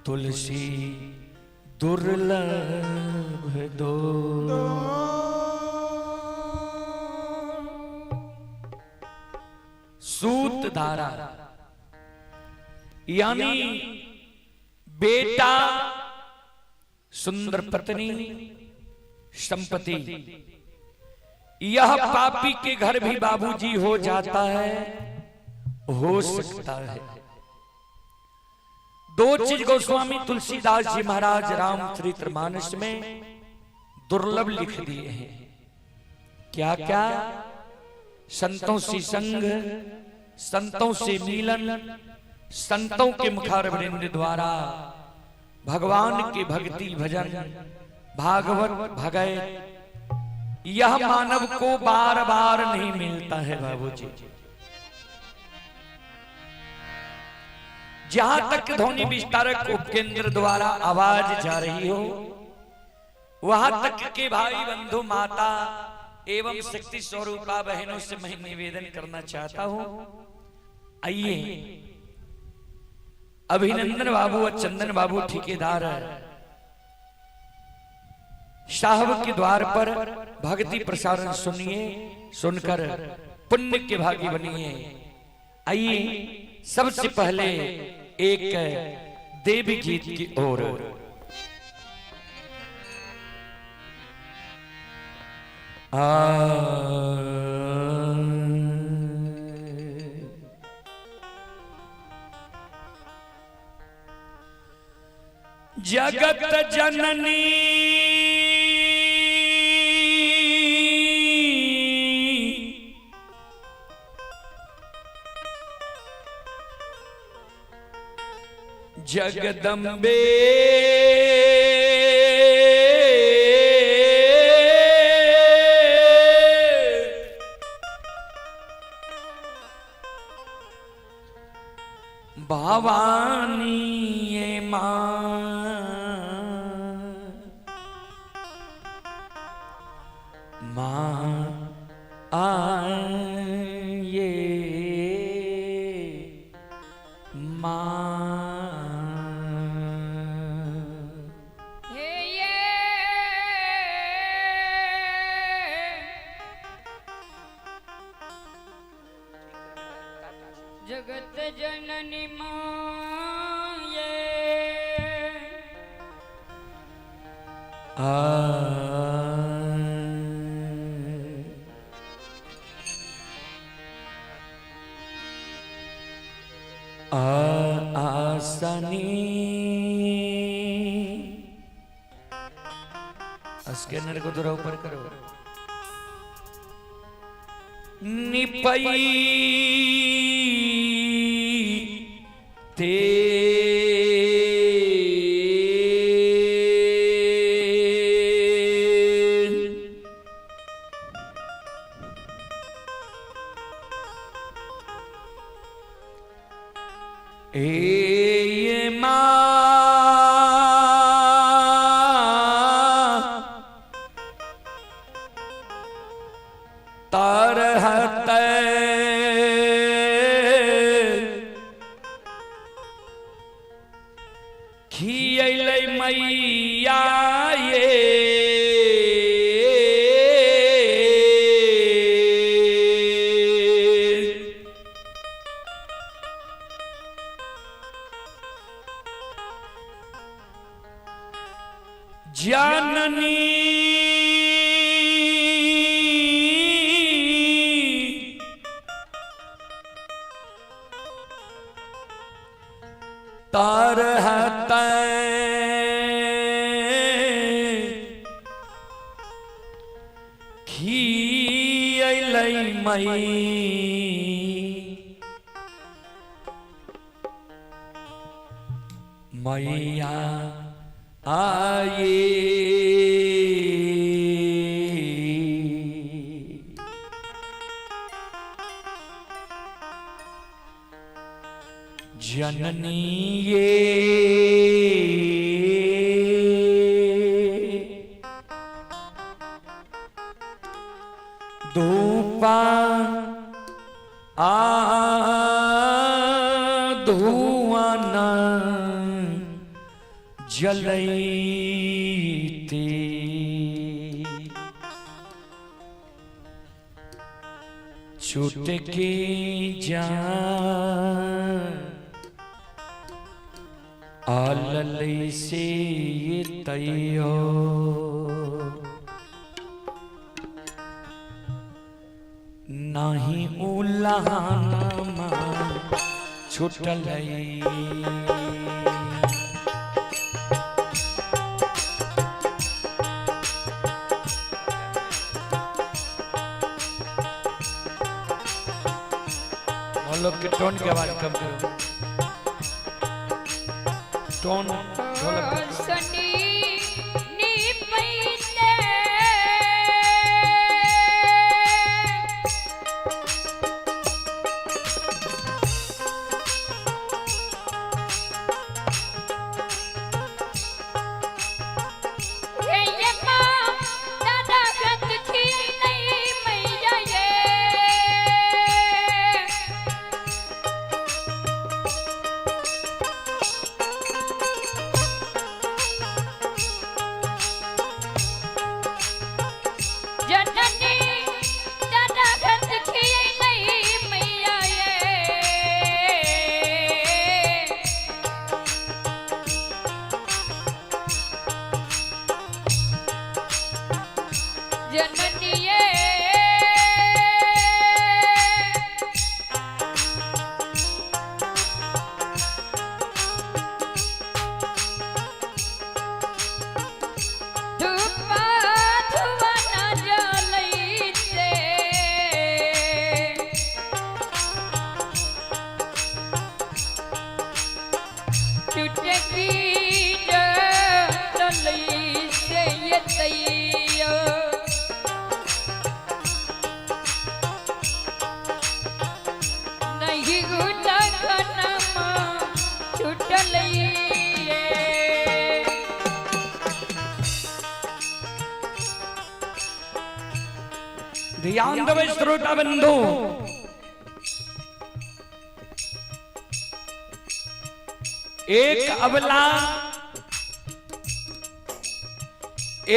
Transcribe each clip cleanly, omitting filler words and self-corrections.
तुलसी दुर्लभ दो। सूत धारा यानी बेटा, सुंदर पत्नी, संपत्ति, यह पापी के घर भी बाबूजी हो जाता है, हो सकता है। दो चीज गोस्वामी तुलसीदास जी महाराज रामचरितमानस में दुर्लभ लिख दिए हैं। क्या क्या? संतों से संग, संतों से मिलन, संतों के मुखारविंद द्वारा भगवान के भक्ति भजन, भागवत भगत, यह मानव को बार बार नहीं मिलता है बाबूजी। जहां तक ध्वनि विस्तारक उपकेंद्र द्वारा आवाज जा रही हो, वहां तक के भाई बंधु माता एवं शक्ति स्वरूपा बहनों से मैं निवेदन करना चाहता हूं। आइए, अभिनंदन बाबू और चंदन बाबू ठेकेदार साहब के द्वार पर भक्ति प्रसारण सुनिए, सुनकर पुण्य के भागी बनिए। आइए, सबसे पहले एक देवी गीत की ओर। जगत जननी जगदम्बे भवानी ये मां, मां आए मां। जगत जननी माये आसनी स्कैनर को थोड़ा ऊपर करो। निपई ते ये मां तरहत खियल मैया ये जननी तरहत खियल मैया आए जननी ये धूपा धुआं जलैते छूट के जान आलल से तैयो नाही उल्लाहानमा छुटलै लोग के टोन की आवाज कम करो टोन सनी नी पैते ये मां दादा गत थी नहीं मैया ये जननी दादा गत थी नहीं मैया ये जननी ये धुपा धुआ न जलैते चुटकी जलैते ये तैयो नहीं गुटा खनमा छुटलै ध्यान देवे श्रोता बंधु एक अबला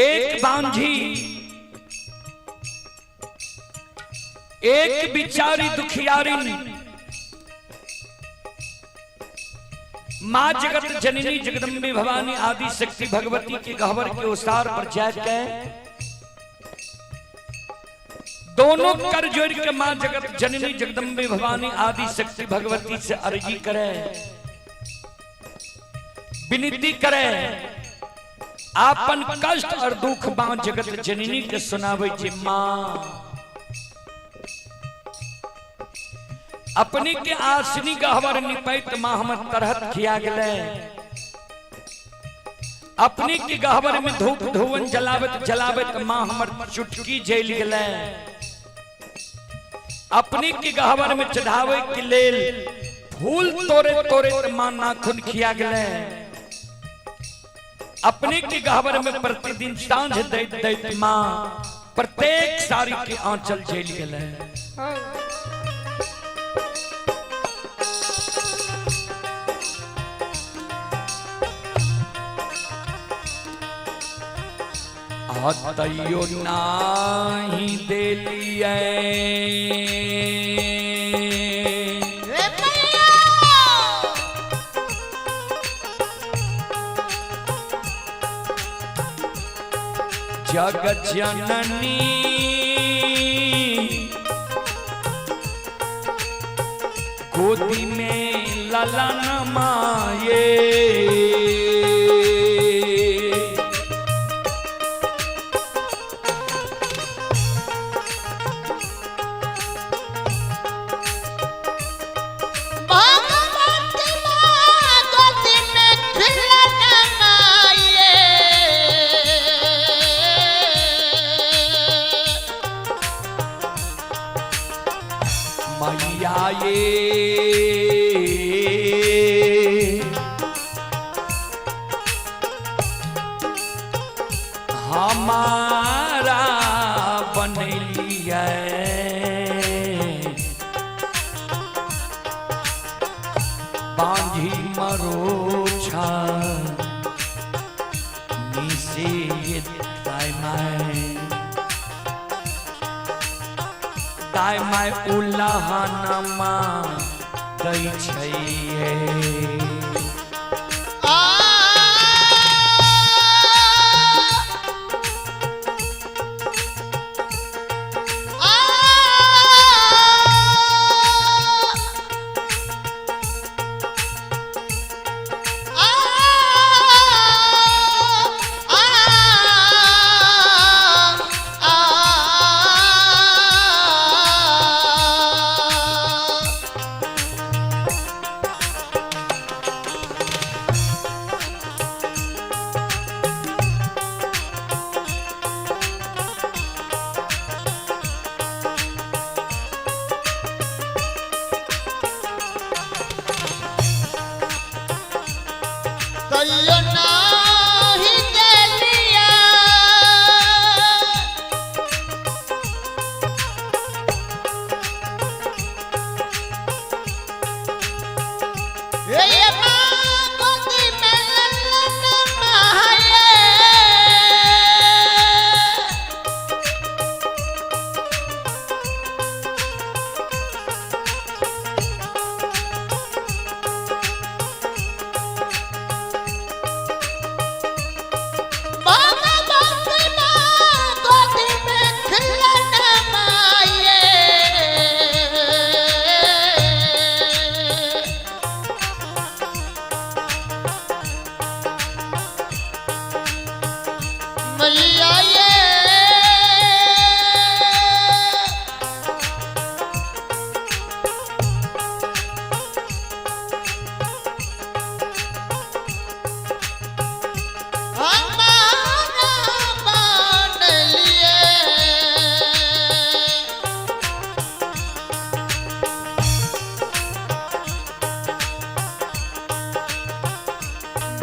एक बांझी एक बिचारी दुखियारी मां जगत जननी जगदम्बे भवानी आदि शक्ति भगवती के गहवर के उसार पर जाके दोनों कर जोड़ के मां जगत जननी जगदम्बे भवानी आदि शक्ति भगवती से अर्जी करे विनती करे आपन कष्ट और दुख मां जगत जननी के सुनावे जे मां अपनी के आसनी गहवर निपैत मां हमर तरहत खिया गेले अपनी के गहवर में धूप धुवन जलावत जलावत मां हमर चुटकी जल गेले अपनी के गहवर में चढ़ावे के लेल फूल तोरे तोरे मां नाखून खिया गेले अपने के गहवर में प्रतिदिन सांझ दैत दैत मां प्रत्येक सारी के आंचल झेल गेले तैयो नाही देलिए जगत जननी गोदी में ललन माये हमारा बनलिए बांझी मरोछा दाय माय उल्लाहनमा दै छै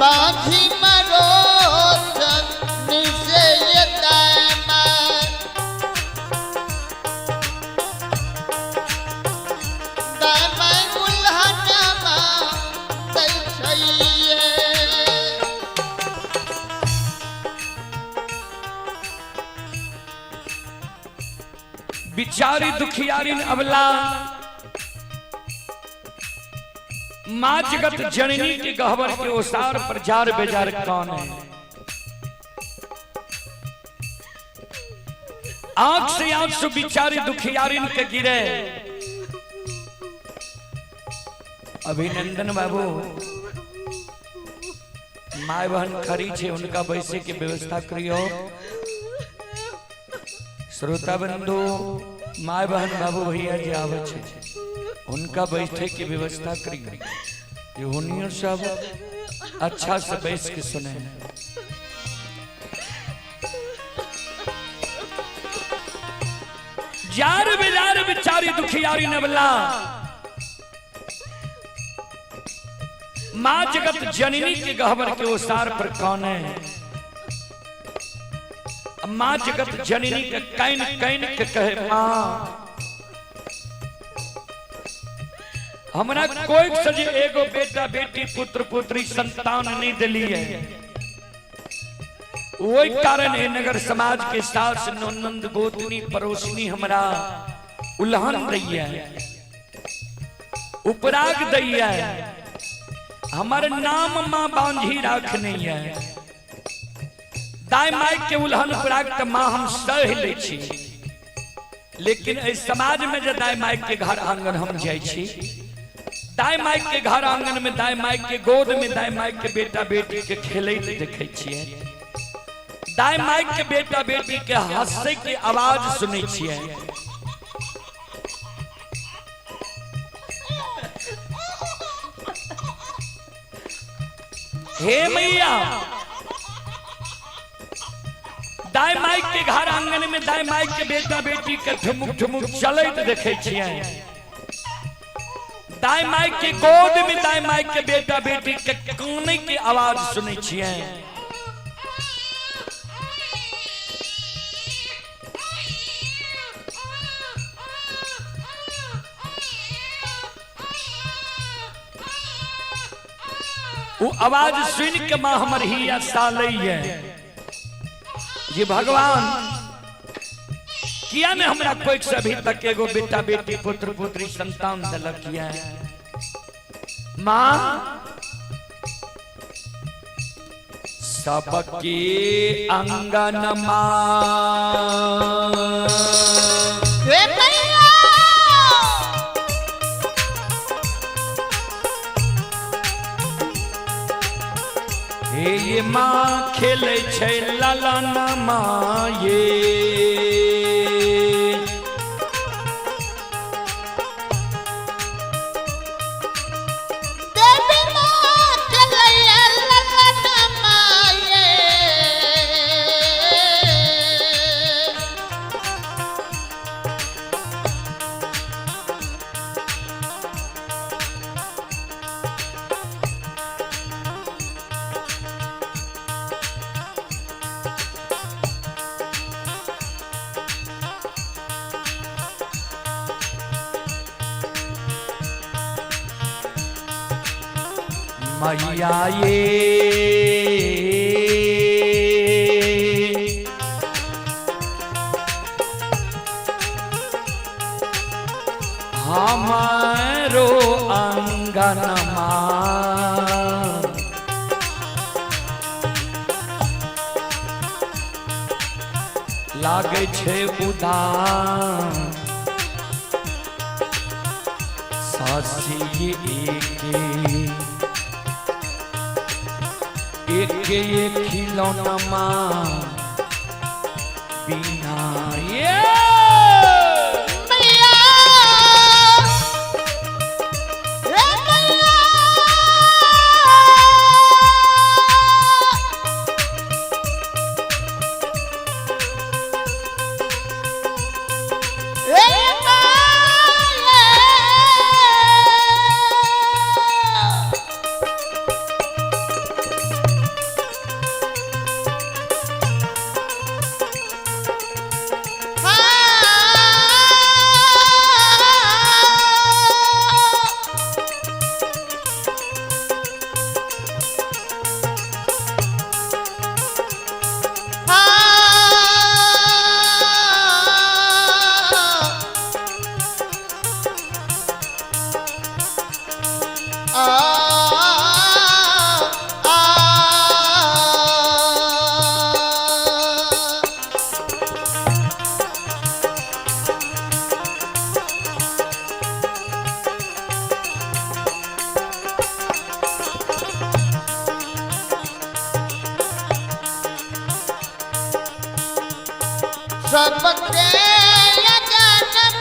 बांधी मरो निसे ये दायमा दायमा उल्हानमा दै छैये बिचारी दुखियारिन अबला माँ जगत जननी के गहवर के ओसार पर जार बेजार कौन है। आंख से आंसू बिचारी दुखियारिन के गिरे। अभिनंदन बाबू माय बहन खरी छे उनका बैसे के व्यवस्था करियो। श्रोता बंधु माय बहन बाबू भैया जी आवे छे उनका बैठे की व्यवस्था करिए। ये सब अच्छा से बैठ के सुने। जार बेजार बेचारी दुखियारी नबला माँ जगत जननी के गहवर के ओसार पर कौन है। माँ जगत जननी के कैन कैन के कहे माँ हमरा कोई सजे एगो बेटा बेटी पुत्र पुत्री संतान नहीं दिली है। वही कारण है नगर समाज के सास नंद गोतनी पड़ोसनी हमरा उल्हन रही है उपराग दी है। हमारे नाम माँ बांधी राखनी है। दाई माई के उल्हन उपराग के माँ हम सह ले छी। लेकिन इस समाज में जो दाई माई के घर आंगन हम जाय छी दाई माई के घर आंगन में दाई माई के गोद में दाई माई के बेटा बेटी के खेले देखे छिए। दाई माई के बेटा बेटी के हंसे के आवाज सुने छिए। हे मैया दाई माई के घर आंगन में दाई माई के बेटा बेटी के ठुमुक ठुमुक चले देखे छिए। दाई माई के गोद में दाई माई के बेटा बेटी के काने की आवाज सुने छिए। वो आवाज सुन के मां हमर हिया सालई है। जी भगवान किया ने हमरा कोई से अभी तक एगो बेटा बेटी पुत्र पुत्री संतान दलक किया है माँ सबके अंगन माँ हे मैया ये माँ खेले छै ललन माँ ये देवी माँ चलैया ललन माये मैया ये हमारो अंगन लागे छे उदान सासी एक खिलौना माँ बिना ये मैया हे मैया हे सबके अगन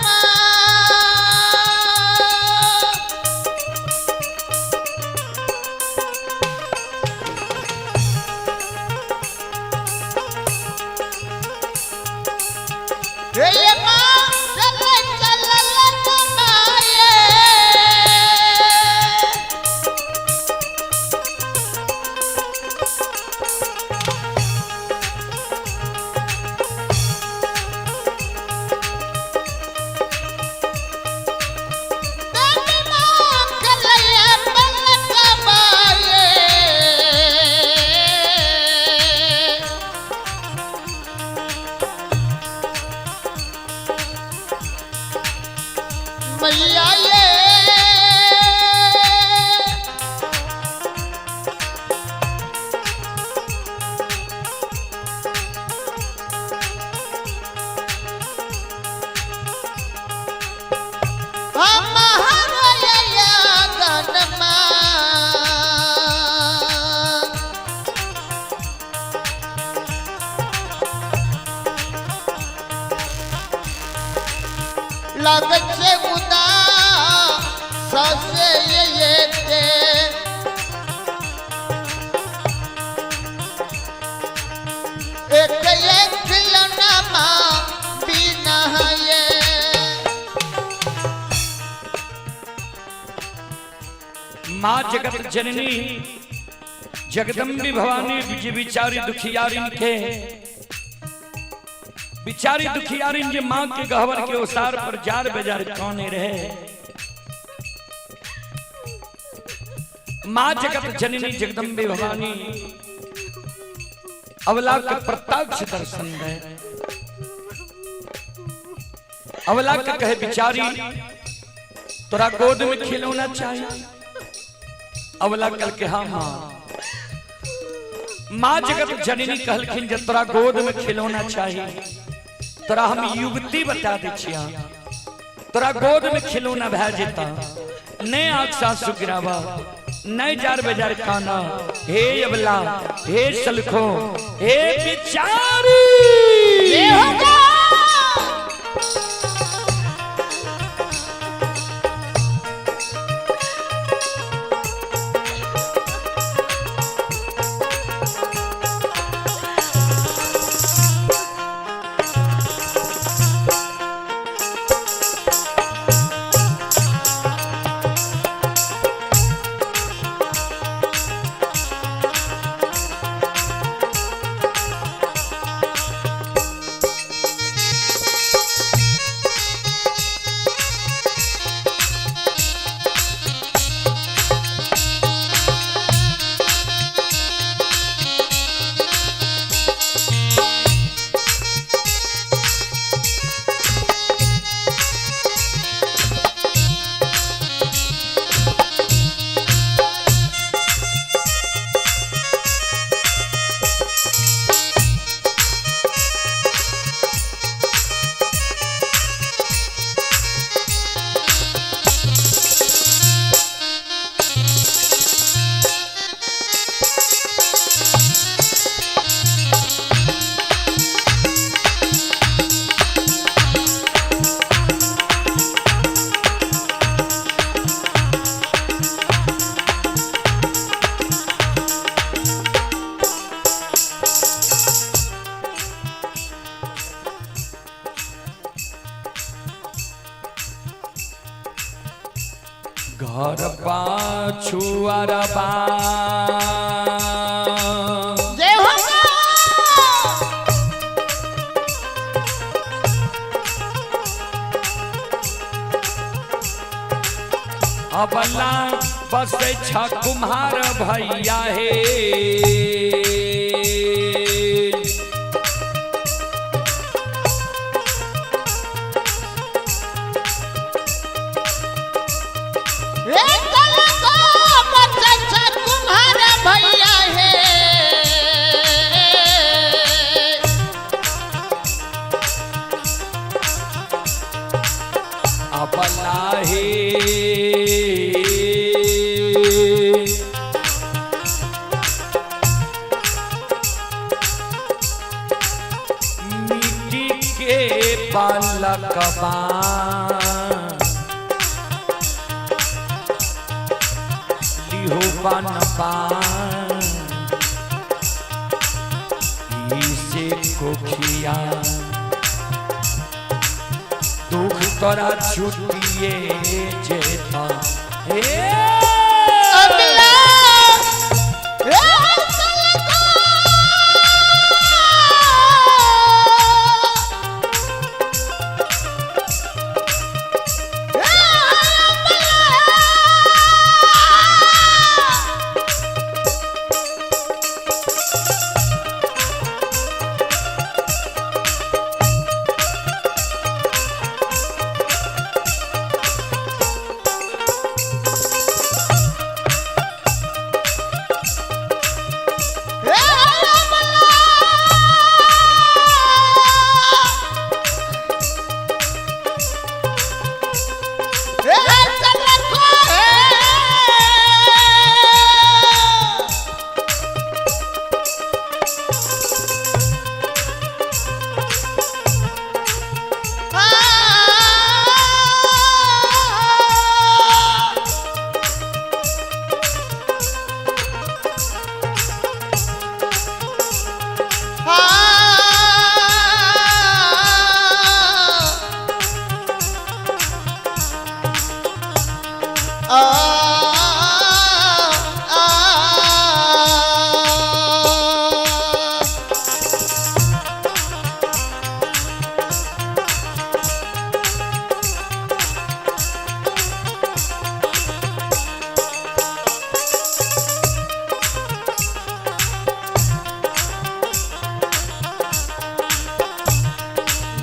हे माँ चल चल माये मैया ये हमारा गनमा लागत से उदा ससे ये ते एक खिलौना माँ बिना ये माँ जगत जननी जगदम्बी भवानी जी बिचारी दुखियारिन के बिचारी दुखियारिन जे माँ के गहवर के ओसार पर जार बेजार कौने रहे। माँ जगत जननी जगदम्बे भवानी अवला के प्रत्यक्ष दर्शन है। अवला के कहे बिचारी तोरा गोद में खिलौना चाहिए। अवला कल के हाँ माँ। माँ जगत जननी कहलखिन जब तोरा गोद में खिलौना चाहिए तोरा हम युवती बता दे छिया, तोरा गोद में खिलौना भै जेता ने आँख सासु गिरावा नहीं जार बाजार खाना। हे अबला हे सलखो हे बिचारी घर पाछुआर बा जय हो अबला बसे छ कुम्हार भैया हे भैया है अबला हे मिट्टी के बालकबा बन से कोखिया दुख तोरा छुटिए जेता हे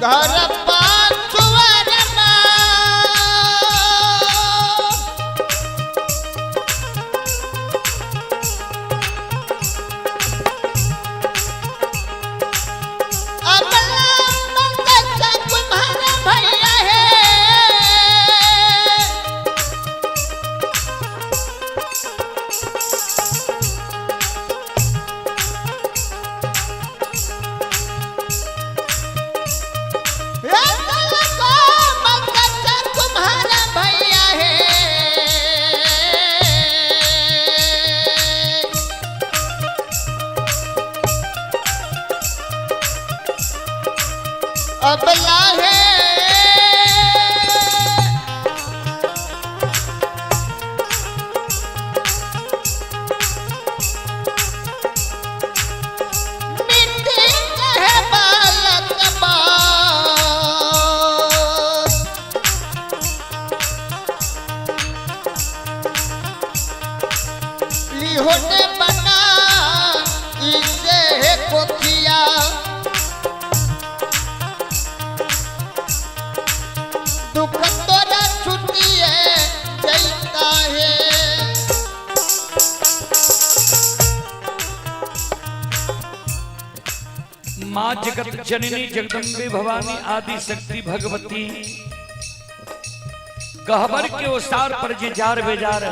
घर पाछुआर अबला है मिट्टी है बालक लिहोने बना इसे है कोठिया दुख तोरा छुट्टी है जैता है माँ जगत जननी जगदम्बे भवानी आदि शक्ति भगवती कहबर के ओसार पर जे जार बेजार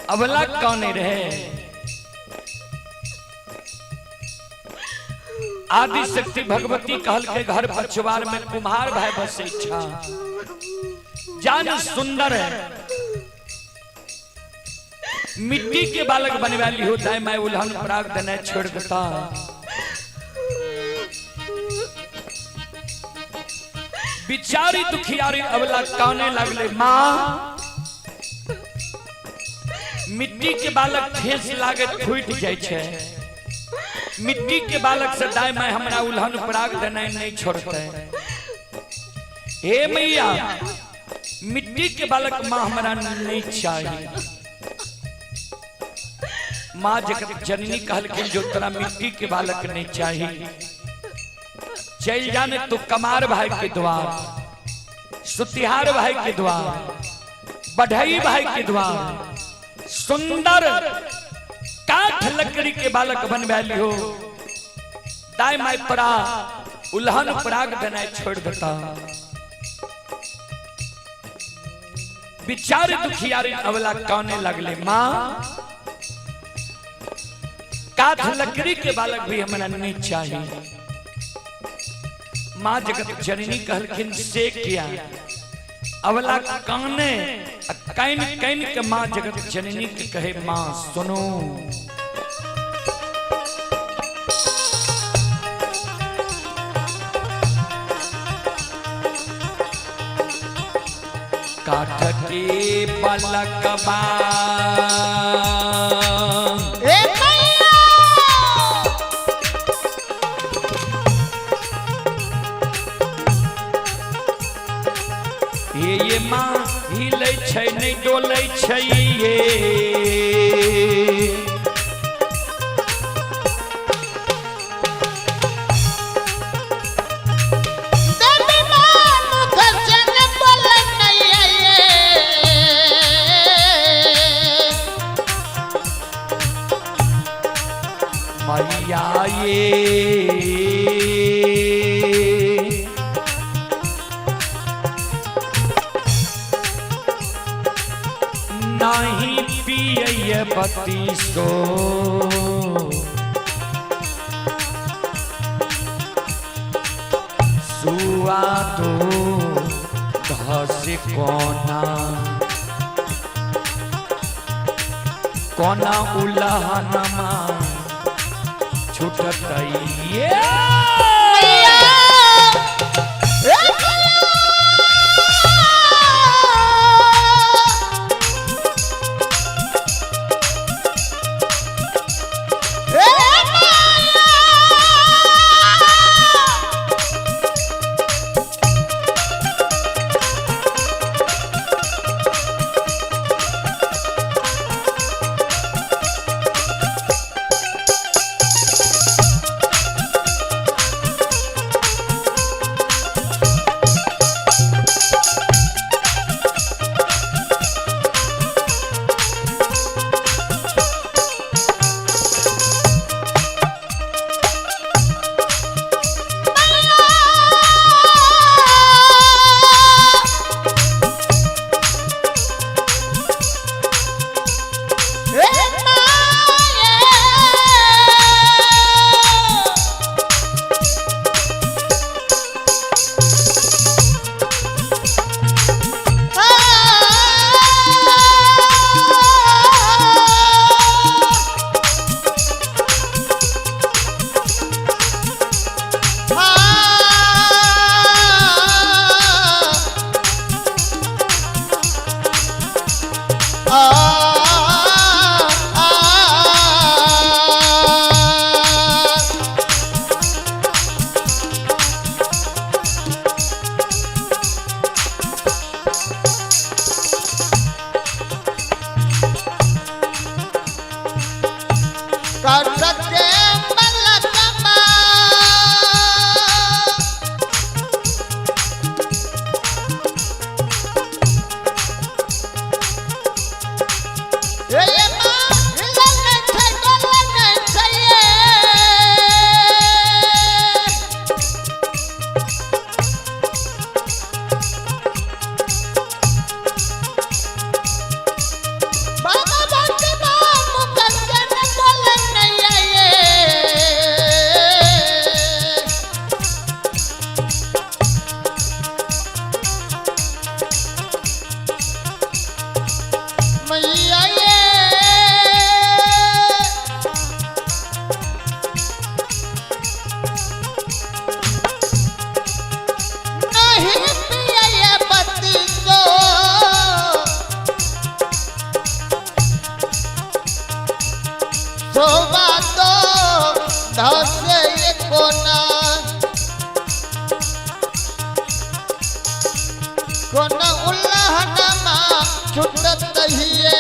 अबला कौने रहे आदि शक्ति भगवती कहल के घर पर चुबार में कुम्हार भाई बस इच्छा जान सुंदर है मिट्टी के बालक बनने वाली होता है मैं उल्हन पराग देने छोड़ देता बिचारी दुखियारी अबला काने लगले माँ मिट्टी के बालक ठेस लागे फूट जाए छे मिट्टी के बालक से दाई मैं हमरा उल्हन पराग देने नहीं छोड़ते हे मैया मिट्टी के बालक माँ हमरा नहीं चाहिए माँ जगत जननी कहल के जो तेरा मिट्टी के बालक नहीं चाहिए चल जाने तो कमार भाई के द्वार सुतिहार भाई के द्वार बढ़ई भाई के द्वार सुंदर काठ लकड़ी के बालक बन वाली हो दाई माई परा उल्हन पराग देना छोड़ देता बिचारे दुखियारे अवला काने लगले माँ काठ लकड़ी के बालक भी हमारा नहीं चाहिए माँ जगत जननी कहलखिन से किया अवला काने कैन कैन के माँ जगत जननी के कहे माँ सुनो काठ के पलकबा ये माँ हिले छै नहीं डोले छै ये मैया ये नहीं पिए बत्ती सो सुआ तो घस कोना उल्हनमा छूटत ये कर सके मलकमा ये मां ललन चाहिए बाबा बाकी नाम करके बोलन नहीं आए मैया ये नहीं पिया ये बत्ती तो शोभा तो धसे ये कोना उल्लाहनमा छुटत हिए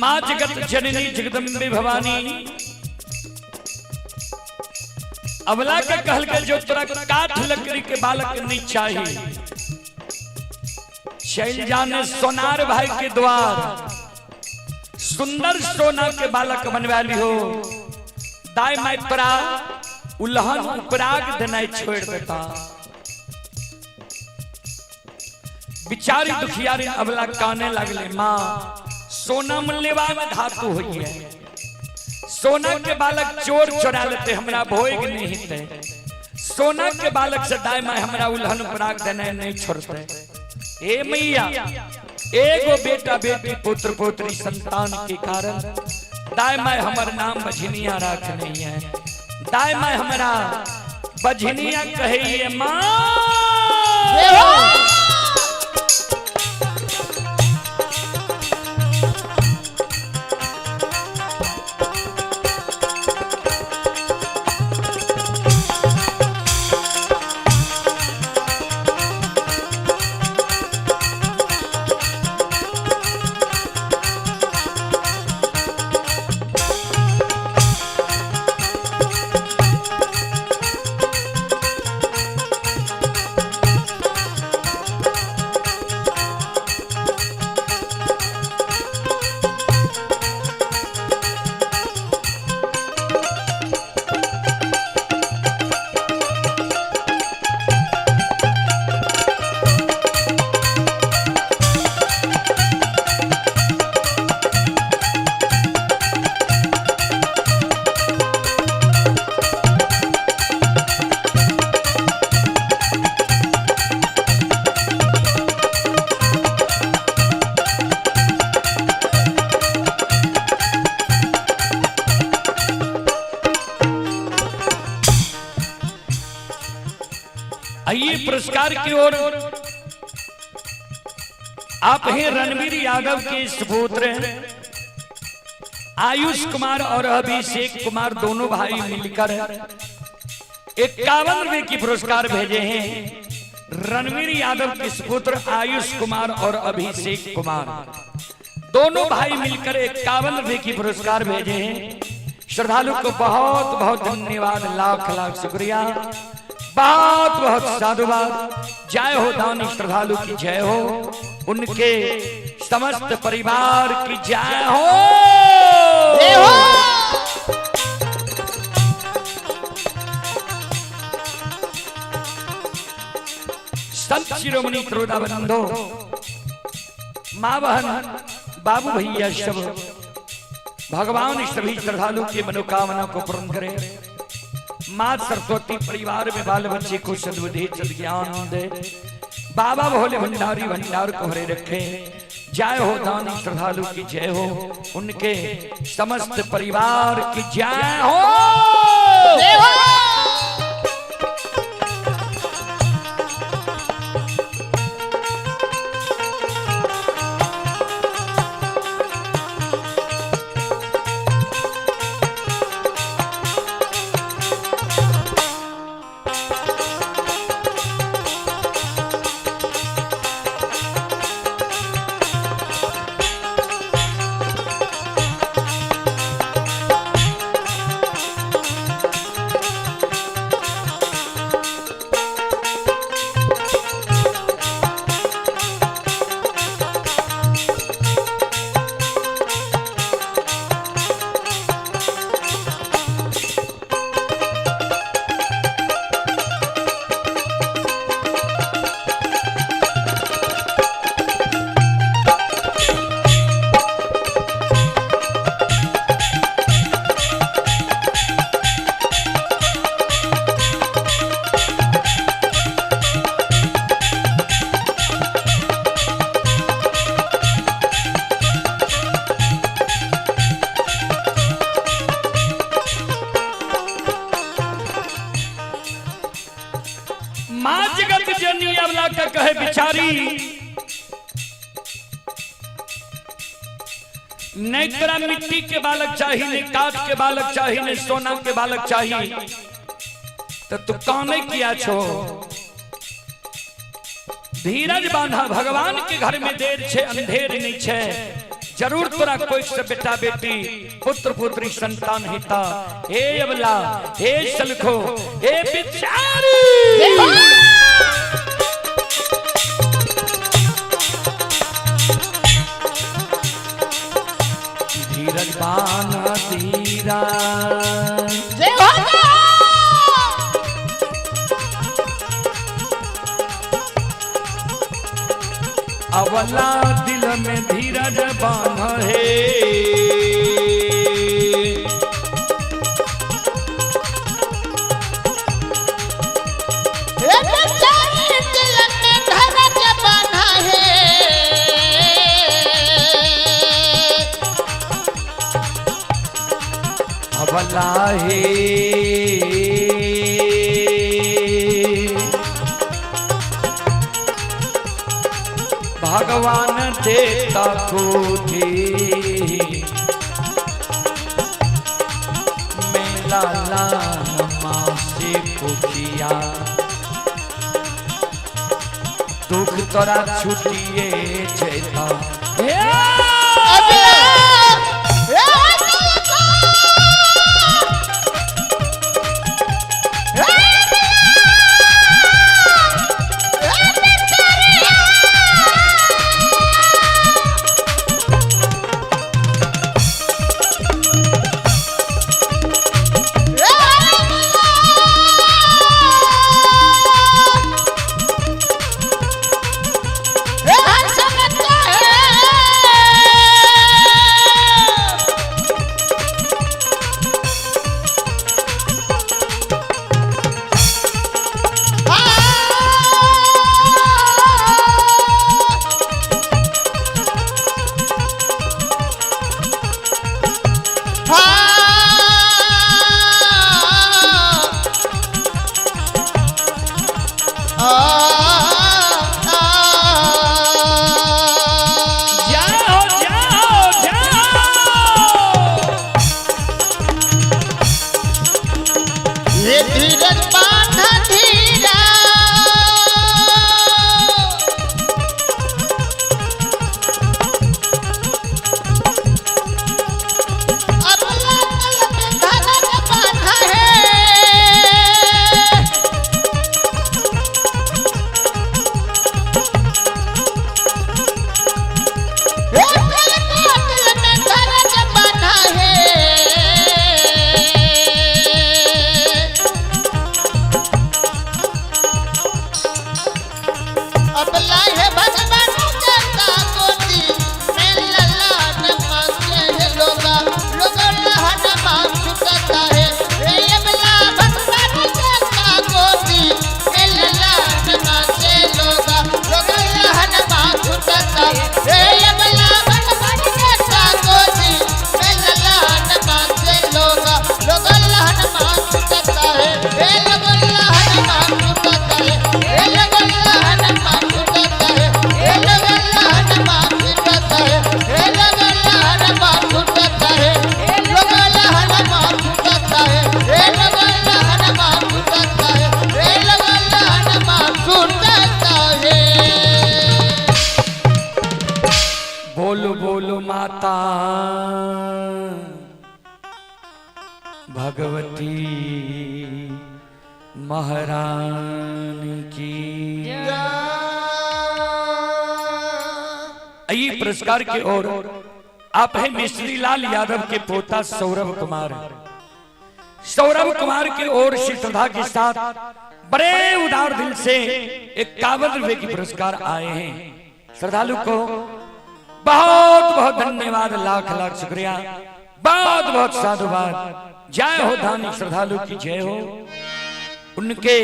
माँ जगत जननी जगदम्बे भवानी अबला के कहल के जो तोरा काठ लकड़ी के बालक नहीं चाहिए शैलजा ने सोनार भाई के द्वार सुंदर सोना के बालक बनवा ली हो दाई माई परा उल्हन उपराग देना छोड़ देता बिचारी दुखियारी अबला काने लगले माँ सोना मूल्यवान धातु हुई है सोना के बालक चोर चुरा लेते हमरा भोग नहीं थे सोना के बालक से दाई माई हमरा उल्हन उपराग देना नहीं छोड़ते ए मैया एगो बेटा बेटी पुत्र पुत्री संतान के कारण दाई माई हमर नाम बझनिया राख नहीं है दाई माई हमरा बझनिया कहे माँ आइए पुरस्कार की ओर आप हैं रणवीर यादव के सुपुत्र आयुष कुमार और अभिषेक कुमार दोनों भाई मिलकर 51 रुपए की पुरस्कार भेजे हैं रणवीर यादव के सुपुत्र आयुष कुमार और अभिषेक कुमार दोनों भाई मिलकर 51 रुपए की पुरस्कार भेजे हैं श्रद्धालु को बहुत बहुत धन्यवाद लाख लाख शुक्रिया बहुत बहुत साधुवाद जय हो दानी श्रद्धालु की जय हो उनके समस्त परिवार की जय हो संत शिरोमणि त्रोदा बंधो माँ बहन बाबू भैया सब भगवान सभी श्रद्धालु की मनोकामना को पूर्ण करे माँ सरस्वती परिवार में बाल बच्चे को सद्बुद्धि सद्ज्ञान दे बाबा भोले भंडारी भंडार को हरे रखे जय हो दानी श्रद्धालु की जय हो उनके समस्त परिवार की जय हो बिचारी नहीं तेरा मिट्टी के बालक चाहिए, नहीं काठ के बालक चाहिए, नहीं सोना के बालक चाहिए, तो तू काने किया छो। धीरज बांधा, भगवान के घर में देर छे अंधेर नहीं छे, जरूर तोरा कोई से बेटा बेटी पुत्र पुत्री संतान हिता। हे अबला, हे सलखो, हे बिचारी, धीरज बांधा धीरज, अवला दिल में धीरज बांधा है। दिल में धीरज बांधा है। अवला है भगवान देता को दे, मेला लामा से पुखिया, दुख तोरा छुटिए जेता। माता भगवती महारानी की। आइए पुरस्कार की ओर आप है मिश्री लाल यादव के पोता सौरभ कुमार। सौरभ कुमार की ओर से श्रद्धा के साथ बड़े उदार दिल से 51 रुपए की पुरस्कार आए हैं। श्रद्धालु को बहुत बहुत धन्यवाद, लाख लाख शुक्रिया, बहुत बहुत साधुवाद। जय हो धानी श्रद्धालु की जय हो, उनके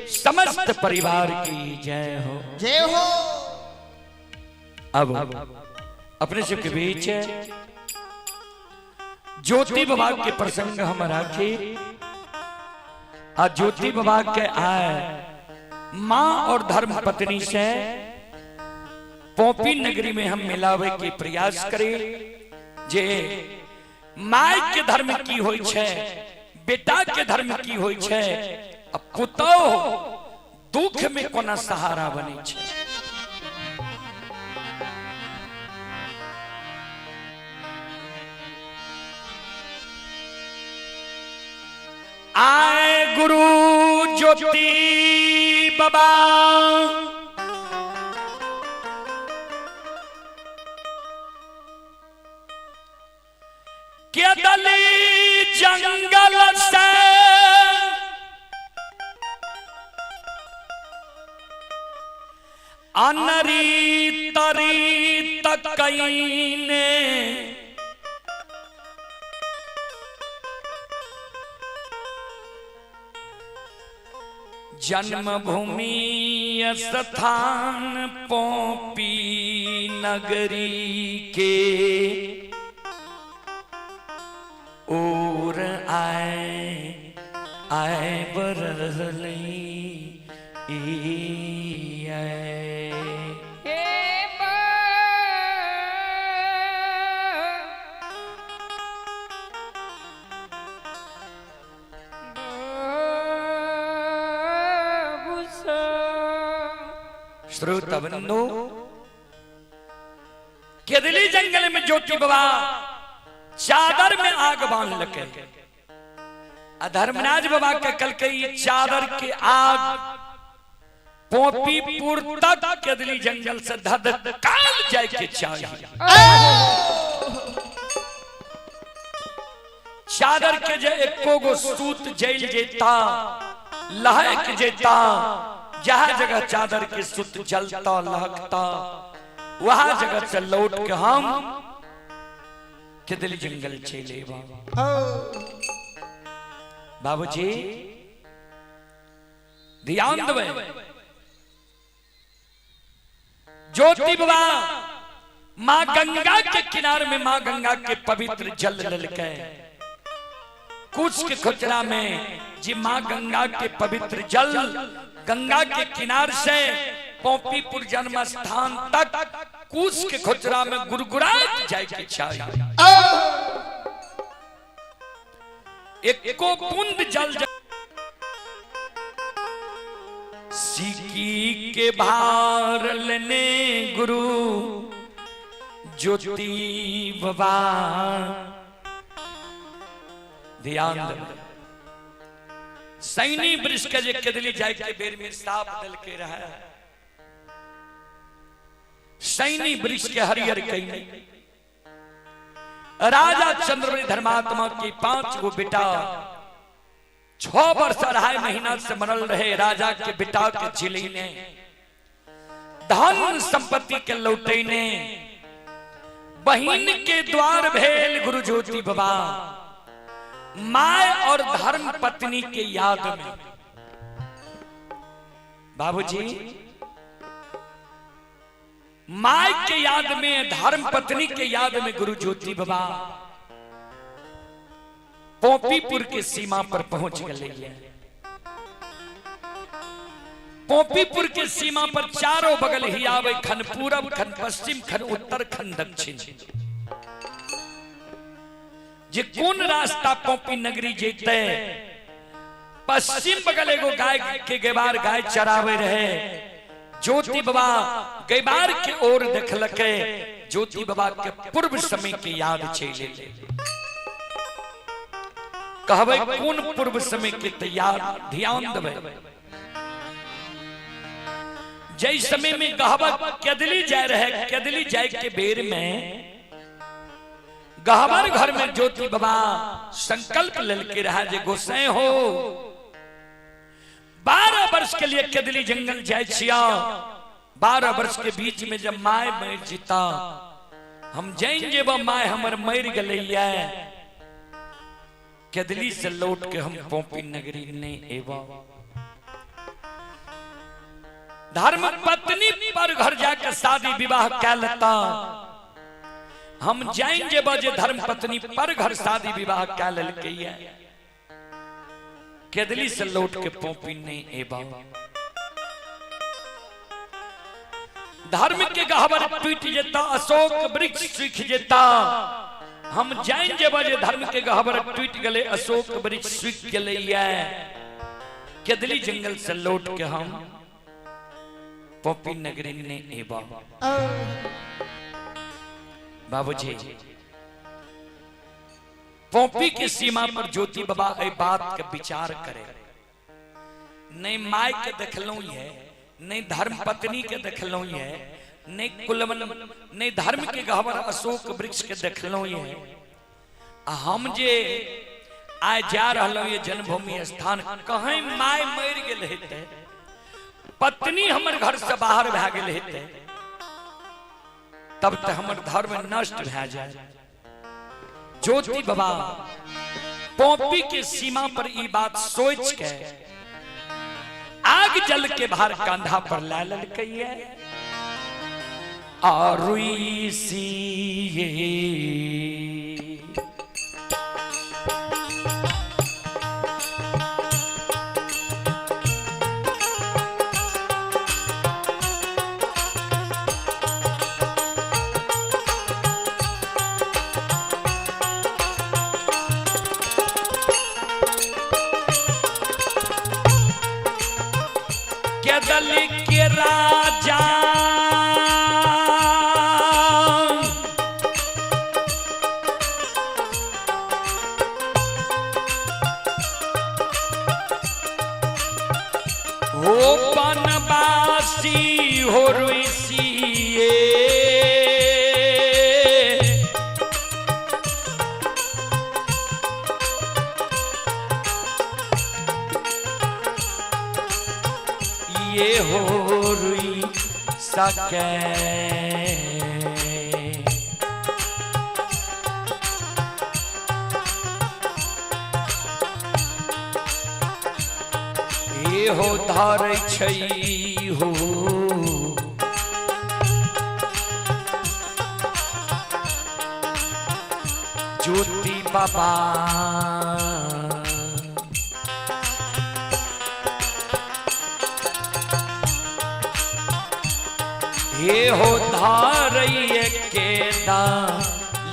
समस्त परिवार की जय हो, जय हो। अब अपने सबके बीच ज्योति बाबा के प्रसंग हम राखी। आज ज्योति बाबा के आए मां और धर्म पत्नी से पोपी नगरी में हम मिलावे के प्रयास करें जे माय के धर्म की होय छे, बेटा के धर्म की होय छे, पुतौह दुख में कोना सहारा बने छे। आए गुरु ज्योति बाबा के दली जंगल से अनरी तरी तकईने जन्मभूमि स्थान पोपी नगरी के और आए बरली श्रोतबंधु केदली जंगल में ज्योति बाबा चादर में आग बांध लगे। धर्मराज बाबा के कल कई चादर के आग पोपीपुर तक केदली जंगल से धधकाल जाए के चाहिए। चादर के जे एको गो सूत जैल जेता लहक जेता, जहां जगह चादर के सूत जलता लहकता वहां जगह से लौट के हम केदली जंगल चले। बाबूजी ध्यान देवे, ज्योति बाबा मां गंगा के किनारे में मां गंगा के पवित्र जल ललके कुछ के खोचरा में जी मां गंगा के पवित्र जल गंगा के किनारे से पोपीपुर जन्म स्थान तक कुछ के खोचरा में गुरगुरात जाए के चाहिए। एको बूंद जल सिकी के भार लेने गुरु ज्योति बाबा ध्यान दे। सैनी वृक्ष के जे केदली जाए के बेर में साफ दल के रहा है, सैनी वृक्ष के हरिहर कई राजा चंद्रवली धर्मात्मा के 5 गो बेटा 6 वर्ष 2.5 महीना से मरल रहे। राजा के बेटा के झिली ने धन संपत्ति के लौटे ने बहिन के द्वार भेल गुरु ज्योति बाबा माय और धर्म पत्नी के याद में। बाबूजी माय के याद में धर्म पत्नी के याद में गुरु ज्योति बाबा पोपीपुर के सीमा पर पहुंच गए। पोपीपुर के सीमा पर चारों बगल ही आवे खन पूरब खन पश्चिम खन उत्तर खन दक्षिण। जे कौन रास्ता पोपी नगरी जेते पश्चिम बगल एगो गाय के गेबार गाय चरावे रहे। ज्योति बाबा गेबार के ओर देखलके। ज्योति बाबा के पूर्व समय के याद चले कहबे कौन पूर्व समय के तैयार ध्यान देवे। जय समय में गहबा केदली जाए रहे, केदली जाए के बेर में गहबर घर में ज्योति बाबा संकल्प लेके रहा जे गोसाई हो 12 वर्ष के लिए केदली जंगल जाए छिया। 12 वर्ष के बीच में जब माय मर जीता हम जाइन जे माय हमर मर गलैया केदली से लौट के हम पोपी नगरी ने एवा धर्म पत्नी पर घर जाकर शादी विवाह क्या लेता। हम जाएंगे बजे धर्म पत्नी पर घर शादी विवाह क्या ललके केदली से लौट के पोपी ने एबा धर्म के गहवर टूट जेता अशोक वृक्ष सूख जेता। हम जान जेब जे धर्म के गहवर टूट गले अशोक वृक्ष सूख गले। केदली जंगल से लौट के हम पोपी नगरी ने एबा। बाबूजी पोपी की सीमा पर ज्योति बाबा ए बात के विचार करे। नहीं माय के देखलू है, नहीं धर्म पत्नी के देखलू है, नहीं कुलवन, नहीं धर्म के गहवर अशोक वृक्ष के देखलू है। हम जे आय जा रहा ये जन्मभूमि स्थान कहीं माय मर गेल हेते, पत्नी हमर घर से बाहर भा गेल हेते, तब तक हमर धर्म नष्ट भा जाए। ज्योति बाबा पोपी के सीमा पर ई बात सोच के आग जल के बाहर कंधा पर ला ललकइए आरुई सी दल के राजा हो बनवासी हो ऋषिए ये हो रुई सके। ये हो धार छई हो ज्योति बाबा ये हो धारइए के डालिए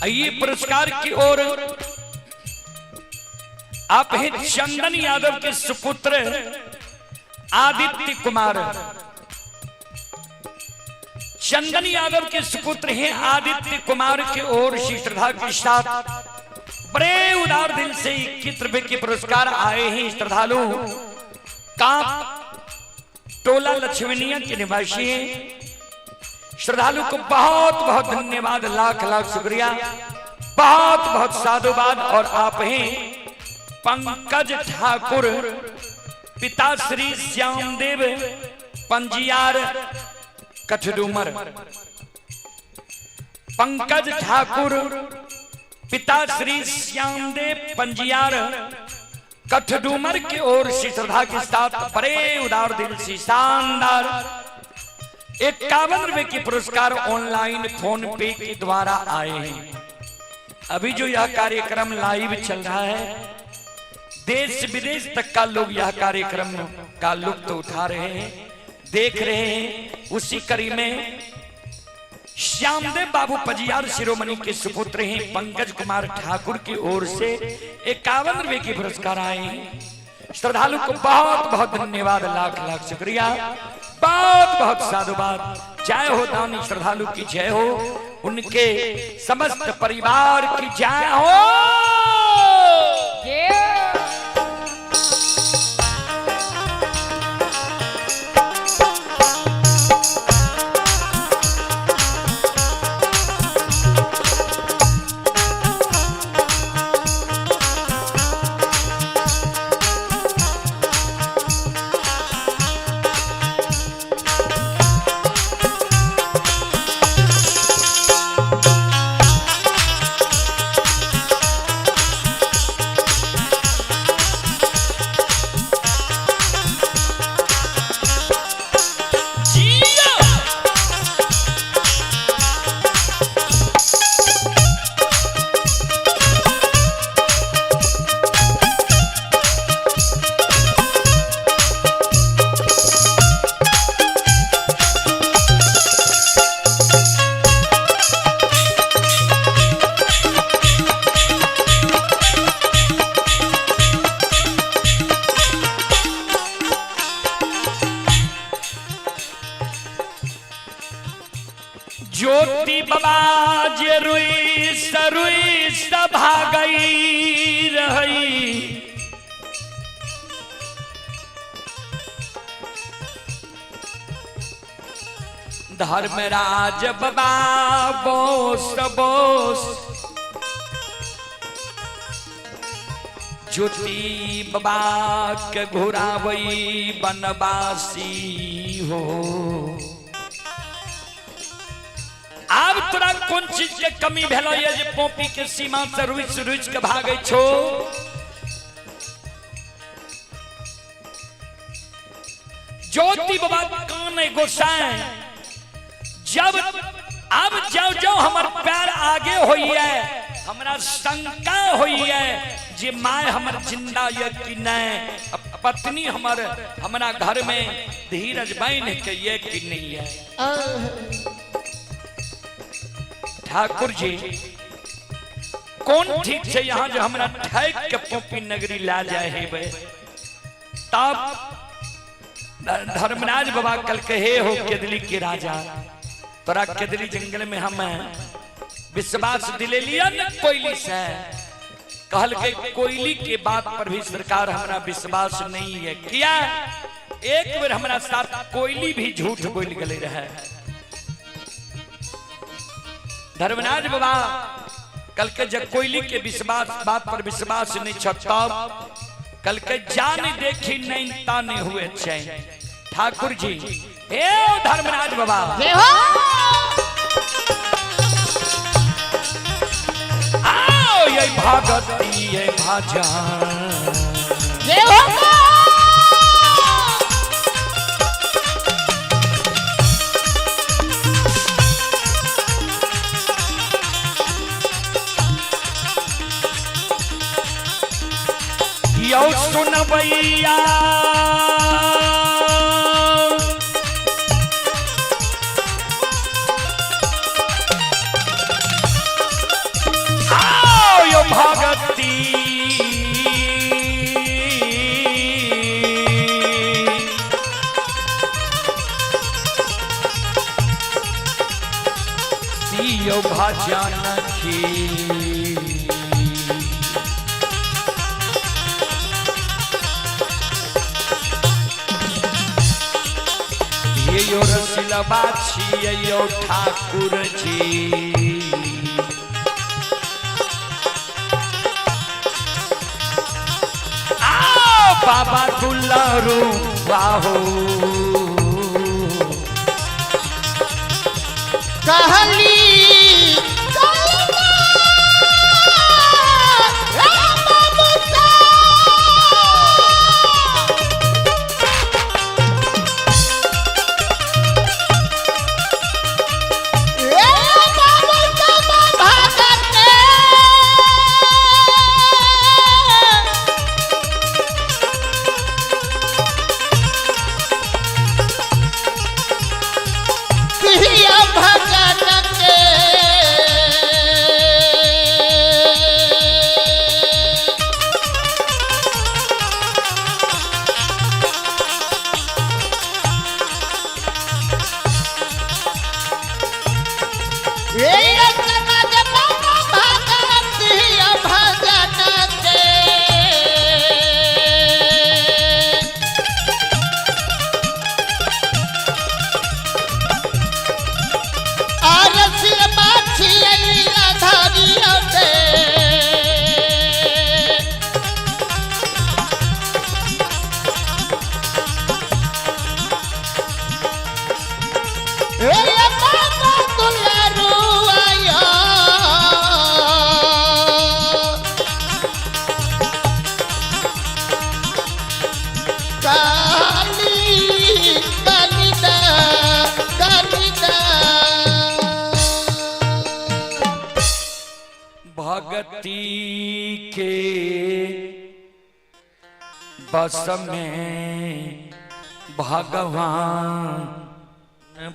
आइए पुरस्कार की ओर आप हैं चंदन यादव के सुपुत्र आदित्य कुमार। चंदन यादव के सुपुत्र हैं आदित्य कुमार की ओर से श्रद्धा के साथ बड़े उदार दिल से 21 रुपए के पुरस्कार आए हैं। श्रद्धालु का टोला लक्ष्मीनिया के निवासी हैं। श्रद्धालु को बहुत बहुत धन्यवाद, लाख लाख शुक्रिया, बहुत बहुत साधुवाद। और आप हैं पंकज ठाकुर, पिता श्री श्यामदेव पंजियार कठडूमर। पंकज ठाकुर पिता श्री श्यामदेव पंजियार कठडूमर की ओर से श्रद्धा के साथ बड़े उदार दिल से शानदार 51 रुपए के पुरस्कार ऑनलाइन फोन पे के द्वारा आए हैं। अभी जो यह कार्यक्रम लाइव चल रहा है, देश विदेश तक का लोग यह कार्यक्रम का लुत्फ उठा रहे हैं, देख रहे हैं। उसी कड़ी में श्यामदेव बाबू पंजियार शिरोमणि के सुपुत्र हैं पंकज कुमार ठाकुर की ओर से 51 रुपए के पुरस्कार आए हैं। श्रद्धालु को बहुत बहुत धन्यवाद, लाख लाख शुक्रिया, बहुत बहुत साधुवाद। जय हो दानी श्रद्धालु की जय हो, उनके समस्त परिवार की जय हो। ज्योति बाबा जे रुई सभा गई रही, धर्मराज बाबा बोस बोस, ज्योति बाबा के घुरावई बनवासी हो। अब तोरा कौन चीज के कमी भेलो ये जे पोपी के सीमा से रुइच के भागे छो। ज्योति बाबा कान गोसाए, जब अब जाओ जाओ हमर पैर आगे होई है, हमरा शंका होई है जे माय हमर जिंदा ये कि नहीं, पत्नी हमर हमरा घर में धीरज बाइन के ये कि नहीं है। ठाकुर जी कौन ठीक से यहाँ जो हमरा ठैक के पोपी नगरी ला जाए है बे। तब धर्मराज बाबा कल कहे हो केदली के राजा, तोरा केदली जंगल में हम विश्वास दिले लिया न कोयली से। कहल के कोयली के बात पर भी सरकार हमरा विश्वास नहीं है किया। एक बार हमरा साथ कोयली भी झूठ बोल गले रहे। धर्मराज बाबा कल के जब कोयली के विश्वास बात पर विश्वास नहीं छता, कल के जान देखी नहीं ताने हुए चैन। ठाकुर जी हे धर्मराज बाबा आओ ये भागती ये भाजा यो सुन भैया आओ यो भगती पियो भजन की यो रसिला बाछी यो ठाकुर जी बाबा दुलारू बाहो कहली भक्ति के बस में भगवान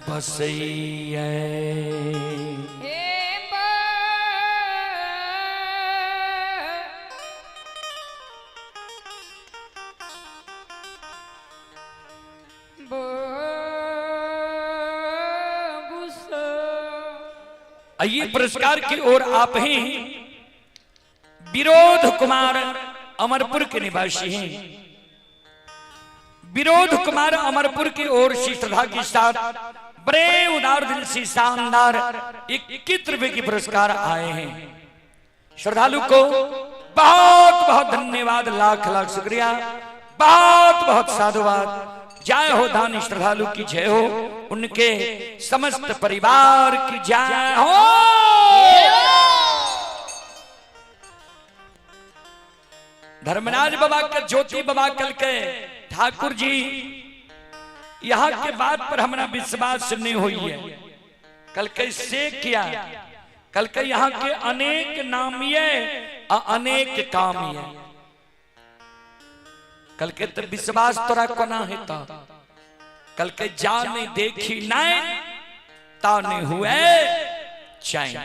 बसैया आइए पुरस्कार की ओर आप हैं विरोध कुमार अमरपुर के निवासी हैं। विरोध कुमार अमरपुर की ओर से श्रद्धा के साथ बड़े उदार दिल से शानदार 21 रुपए की पुरस्कार आए हैं। श्रद्धालु को बहुत बहुत धन्यवाद, लाख लाख शुक्रिया, बहुत बहुत साधुवाद। जय हो दानी श्रद्धालु की जय हो, उनके समस्त परिवार की जय हो। धर्मराज बाबा का ज्योति बाबा कल के ठाकुर जी यहाँ के बात पर हमारा विश्वास नहीं हुई है। कल के से किया, कल के यहाँ के अनेक नामिये अनेक कामिये। कल के तो विश्वास तोरा कोना है ता, कल के जाने देखी नहीं ताने हुए चैन।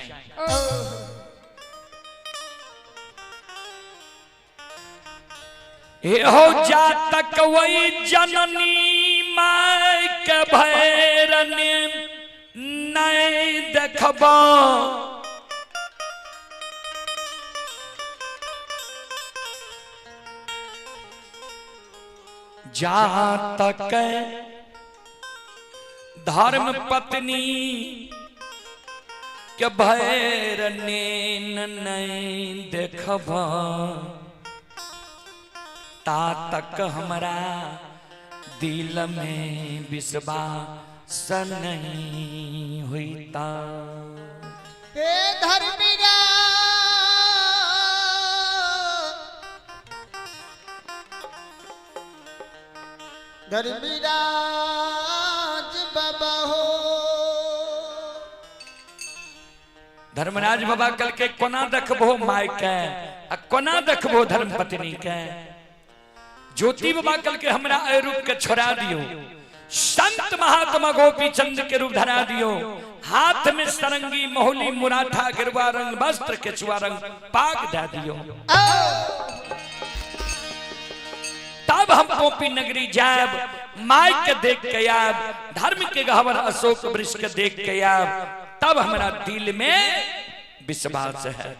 हो जातक वही जननी माय के भैरन नहीं देखबा, जातक धर्म पत्नी के भैरन नहीं देखबा, तातक हमरा दिल में विश्वास नहीं हुईता। हे धर्मीरा धर्मीराज बाबा हो। धर्मराज बाबा कल के कोना देखबो माय के आ कोना देखबो धर्म पत्नी के। ज्योति बाबा कल के हमरा रूप के छोड़ा दियो, संत महात्मा गोपी चंद के रूप धरा दियो। हाथ में सरंगी मोहली मुराठा गिरवा रंग वस्त्र केचुआ रंग पाग दे दियो। तब हम गोपी नगरी जाब, माई के देख के आब, धर्म के गहवर अशोक वृक्ष के देख के आब, तब तब हमारा दिल में विश्वास है।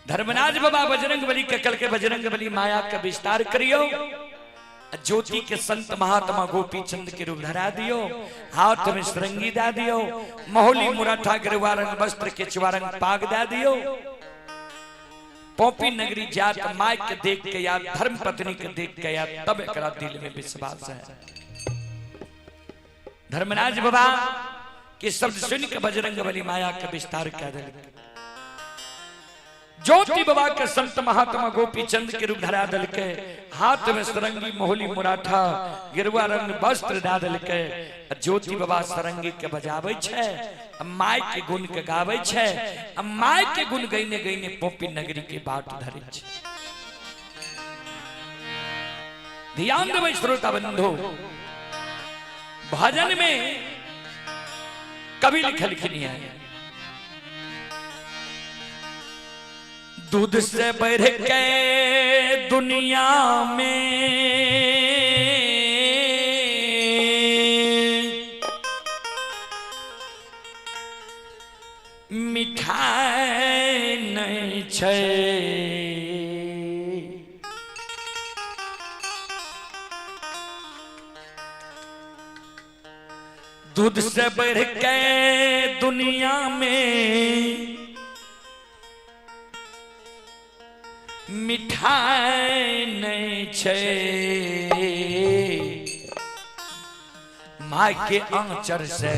धर्मराज बाबा बजरंग बली के कल के बजरंग बली माया का विस्तार करियो, ज्योति के संत महात्मा गोपी चंद के रूप धरा दियो, हाथ में सरंगी दा दियो, मोहली मुराठा गिरवा रंग वस्त्र के चुवारंग पाग दा दियो। पोपी नगरी जात माय के देख के याद, धर्म पत्नी के देख के याद, तब एकरा दिल में विश्वास है। धर्मराज बाबा के शब्द सुन के बजरंग बली माया का विस्तार कर दे। ज्योति बाबा के संत महात्मा गोपी चंद के रूप धरा दल के, हाथ में सरंगी मोहली मुराठा गिरवा रंग वस्त्र दा दल के, ज्योति बाबा सरंगी के बजावे छे, माय के गुण के गावे छे, माय के गुण गईने गईने पोपी नगरी के बाट धरे छे। ध्यान देवे श्रोता बंधु, भजन में कवि लिखनी है, दूध से बढ़ के दुनिया में मिठाई नहीं छे, दूध से बढ़ के दुनिया में मिठाई नहीं छे, माँ के आंचर से,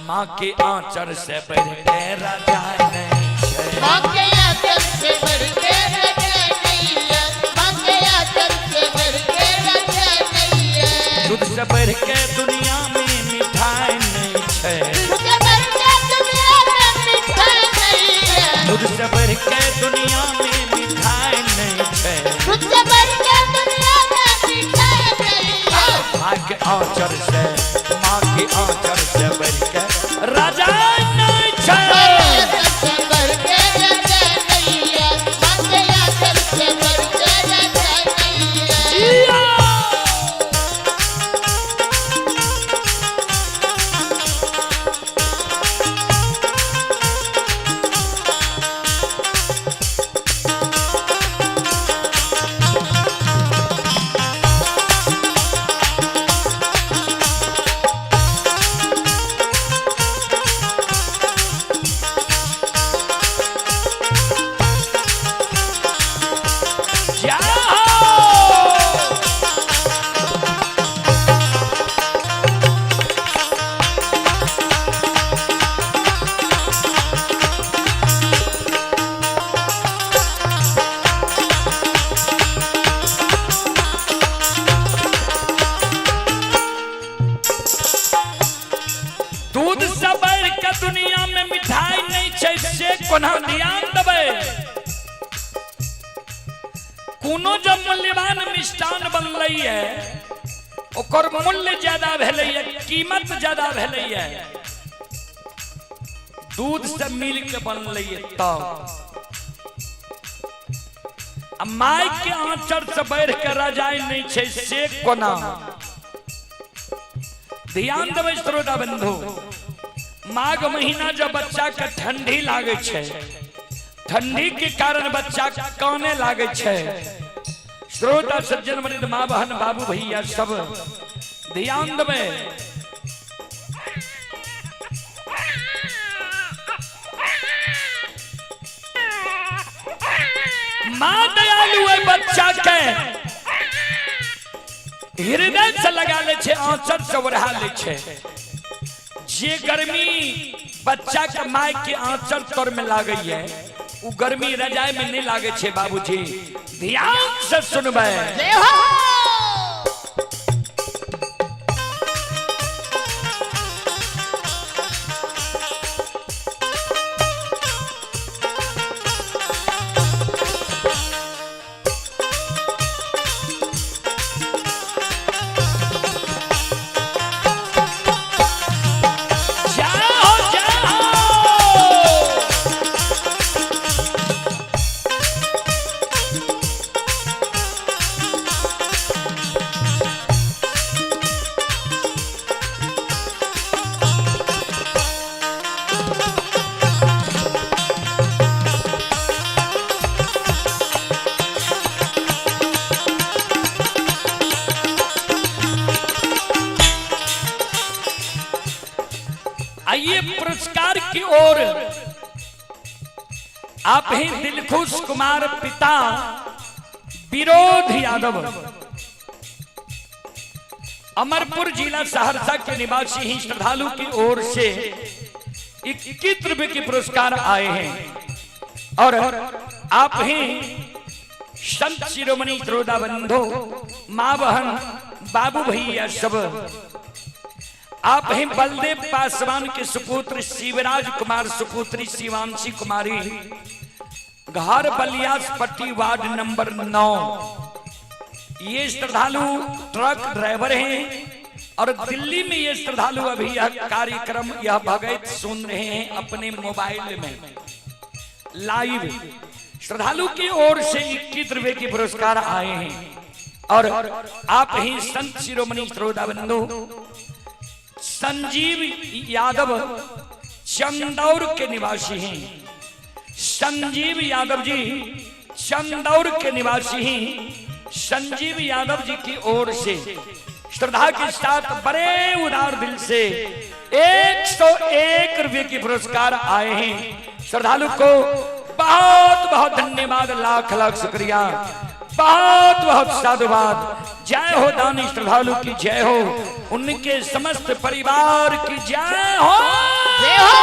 माँ के आंचर से बढ़ के राजा नहीं छे, माँ के आंचल से बढ़ के राजा नहीं है, माँ के आंचल से बढ़ के राजा नहीं है। दूध से बढ़ के दुनिया में मिठाई नहीं छे, दूध से बढ़ के दुनिया में मिठाई नहीं है, दूध से बढ़ के दुनिया में मिठाई नहीं छे, दूध से बढ़ के दुनिया में मिठाई नहीं है। माँ के आंचर से, माँ के आंचर से बढ़ के राजा नहीं छे। से बढ़ के राजा नहीं है, माँ के आंचल से बढ़ के राजा नहीं है। दूध से बढ़ के दुनिया में मिठाई नहीं छे, से कोना ध्यान देवे। कोनो जब मूल्यवान मिष्टान बनलै है, ओकर मूल्य ज्यादा भेलै है, कीमत ज्यादा भेलै है, दूध से मिल के बनलै है तब। माय के आंचर से बढ़ के राजाई नहीं छे, से कोना ध्यान देवे श्रोता बंधु। माघ महीना जब बच्चा के ठंडी लागे छे, ठंडी के कारण बच्चा काने लागे छे, श्रोता सज्जन मनित माँ बहन बाबू भैया सब ध्यान देवे। माँ दयालु है, बच्चा के हृदय से लगा ले छे, आंचल से ओढ़ा ले छे। जे गर्मी बच्चा के माय के आंचल तर में लागे है, वो गर्मी रजाई में नहीं लागे छे। बाबूजी ध्यान से सुनबे। की ओर आप ही दिलखुश कुमार पिता विरोध यादव अमरपुर जिला सहरसा के निवासी ही श्रद्धालु की ओर से 21 रुपए के पुरस्कार आए हैं और आप ही संत शिरोमणि श्रोता बंधु मां बहन बाबू भैया सब आप ही बलदेव पासवान के सुपुत्र शिवराज कुमार सुपुत्री शिवांशी कुमारी घर बलियास पट्टी वार्ड नंबर 9। ये श्रद्धालु ट्रक ड्राइवर हैं और दिल्ली में ये श्रद्धालु अभी यह कार्यक्रम यह भगत सुन रहे हैं अपने मोबाइल में लाइव। श्रद्धालु की ओर से 21 रुपए के पुरस्कार आए हैं और आप ही संत शिरोमणि श्रोता बंधु संजीव यादव चंदौर के निवासी हैं। संजीव यादव जी चंदौर के निवासी हैं। संजीव यादव जी की ओर से श्रद्धा के साथ बड़े उदार दिल से 101 रुपए के पुरस्कार आए हैं। श्रद्धालु को बहुत बहुत धन्यवाद, लाख लाख शुक्रिया, बहुत बहुत साधुवाद। जय हो दानी श्रद्धालु की जय हो, उनके समस्त परिवार की जय हो, जय हो।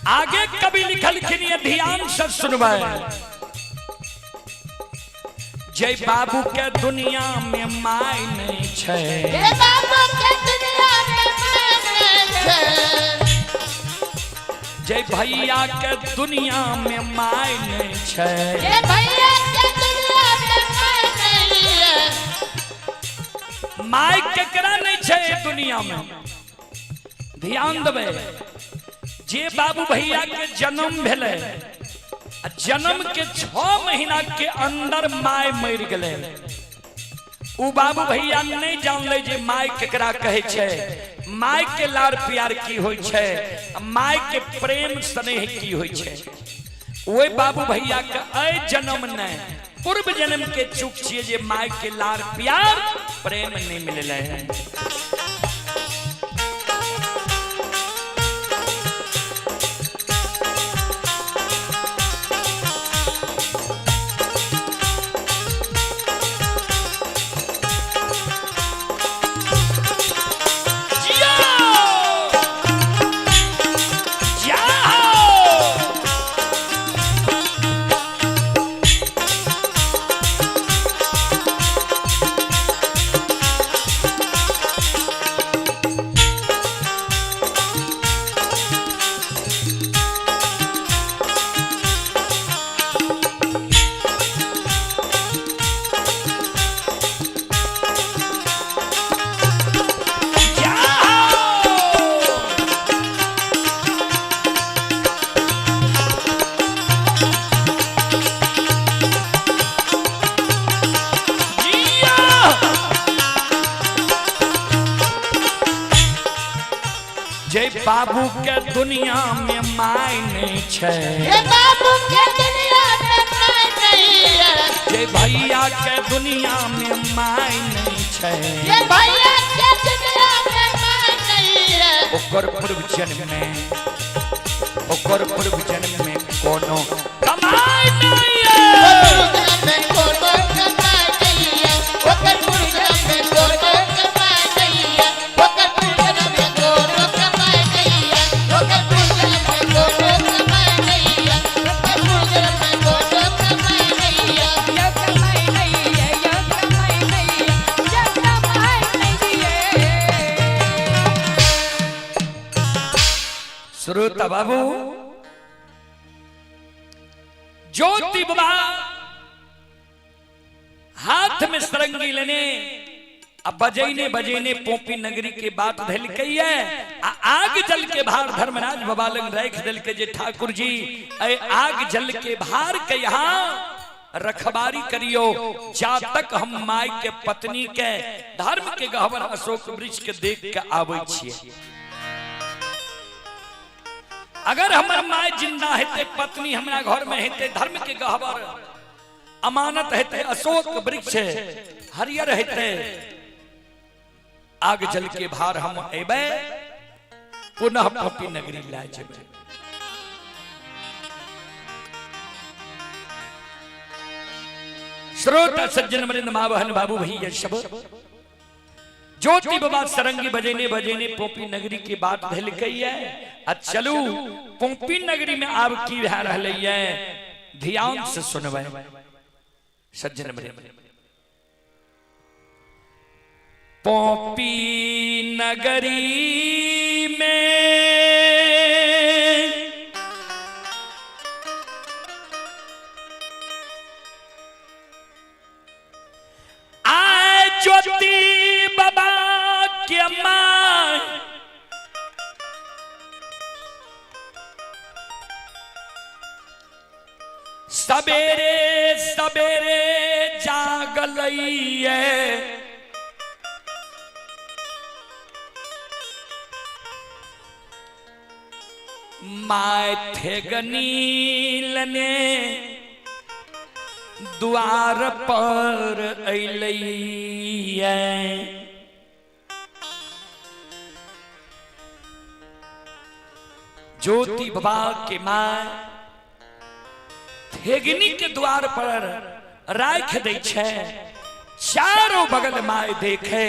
आगे कभी लिखल खिनिए ध्यान से सुनवाए। जय बाबू के दुनिया में माय नहीं छे, जय बाबू के दुनिया में माय नहीं छे, जय भैया के दुनिया में माय नहीं छे, जय भैया के दुनिया में माय नहीं है। माय केकरा नहीं छे दुनिया में? ध्यान देवे। जे बाबू भैया के जन्म भेले, जन्म के 6 महीना के अंदर माय मर गए। उ बाबू भैया नहीं जानले जे माय केकरा कहे छे, माय के लाड़ प्यार की होय छे, माय के प्रेम स्नेह की होय छे। ओए बाबू भैया के अय जन्म ने पूर्व जन्म के चूक छिए जे माय के लाड़ प्यार प्रेम नहीं मिलले है। जय बाबू के दुनिया में माय नहीं छे, जय बाबू के दुनिया में माय नहीं है, जय भैया के दुनिया में माय नहीं छे, जय भैया के दुनिया में माय नहीं है। ओकर पूर्व जन्म में कोनो कमाई नहीं है। श्रोता बाबू, ज्योति बाबा हाथ में सरंगी लेने अब बजैने बजैने पोपी नगरी के बात धल कई है। आग जल के भार धर्मराज बाबा लंग रख दिल के जे ठाकुर जी आग जल के भार के यहाँ रखबारी करियो जा तक हम माई के पत्नी के धर्म के गहवर अशोक वृक्ष के देख के आवे छिए। अगर हमर माई जिंदा हेते, पत्नी हमरा घर में हेते, धर्म के गहवर अमानत हेते, अशोक वृक्ष हरियर हेते, आग जल के भार हम एबे पुनः पोपी नगरी लाए जेबे। श्रोता सज्जन मरिंद मावहन बाबू भैया सब ज्योति बाबा सरंगी बजेने बजेने पोपी नगरी की बात धल गई है। चलू पोपी नगरी में आब की भा रहले है, ध्यान से सुनबे सज्जन मरिंद। पोपी नगरी में ज्योति बाबा के मां सबेरे सबेरे जागलई है। माथे गनीलने द्वार पर अइलैया। ज्योति बाबा के मां थेगनी के द्वार पर राख दै छै। चारों बगल माय देखे,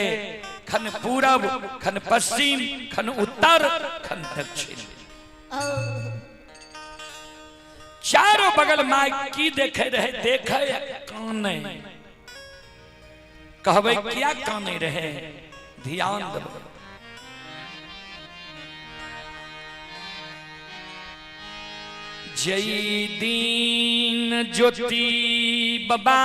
खन पूरब, खन पश्चिम, खन उत्तर, खन दक्षिण। चारों बगल माय की देखे रहे, देखे काने। कहबे क्या काने रहे, ध्यान दो। जय दीन ज्योति बाबा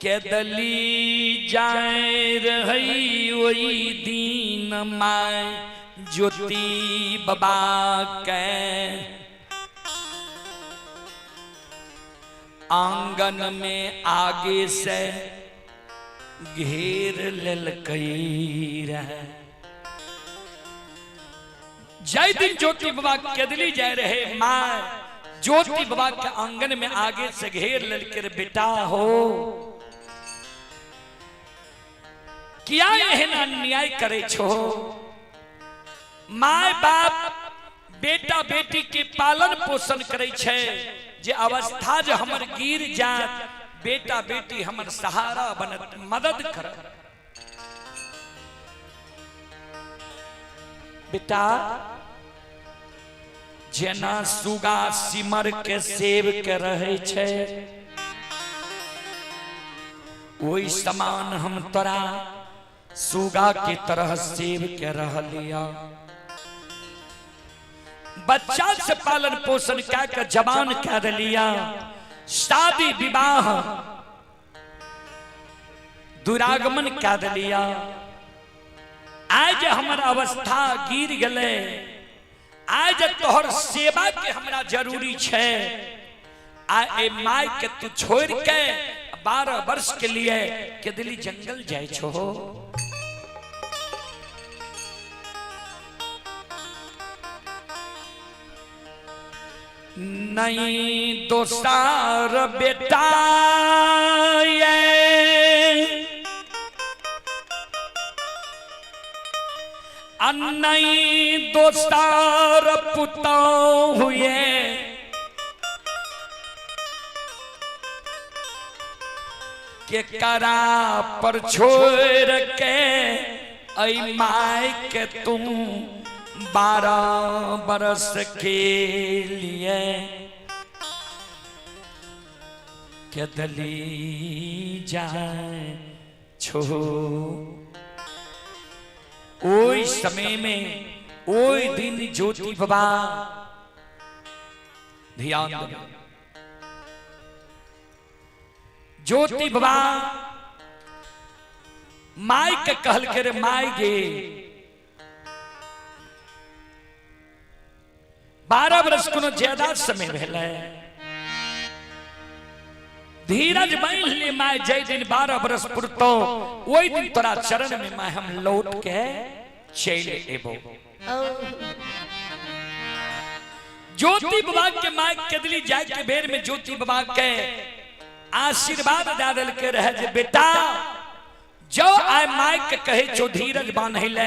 के दली जाए रही वही दीन माय ज्योति बाबा के आंगन में आगे से घेर ललकई रहे। जय दिन ज्योति बाबा केदली जाए रहे, मां ज्योति बाबा के आंगन में आगे से घेर ललकर बेटा हो क्या एहन अन्याय करे छो। माय बाप बेटा बेटी के पालन पोषण करे छे, जे अवस्था जो हमर गिर जात बेटा बेटी हमर सहारा बनत मदद कर। बेटा जेना सुगा सिमर के सेव के रहे छे, वही समान हम तोरा सुगा की तरह सेव के रह लिया। बच्चा से पालन पोषण कर जवान कर लिया, शादी विवाह दुरागमन कर लिया। आज हमार अवस्था गिर गले, आज तोहर सेवा के हमरा जरूरी छे। ए माय के तू छोड़ के 12 वर्ष के लिए केदली जंगल जाए छो। नहीं दोस्तार बेटा नहीं दोस्तार पुता हुए। के करा पर छोड़ के आई माय के तुम 12 बरस के लिए केदली जाए छो ओई समय में ओई दिन ज्योति बाबा ध्यान दे ज्योति बाबा माई के कहल के रे माई गे 12 वर्ष को ज्यादा समय भेले धीरज बांध ले माय जय दिन 12 वर्ष पुरतो वही दिन तोरा चरण में माय हम लौट के चले एबो ज्योति बाबा के माय कदली जाय के बेर में ज्योति बाबा के आशीर्वाद दादल के रह जे बेटा जो आय माय के कहे छो धीरज बांधले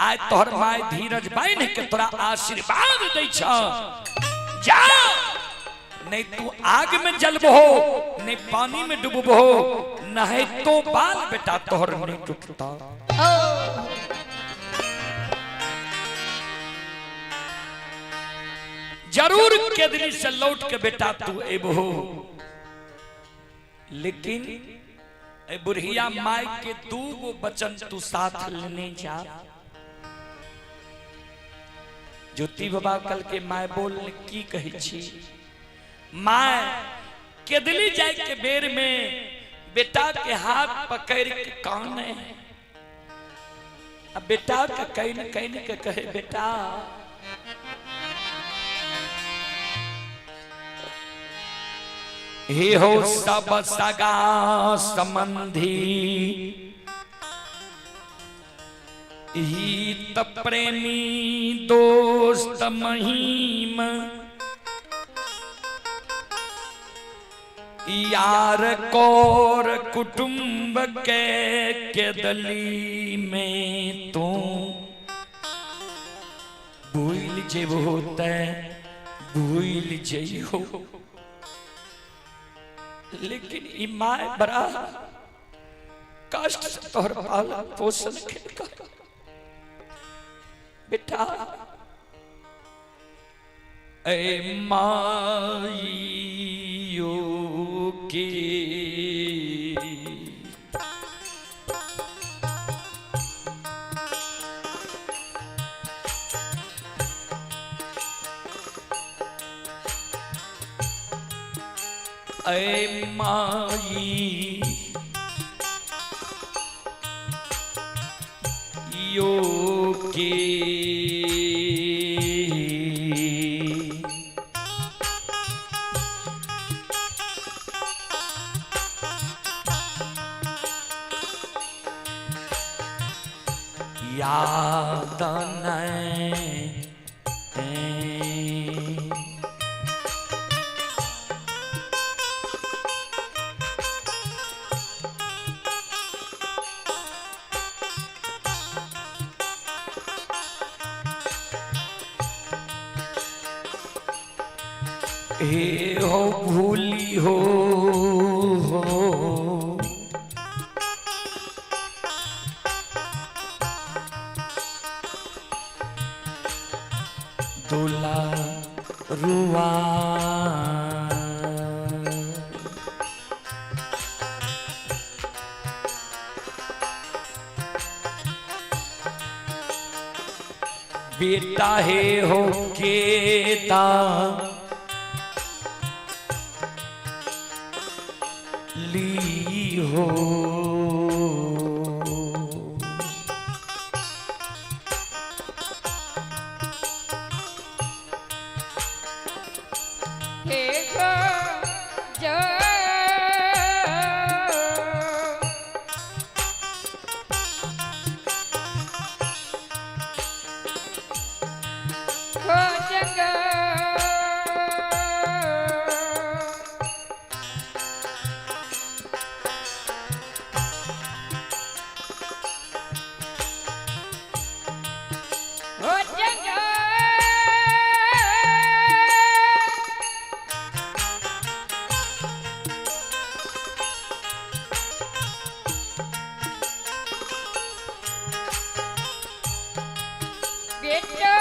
आय तोहर माय धीरज बांध के तोरा आशीर्वाद दै छ जा नहीं तू आग में जलबो नहीं पानी में डूबबो नहीं तो बाल बेटा तोहर नहीं टूटता जरूर केदनी से लौट के बेटा तू एबो लेकिन ए बुढ़िया माई के 2 गो बचन तू साथ लेने जा ज्योति बाबा कल के माय बोल की कही छी माय केदली जाय के बेर में बेटा के हाथ पकड़ के कान है अब बेटा के कहीं के कहे बेटा हे हो सब सगा संबंधी हित प्रेमी दोस्त महीम यार कौर कुटुंब के केदली में तू भूल जेबो ते भूल जइहो लेकिन ई माय बड़ा कष्ट से तोहर पालन पोषण के बेटा ए माइयो के ऐ माई यो के याद नहीं हे हो भूली हो दूल्हा रुआ बेटा हे हो केता ली हो बेटा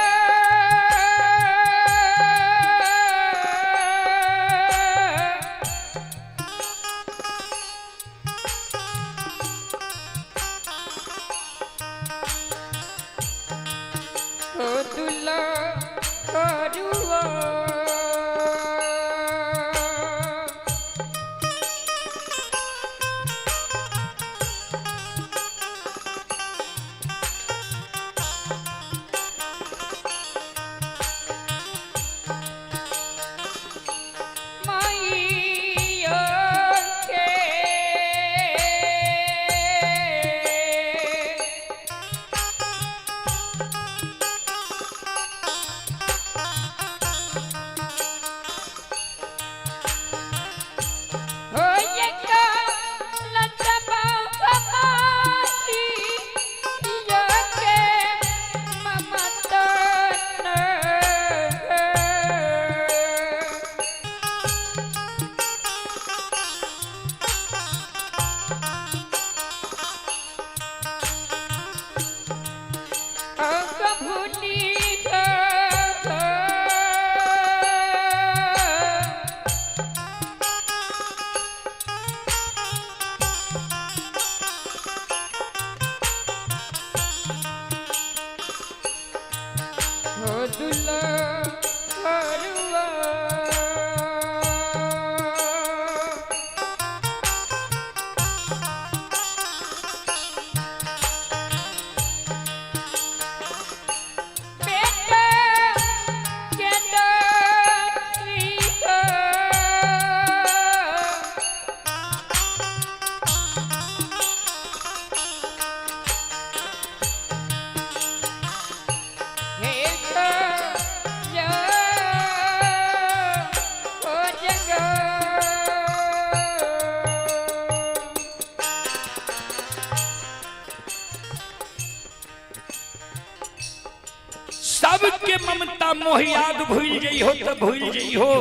सबके ममता मोह याद भूल गई हो तो भूल गई हो।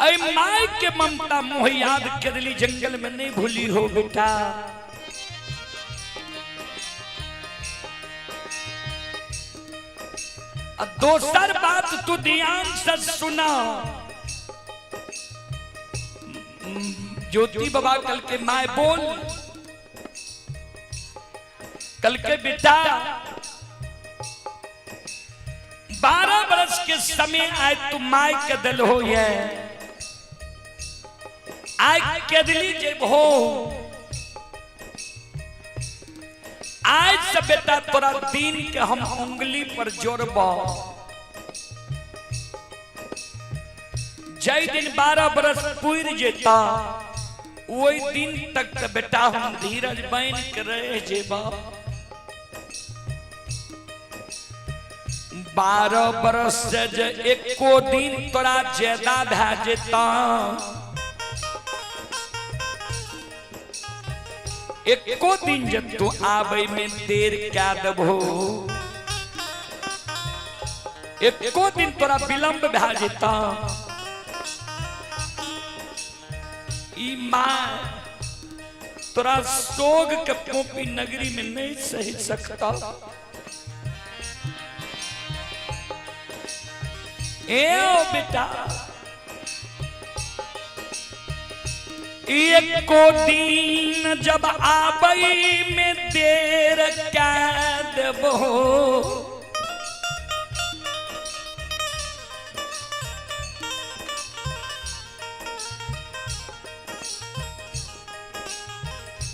अरे माय के ममता मोह याद केदली जंगल में नहीं भूली हो बेटा। दोसर बात तू ध्यान से सुना। ज्योति बाबा कल के माय बोल, कल के बेटा 12 बरस के समय आए तू माय के दिल हो ये आय केदली जब हो। आज से बेटा तोरा दिन के हम उंगली पर जोड़बा। जय दिन 12 बरस पूर जेता वही दिन तक तो बेटा हम धीरज बन के रह जेबा। 12 बरस से जे एको दिन तोरा ज्यादा भै जेता, एको दिन जब तू आवे में देर क्या दबो, एको दिन तोरा विलंब भै जेता। ई मां तोरा सोग के पोपी नगरी में नहीं सह सकता। ए बेटा एको दिन जब आबई में देर क्या देबो,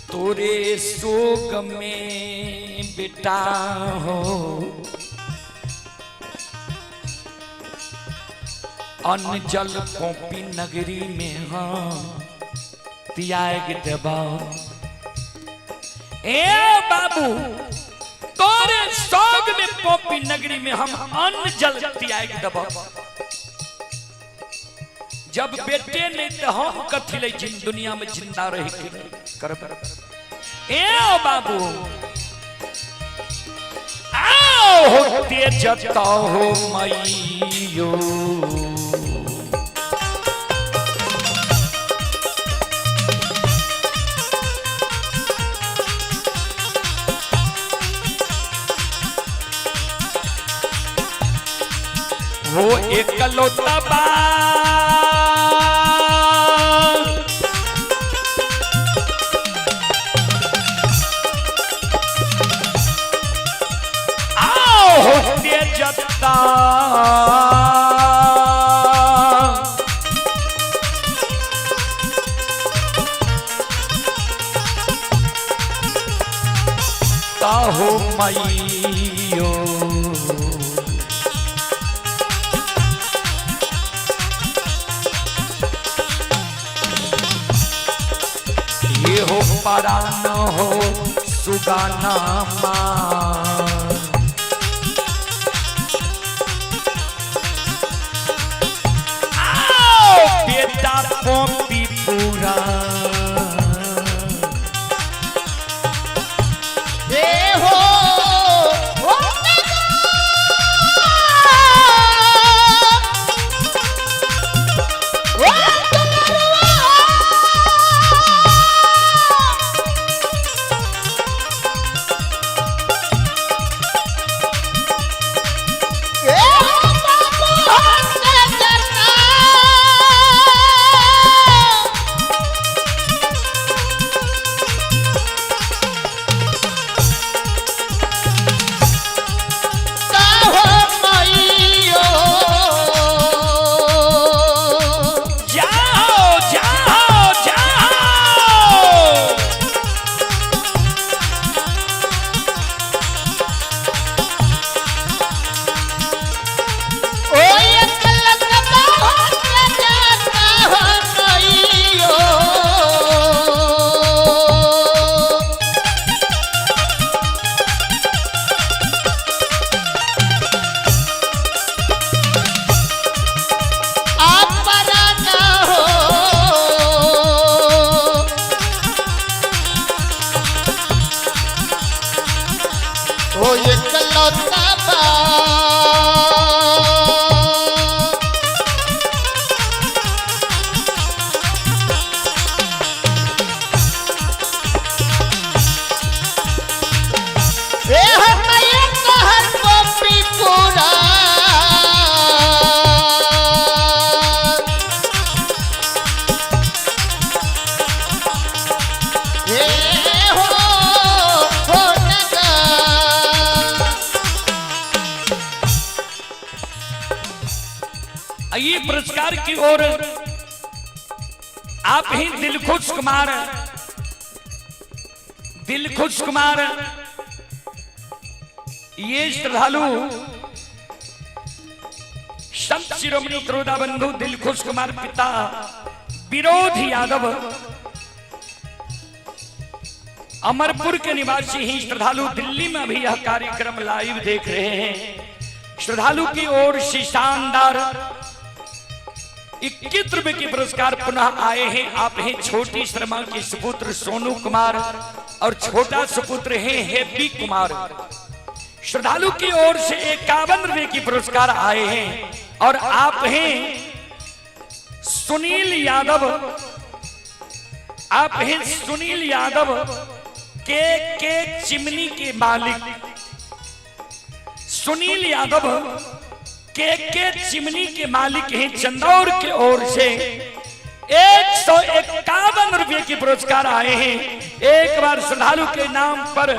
तोरे शोक में बेटा हो अन्न जल पोपी नगरी में हाँ त्याग देबा। ए बाबू तोरे शोक में पोपी नगरी में हम अन्न जल त्याग देबा। जब बेटे नहीं तो हम कथी ले जिन दुनिया में जिंदा रह कर। ए बाबू आओ होते जता हो मैयो, वो एकलौता बा जता ताहो मैयो, ये हो परान हो सुगाना मां, पोपी पूरा हो आइए पुरस्कार की ओर आप ही दिलखुश कुमार ये श्रद्धालु संत शिरोमणि त्रोदा बंधु दिलखुश कुमार पिता विरोध यादव अमरपुर के निवासी ही श्रद्धालु दिल्ली में भी यह कार्यक्रम लाइव देख रहे हैं। श्रद्धालु की ओर से शानदार 21 रुपए के पुरस्कार पुनः आए हैं। आप हैं छोटी शर्मा के सुपुत्र सोनू कुमार और छोटा सुपुत्र है हैप्पी कुमार। श्रद्धालु की ओर से 51 रुपए की पुरस्कार आए हैं और आप हैं सुनील यादव। आप हैं सुनील यादव के चिमनी के मालिक। सुनील यादव के चिमनी के मालिक हैं। चंदौर की ओर से 151 रुपए की पुरस्कार आए हैं। एक बार श्रद्धालु के नाम पर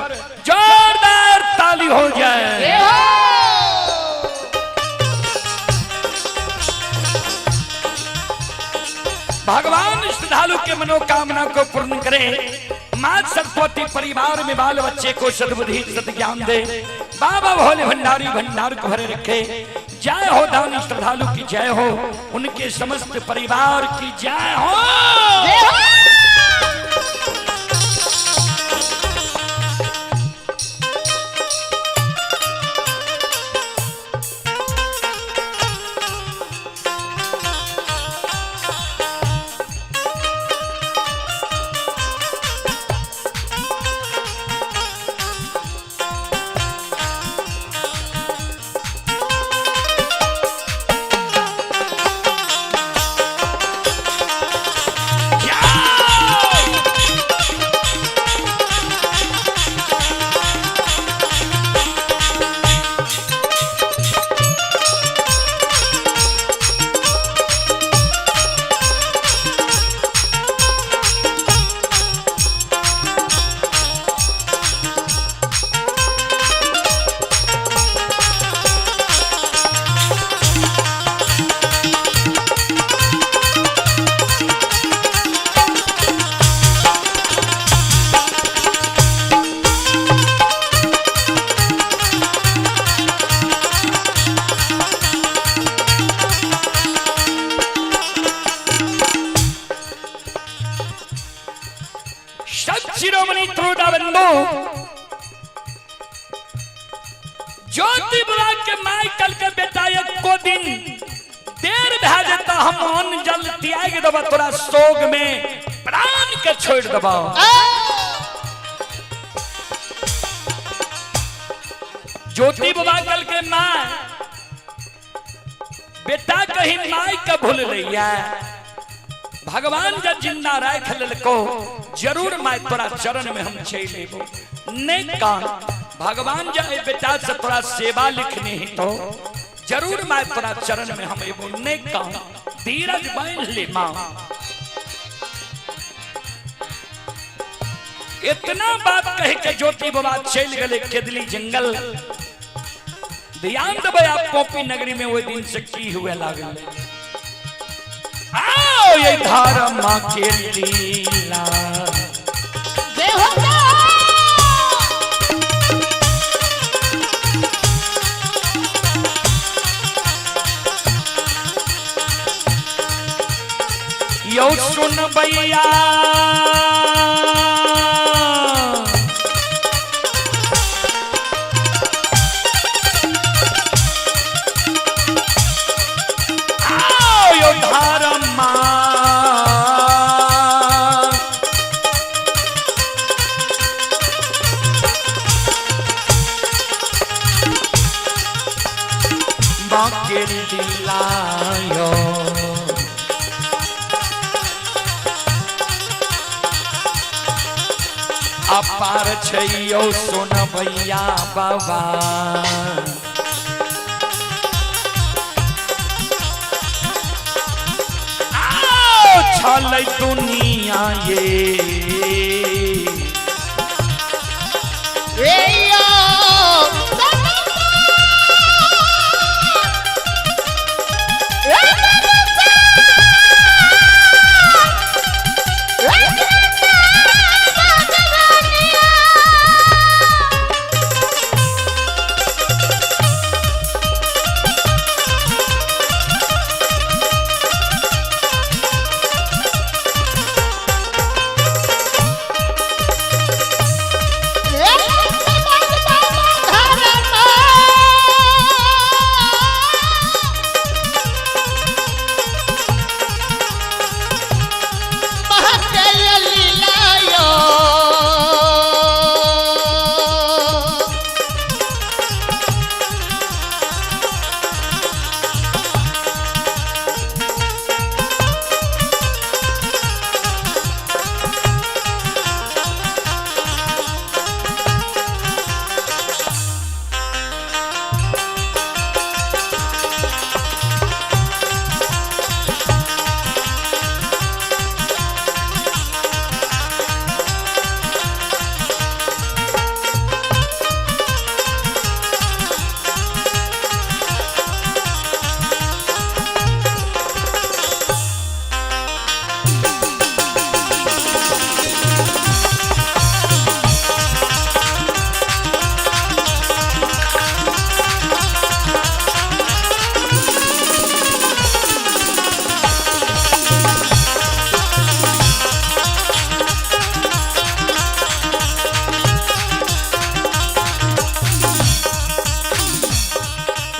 जोरदार ताली हो जाए। भगवान श्रद्धालु के मनोकामना को पूर्ण करें। मां सरस्वती परिवार में बाल बच्चे को सद्बुद्धि सद्ज्ञान दे। बाबा भोले भंडारी भंडार को भरे रखे। जय हो दानी श्रद्धालु की जय हो। उनके समस्त परिवार की जय हो। शिरोमणि त्रोदा बंधु ज्योति बुला के माइकल के बेटा को दिन देर भा जाता हम अन्न जल त्याग दबा तोरा सोग में प्राण के छोड़ दबा। ज्योति बुला कल के माँ बेटा कहीं माई का भूल रही है। भगवान जब जिंदा राख को जरूर मैं तोरा चरण में हम चले नहीं का। भगवान जब बेटा से तोरा सेवा लिखने ही तो जरूर मैं तोरा चरण में हम नहीं का। धीरज बांध ले मां। इतना बात कह के ज्योति बाबा चल गए केदली जंगल। ध्यान देवे आप पोपी नगरी में वो दिन से की हुए लागल। आओ ये धारा माँ के लीला यो सुन भैया अपार छैयो सुन भैया बाबा। आओ छल दुनिया ये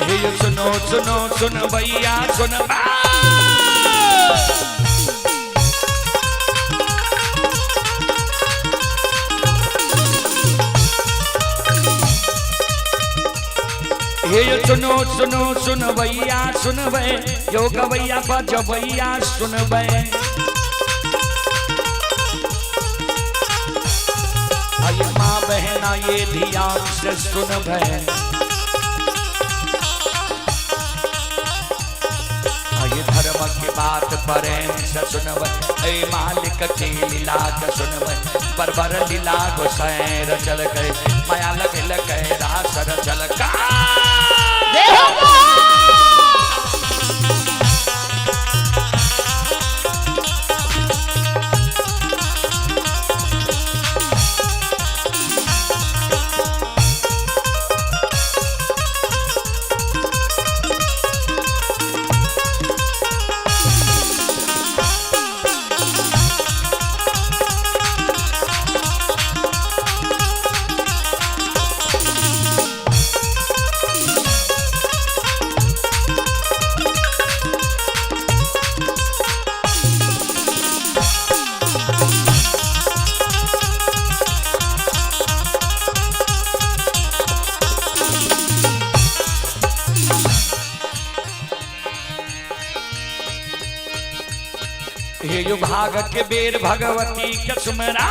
ये सुनो सुनो सुन भैया सुन ये सुनो सुनो सुन भैया सुन भै यो गवैया बजबैया सुन भै आये माँ बहना ये ध्यान से सुन भै आये धर्म की बात प्रेम से सुन भै ऐ मालिक की लीला के सुन भै परवर लीला गोसैर चल गए माया लग लगे रासर चल का हे यो भाग के बेर भगवती के सुमरा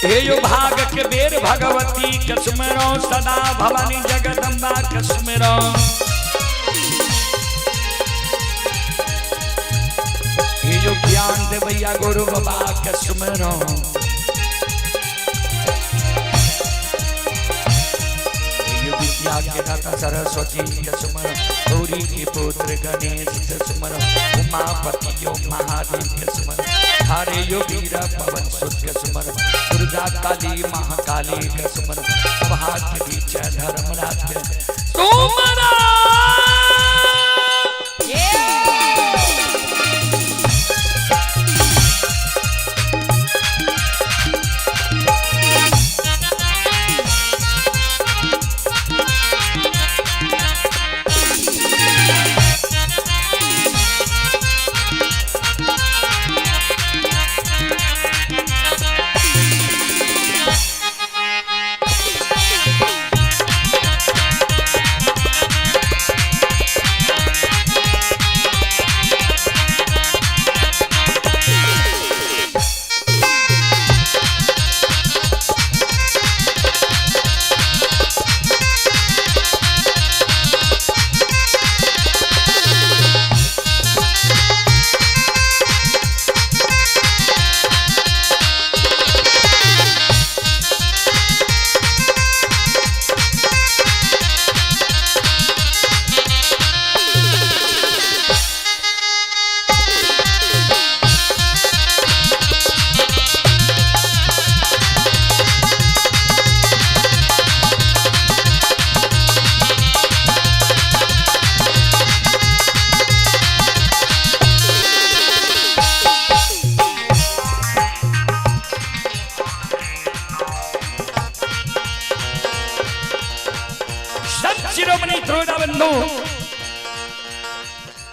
हे यो भाग के बेर भगवती के सुमरो सदा भवानी जगदम्बा के सुमरो हे यो ज्ञान दे भैया गुरु बाबा के सुमरो विद्या के दाता सरस्वती के सुमर गौरी के पुत्र गणेश के सुमर उमापति यो महादेव के सुमर हरे यो वीर पवन सुत के सुमर दुर्गा काली महाकाली के सुमर भाग्य बीच धर्मराज के सुमरा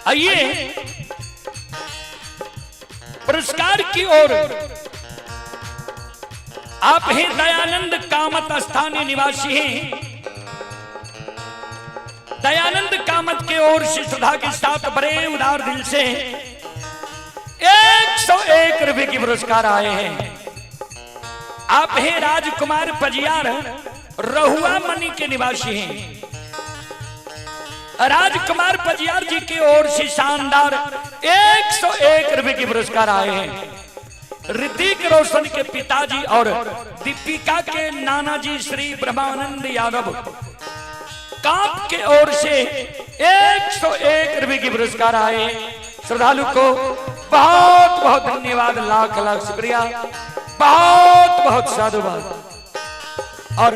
आइए पुरस्कार की ओर आप हैं दयानंद कामत स्थानीय निवासी हैं। दयानंद कामत के ओर से सुधा के साथ बड़े उदार दिल से 101 रुपए की पुरस्कार आए हैं। आप हैं राजकुमार पजियार रहुआ मनी के निवासी हैं। राजकुमार पजियार जी की ओर से शानदार 101 रुपए की पुरस्कार आए हैं। ऋतिक रोशन के पिताजी और दीपिका के नाना जी श्री ब्रह्मानंद यादव काप के ओर से 101 रुपए की पुरस्कार आए। श्रद्धालु को बहुत बहुत धन्यवाद, लाख लाख शुक्रिया, बहुत बहुत साधुवाद। और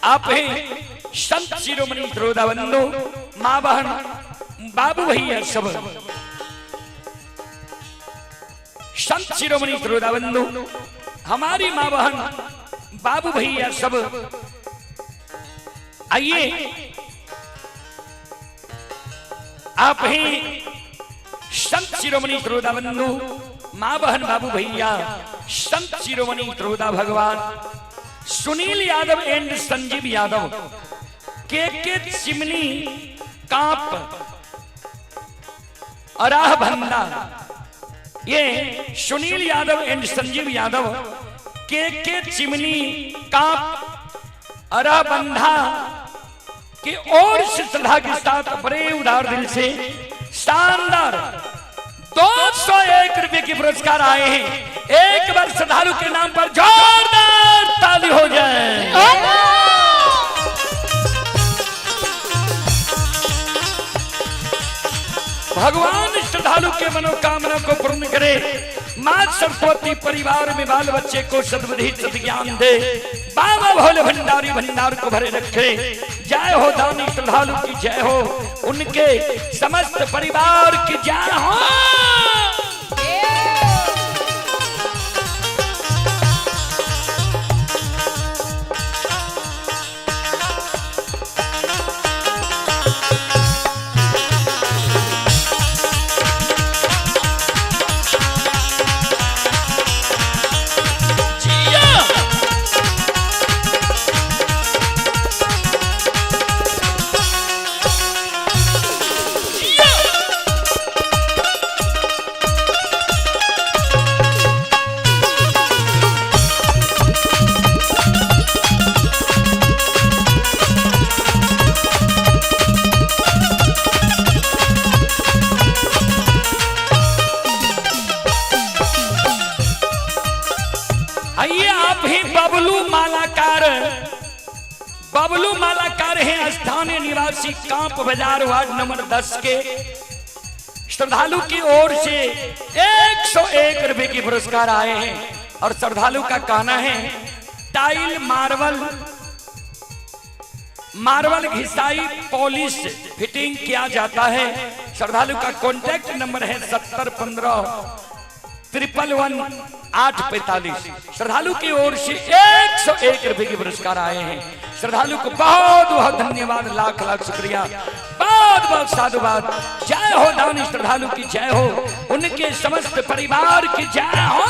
आप हैं संत शिरोमणि श्रोताबंधु, माँ बहन, बाबू भैया सब संत शिरोमणि श्रोताबंधु, हमारी माँ बहन, बाबू भैया सब आइए, आप ही संत शिरोमणि श्रोताबंधु, माँ बहन, बाबू भैया, संत शिरोमणि श्रोता भगवान सुनील यादव एंड संजीव यादव, के चिमनी कांप अराह भंडा, ये सुनील यादव एंड संजीव यादव, के चिमनी कांप अराह बंधा की ओर से श्रद्धा के साथ बड़े उदार दिल से शानदार 201 रुपए के पुरस्कार आए हैं। एक बार श्रद्धालु के नाम पर जोरदार ताली हो जाए। भगवान श्रद्धालु के मनोकामना को पूर्ण करे। मां सरस्वती परिवार में बाल बच्चे को सद्बुद्धि सद्ज्ञान दे। बाबा भोले भंडारी भंडार को भरे रखे। जय हो दानी श्रद्धालु की जय हो, उनके समस्त परिवार की जय हो। बबलू मालाकार हैं स्थानीय निवासी कांप बाजार वार्ड नंबर 10 के। श्रद्धालु की ओर से 101 रुपए के पुरस्कार आए हैं और श्रद्धालु का कहना है टाइल मार्बल घिसाई पॉलिश फिटिंग किया जाता है। श्रद्धालु का कॉन्टैक्ट नंबर है 7015-111-845। श्रद्धालु की ओर से 101 रुपए के पुरस्कार आए हैं। श्रद्धालु को बहुत बहुत धन्यवाद, लाख लाख शुक्रिया, बहुत बहुत साधुवाद। जय हो दानी श्रद्धालु की जय हो, उनके समस्त परिवार की जय हो।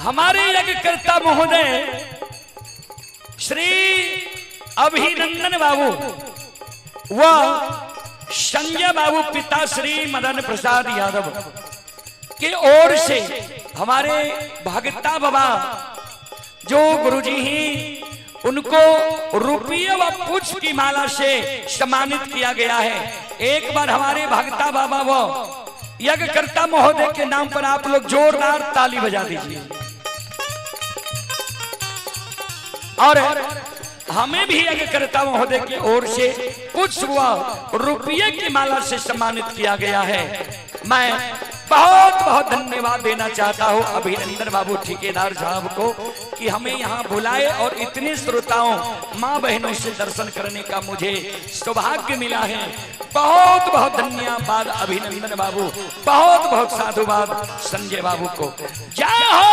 हमारे यज्ञकर्ता महोदय श्री अभिनंदन बाबू वह संजय बाबू पिता श्री मदन प्रसाद यादव के ओर से हमारे भगता बाबा जो गुरुजी ही उनको रुपये व पुष्प की माला से सम्मानित किया गया है। एक बार हमारे भगता बाबा वो यज्ञकर्ता महोदय के नाम पर आप लोग जोरदार ताली बजा दीजिए। और हमें भी यज्ञकर्ता महोदय की ओर से पुष्प व रुपये की माला से सम्मानित किया गया है। मैं बहुत बहुत धन्यवाद देना चाहता हूं अभिनंदन बाबू ठेकेदार साहब को कि हमें यहाँ बुलाए और इतने श्रोताओं माँ बहनों से दर्शन करने का मुझे सौभाग्य मिला है। बहुत बहुत धन्यवाद अभिनंदन बाबू, बहुत बहुत साधुवाद संजय बाबू को। जय हो।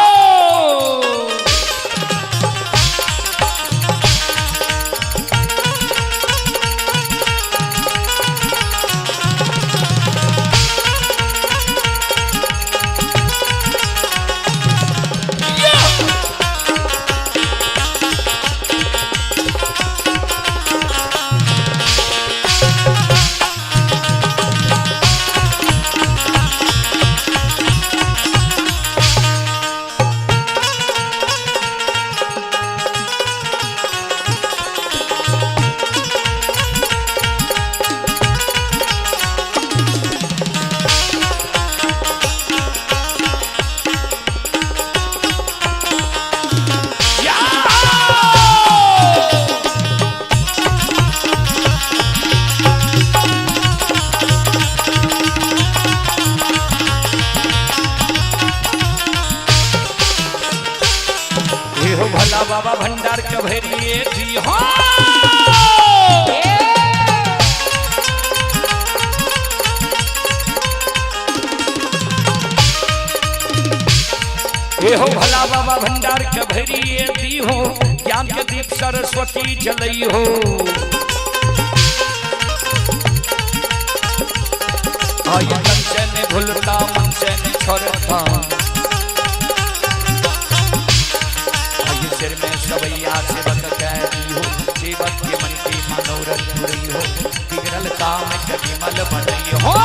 भला बाबा भंडार कभरिए दी हो। हे हो भला बाबा भंडार कभरिए दी हो, ज्ञान के दीप सरस्वती जलई हो। आया तन से न भूलता मन से न छोड़ता, सिर में सवैया सेवक कैदी हो, सेवक के मन की मनोरथ पूरी हो, बिगड़ल काम कविमल बनई हो।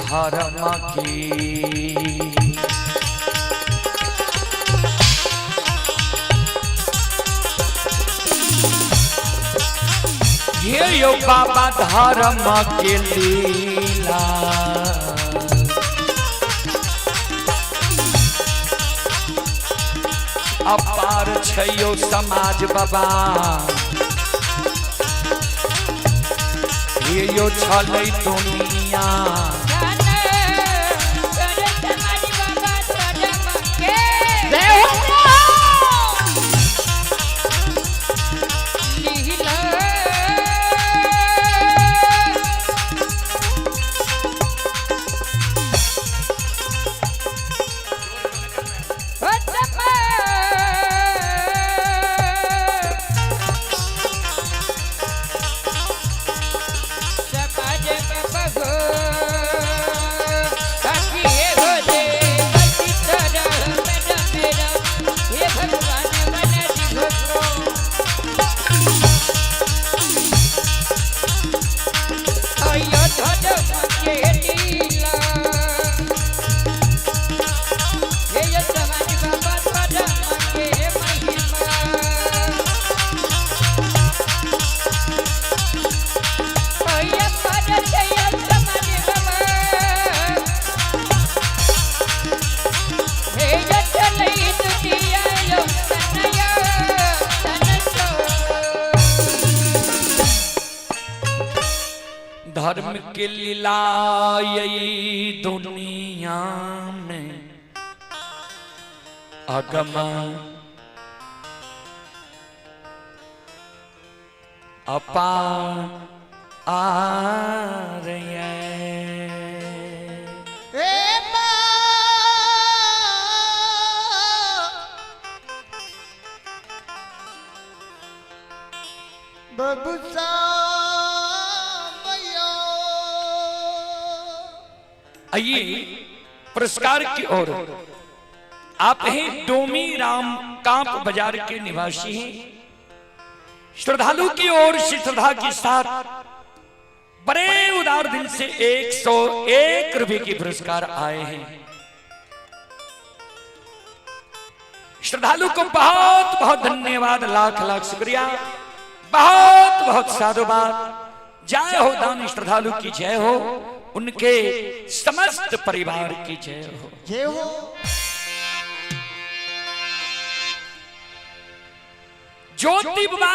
धर्म की ये यो बाबा धर्म के लीला, अपार छयो समाज बाबा, ये यो छलै दुनिया। धर्म के लीलाई दुनिया में अगम अपार हे माँ बबूसा आइए पुरस्कार की ओर। आप हैं डोमी राम कांप बाजार के निवासी हैं। श्रद्धालु की ओर से श्रद्धा के साथ बड़े उदार दिल से 101 रुपए के पुरस्कार आए हैं। श्रद्धालु को बहुत बहुत धन्यवाद, लाख लाख शुक्रिया, बहुत बहुत साधुवाद। जय हो दानी श्रद्धालु की जय हो, उनके समस्त परिवार की जय हो। जय हो। ज्योति बाबा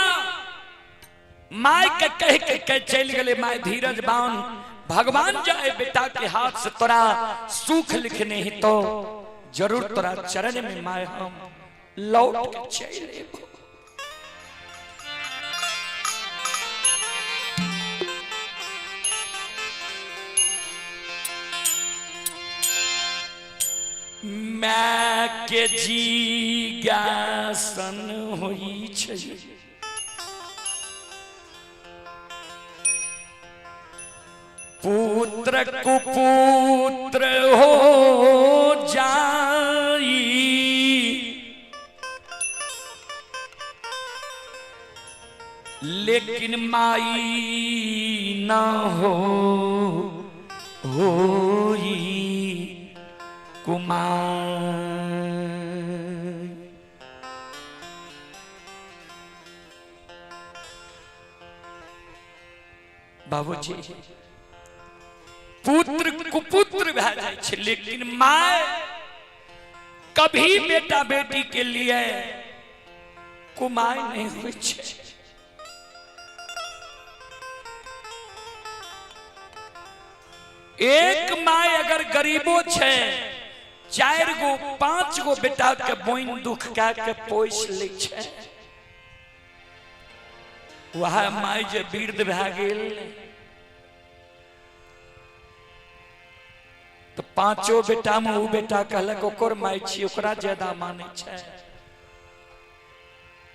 माय के कह के चल गए, माय धीरज बान भगवान जाए बेटा के हाथ से तोरा सुख लिखने ही तो जरूर तोरा चरण में माय हम लौट के चले। मैं के जिज्ञासन होई छै, पुत्र कुपुत्र हो जाई, लेकिन माई ना होई कुमार। बाबूजी पुत्र कुपुत्र भए जाए छै, लेकिन माय कभी बेटा बेटी के लिए कुमार नहीं होइ छै। एक माय अगर गरीबो छै, 4 गो 5 गो बेटा के बोइन दुख के पोस ले छै। वह माय जे वृद्ध भए गेल तो 5 बेटा में वो बेटा कहलक ओकर माय छी, ओकरा ज्यादा माने छै,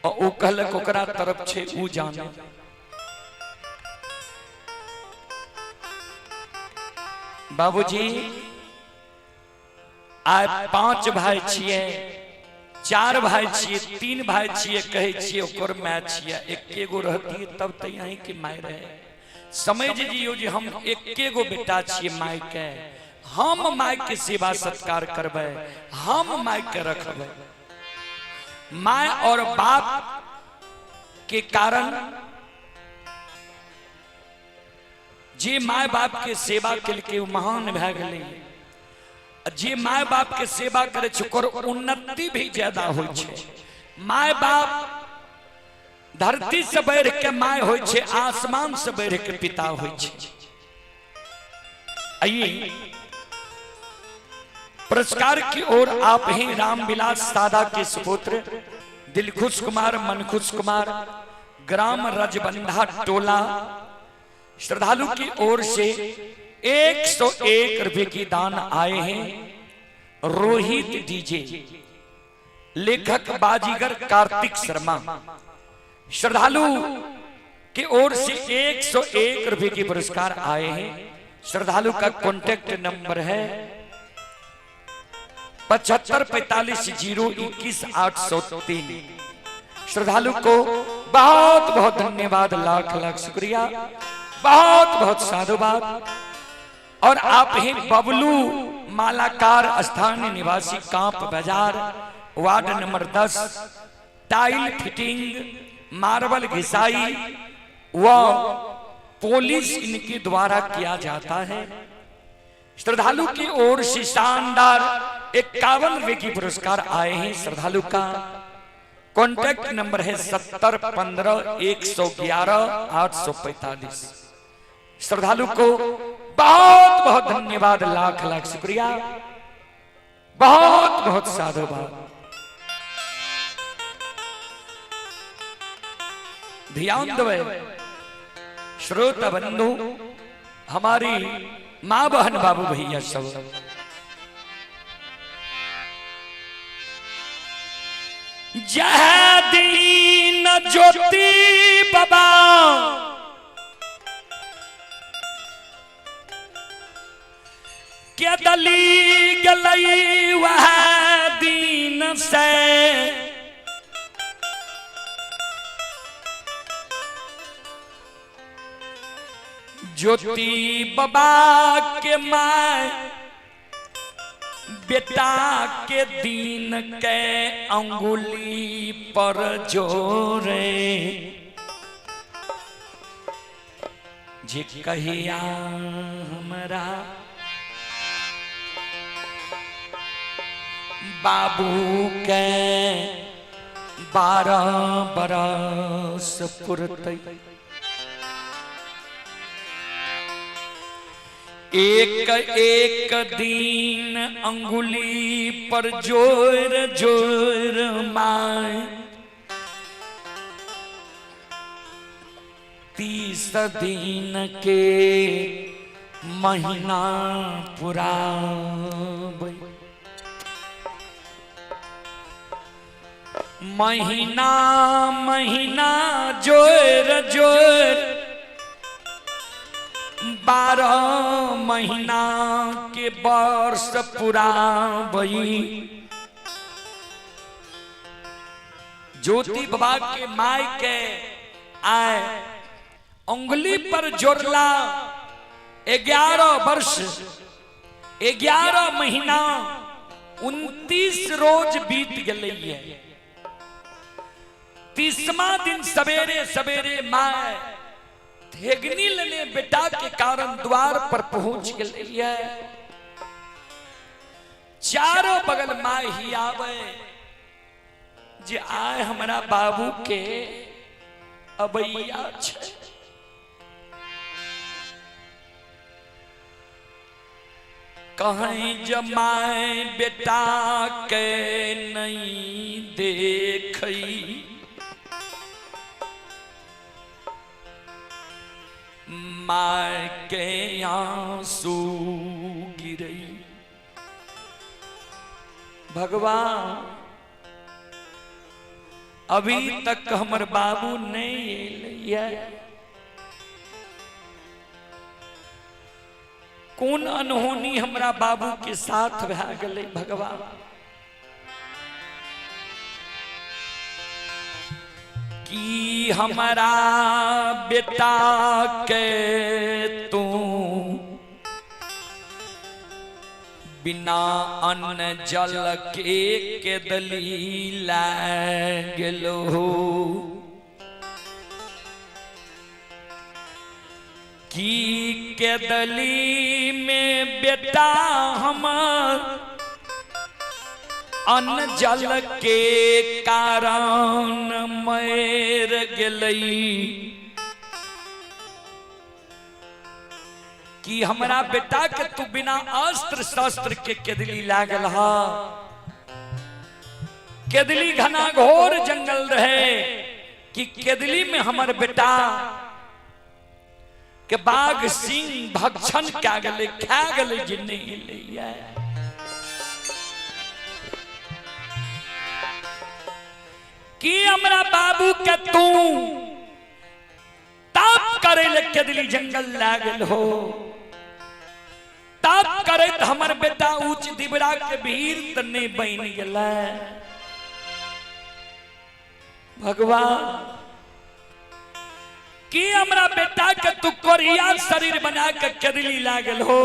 और वो कहलक ओकरा तरफ छै वो जाने। बाबूजी आइ 5 भाई छिए, 4 भाई छिए, 3 भाई छिए, कहे छिए ओकर माय छिए। एके गो रहती तब तो यहीं के माय रहे। समझ जियो जे हम एके गो बेटा छिए माय के, हम माय के सेवा सत्कार करबे, हम माय के रखबे। माय और बाप के कारण जे माय बाप के सेवा के महान भए गेलै। जे माय बाप के सेवा करे छै ओकर उन्नति भी ज्यादा होइ छै। माय बाप धरती से बढ़ के माय होइ छै, आसमान से बढ़ के पिता होइ छै। आइए पुरस्कार की ओर। आप हैं रामविलास सादा के सुपुत्र दिलखुश कुमार मनखुश कुमार, ग्राम रजबंधा टोला। श्रद्धालु की ओर से 101 रुपए की दान आए हैं। रोहित डीजे, लेखक बाजीगर कार्तिक शर्मा। श्रद्धालु की ओर से 101 रुपए के पुरस्कार आए हैं। श्रद्धालु का कॉन्टेक्ट नंबर है 7545011803। श्रद्धालु को बहुत बहुत धन्यवाद, लाख लाख शुक्रिया, बहुत बहुत साधुवाद। और आप हैं बबलू मालाकार, स्थानीय निवासी, कांप बाजार, ward number 10। Tile fitting, marble घिसाई व पॉलिश इनके द्वारा किया जाता है। श्रद्धालु की ओर से शानदार 51 रुपए की पुरस्कार आए हैं। श्रद्धालु का कॉन्टैक्ट नंबर है 7015 111 845। श्रद्धालु को बहुत बहुत धन्यवाद, लाख लाख शुक्रिया, बहुत बहुत साधुवाद। ध्यान दो श्रोता बंधु, हमारी मां बहन बाबू भैया सब जय दीन ज्योति बाबा के दली गलई वह दीन से ज्योति बाबा के माय बेटा के दीन के अंगुली पर जोरे जे कहिया हमरा बाबू के 12 बरस पुरतै एक एक दिन अंगुली पर जोर जोर माय 30 दिन के महीना पूरा महीना महीना जोर जोर 12 महीना के वर्ष पूरा भई ज्योति बाबा के माय के आए उंगली पर जोड़ला 11 वर्ष 11 महीना 29 रोज बीत गई है। 30वां दिन सवेरे सवेरे माय थेगनी लेने बेटा के कारण द्वार पर पहुंच गई है। चारों बगल माय ही आवे जे आए हमारा बाबू के अबैया छे। कहीं जमाए बेटा के नहीं देखई माय के आंसू गिरई। भगवान अभी तक हमर बाबू नहीं एलिया, कौन अनहोनी हमरा बाबू के साथ भए गेलै भगवान। कि हमारा बेटा के तू बिना अन्न जल के दली ला गेलो। कि के दली में बेटा हमर अन्न जल के कारण मर गेलई। कि हमरा बेटा के तू बिना अस्त्र शस्त्र के केदली लागल हा। केदली घना घोर जंगल रहे कि केदली में हमर बेटा के बाघ सिंह भक्षण क्या गले खा गले जिन्ने ले। कि हमरा बाबू के तू ताप करे ले केदली जंगल लागल हो। ताप करे तो हमर बेटा ऊंच दिबरा के भीड़ तने बन गेला। भगवान कि हमरा बेटा के तू कोरिया शरीर बना के केदली लागल हो।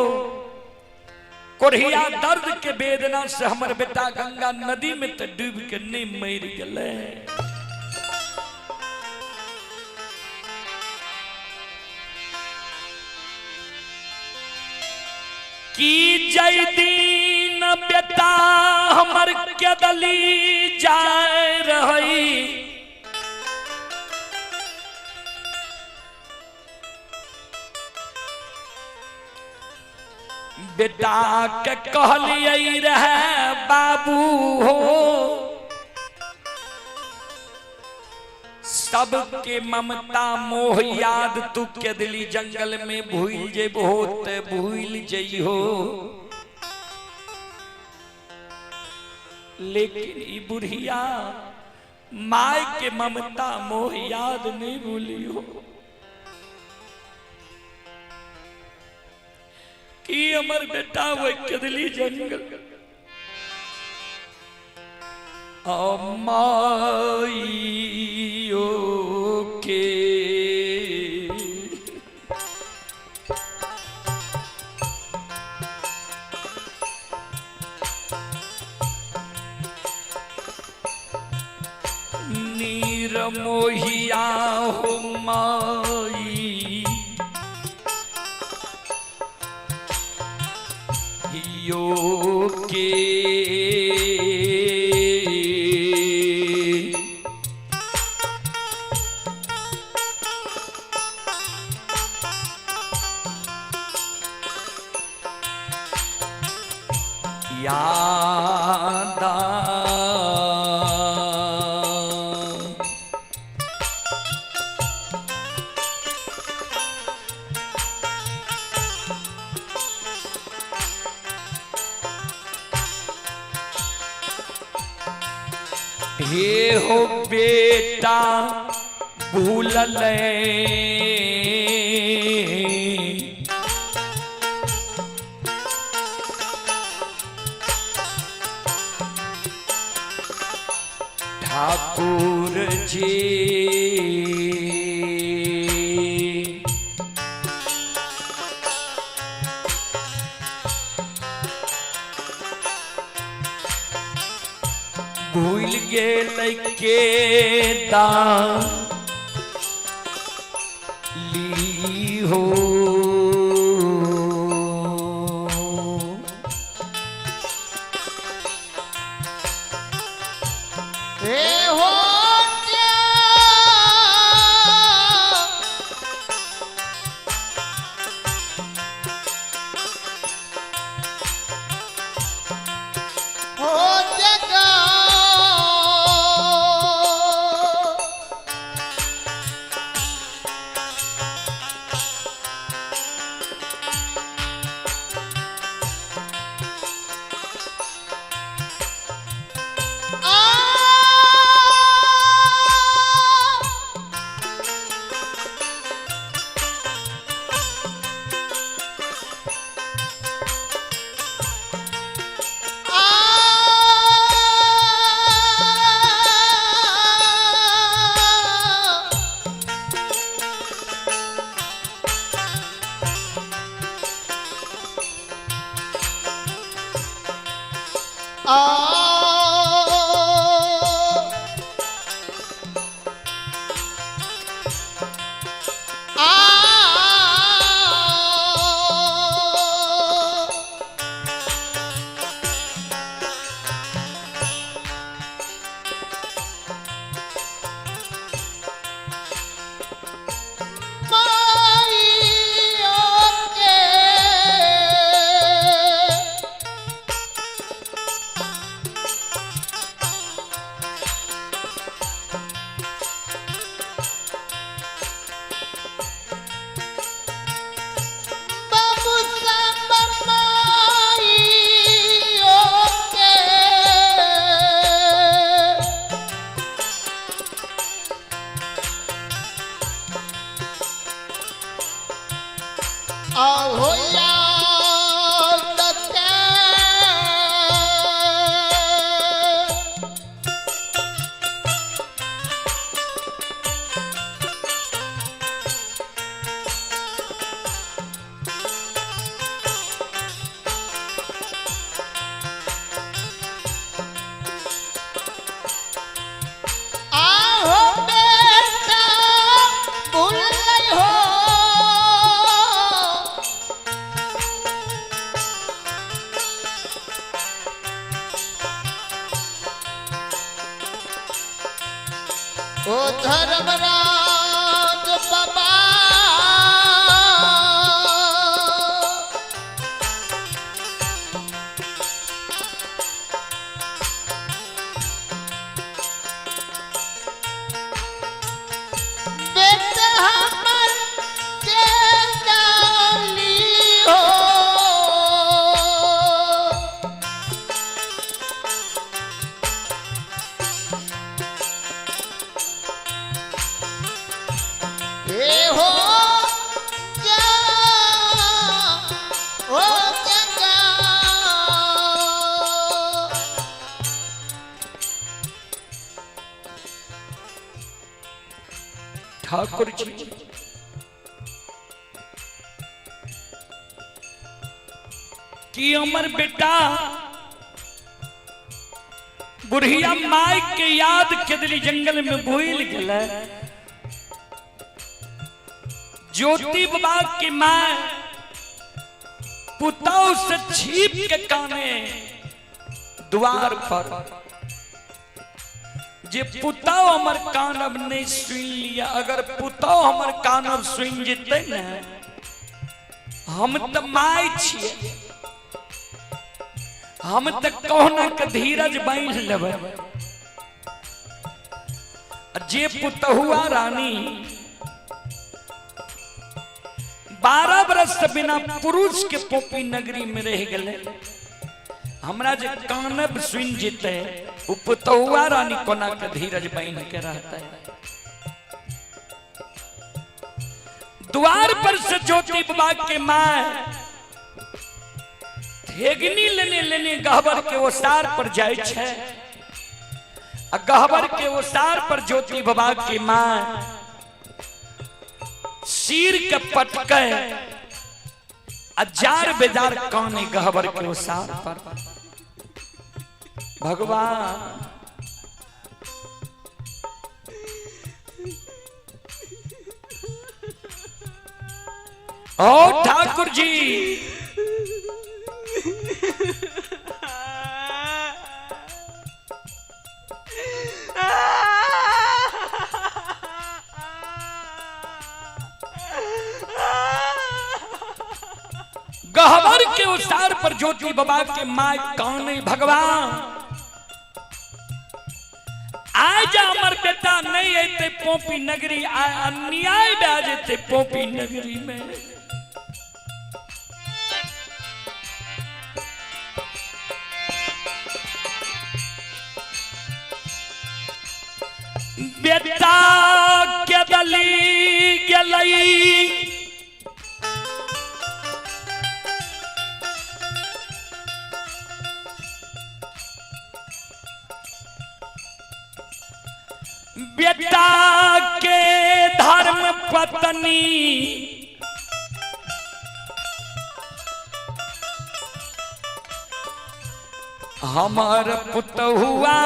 कोरिया दर्द के वेदना से हमर बेटा गंगा नदी में तो डूब के नहीं मर गेले। कि जय दीन बेटा हमर केदली जाए रही। बेटा के कहलिए रहे बाबू हो, सबके ममता मोह याद तू के दिली जंगल में भूल जे बहुत भूल जई हो। लेकिन ई बुढ़िया माय के ममता मोह याद नहीं भूली हो कि अमर बेटा वो कदली जंगल माइयो के नीर मोहिया हो माई यो के यादा हे हो बेटा भूलल ठाकुर जी भूल गेल के ली हो हो जगा ओ धर्मराज बाबा ठाकुर जी कि अमर बेटा बुढ़िया माई के याद के दिली जंगल में भूल गए। ज्योति बाबा की माँ पुताओ से छीप के काने द्वार पर जे पुताओ हमर कानब नहीं सुन लिया। अगर पुताओ हमर कानब सुन जेते न हम तो माई छिए, हम तो कहना के धीरज बांध लेबै। जे पुतहुआ रानी 12 बरस से बिना पुरुष के पोपी नगरी में रह गए, हमरा जे कानब सुन जेते वो पुतहुआ रानी कोना के धीरज बांध के रहता है। द्वार पर से ज्योति बाबा के माँ थेगनी लेने लेने गहबर के ओसार पर जाय छे। गहबर के ओसार पर ज्योति बाबा की माँ सिर के पटके हजार बेजार काने गहबर के ओसार पर। भगवान ओ ठाकुर जी गहवर के उसार पर ज्योति बाबा के माय काने। भगवान आज हमर बेटा नहीं आते पोपी नगरी, अन्याय आ जेते पोपी नगरी में। बेटा के दली गलई बेटा के धर्म पत्नी हमर पुतहुआ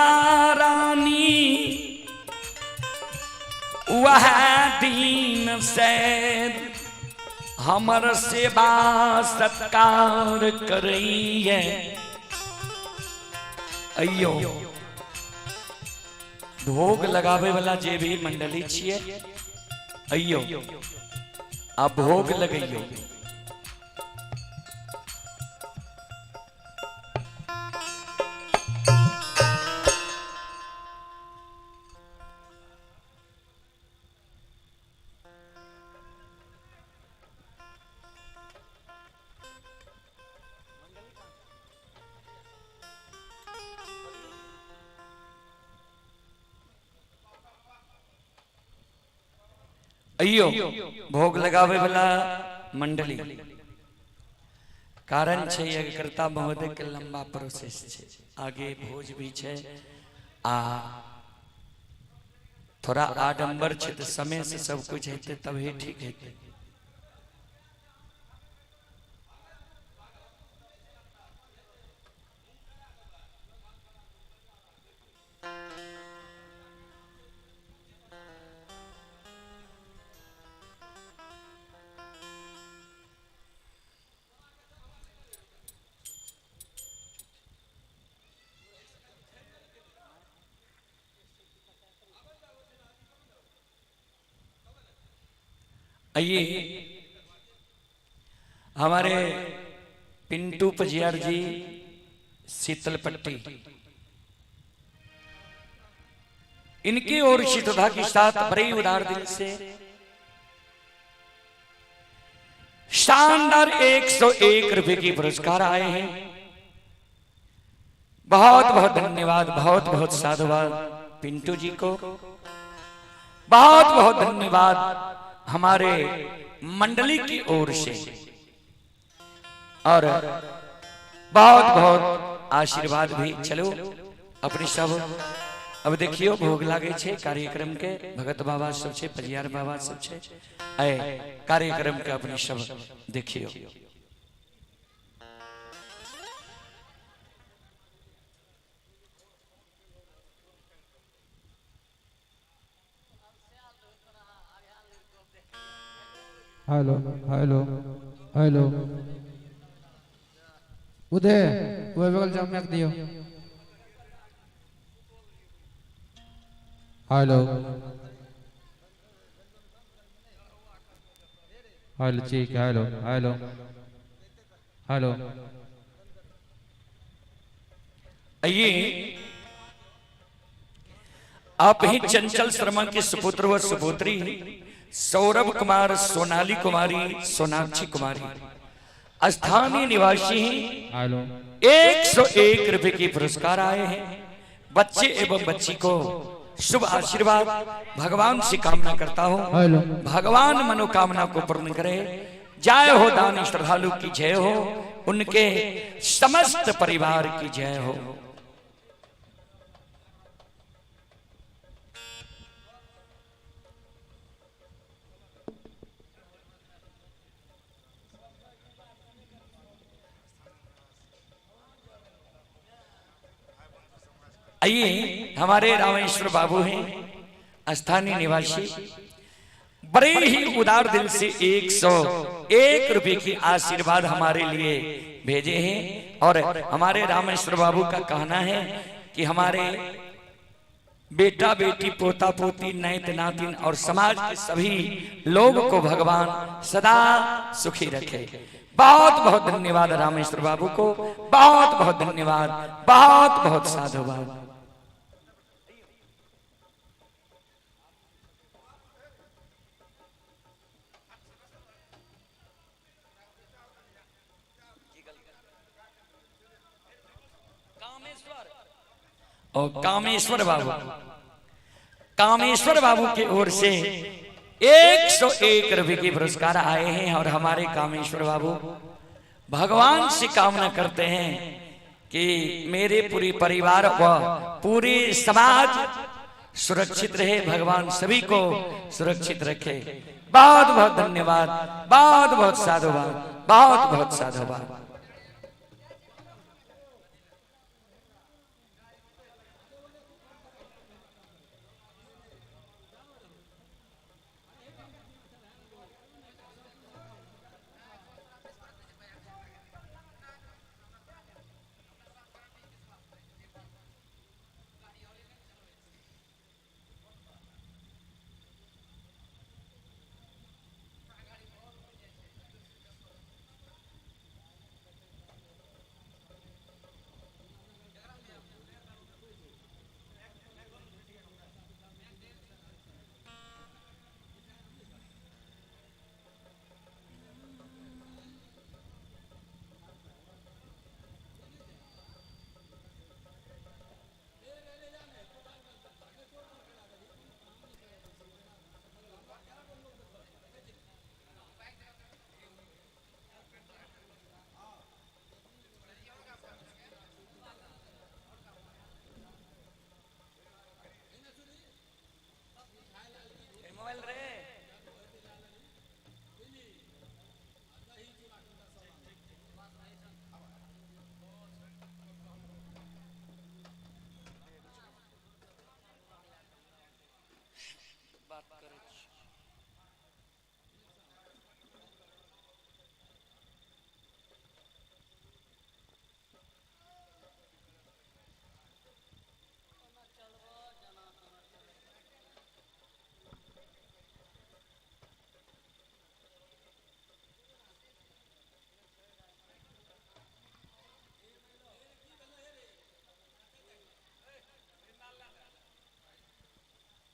रानी वह दीन से हमर सेवा सत्कार करई है। अयो भोग लगावे वाला जे भी मंडली छिए, अयो आप भोग लगइयो। अयो भोग लगावे वाला मंडली कारण छे यज्ञकर्ता महोदय के लंबा प्रोसेस छे, आगे भोज भी छे आ थोड़ा आडंबर छे तो समय से सब कुछ हेते तभी ठीक हेते। आइए हमारे पिंटू पजियार जी शीतलपट्टी, इनकी ओर शीतलता के साथ बड़े उदार दिल से शानदार 101 रुपए की पुरस्कार आए हैं। बहुत बहुत धन्यवाद, बहुत बहुत साधुवाद पिंटू जी को, बहुत बहुत धन्यवाद हमारे मंडली की ओर से, और बहुत बहुत आशीर्वाद भी। चलो अपने सब अब देखियो भोग लागे छे कार्यक्रम के भगत बाबा सब छे परियार बाबा सब छे आए कार्यक्रम के अपनी सब देखियो। हेलो हेलो हेलो उदय वो बगल जाम में दियो। हेलो हेलो ठीक है हेलो हेलो हेलो। आइए आप ही चंचल शर्मा के सुपुत्र व सुपुत्री सौरभ कुमार सोनाली कुमारी सोनाक्षी कुमारी स्थानीय निवासी हेलो 101 रुपए के पुरस्कार आए हैं। बच्चे एवं बच्ची को शुभ आशीर्वाद भगवान से कामना करता हूँ। हेलो भगवान मनोकामना को पूर्ण करे। जय हो दानी श्रद्धालु की जय हो, उनके समस्त परिवार की जय हो। आइए हमारे रामेश्वर बाबू हैं स्थानीय निवासी, बड़े ही उदार दिल से 101 रुपए की आशीर्वाद हमारे लिए भेजे हैं। और हमारे रामेश्वर बाबू का कहना है कि हमारे बेटा बेटी पोता पोती नैत नातिन और समाज के सभी लोगों को भगवान सदा सुखी रखे। बहुत बहुत धन्यवाद रामेश्वर बाबू को, बहुत बहुत धन्यवाद, बहुत बहुत साधुवाद। और कामेश्वर बाबू, कामेश्वर बाबू की ओर से 101 रुपए के पुरस्कार आए हैं। और हमारे कामेश्वर बाबू भगवान से कामना करते हैं कि मेरे पूरे परिवार व पूरे समाज सुरक्षित रहे, भगवान सभी को सुरक्षित रखे। बहुत बहुत धन्यवाद, बहुत बहुत साधुवाद, बहुत बहुत साधुवाद।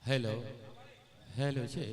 हेलो हेलो છે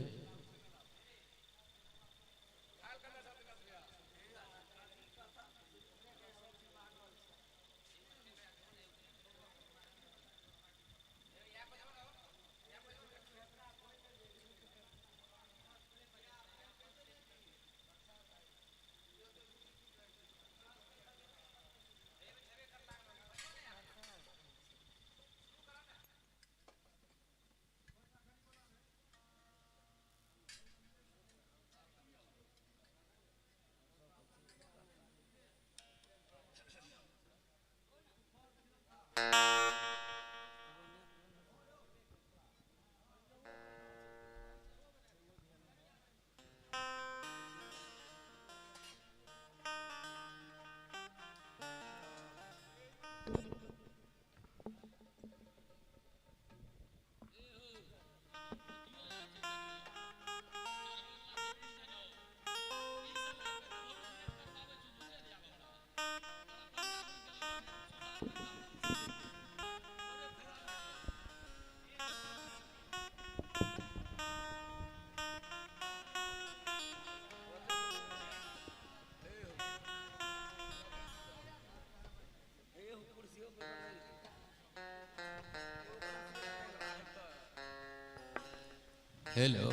हेलो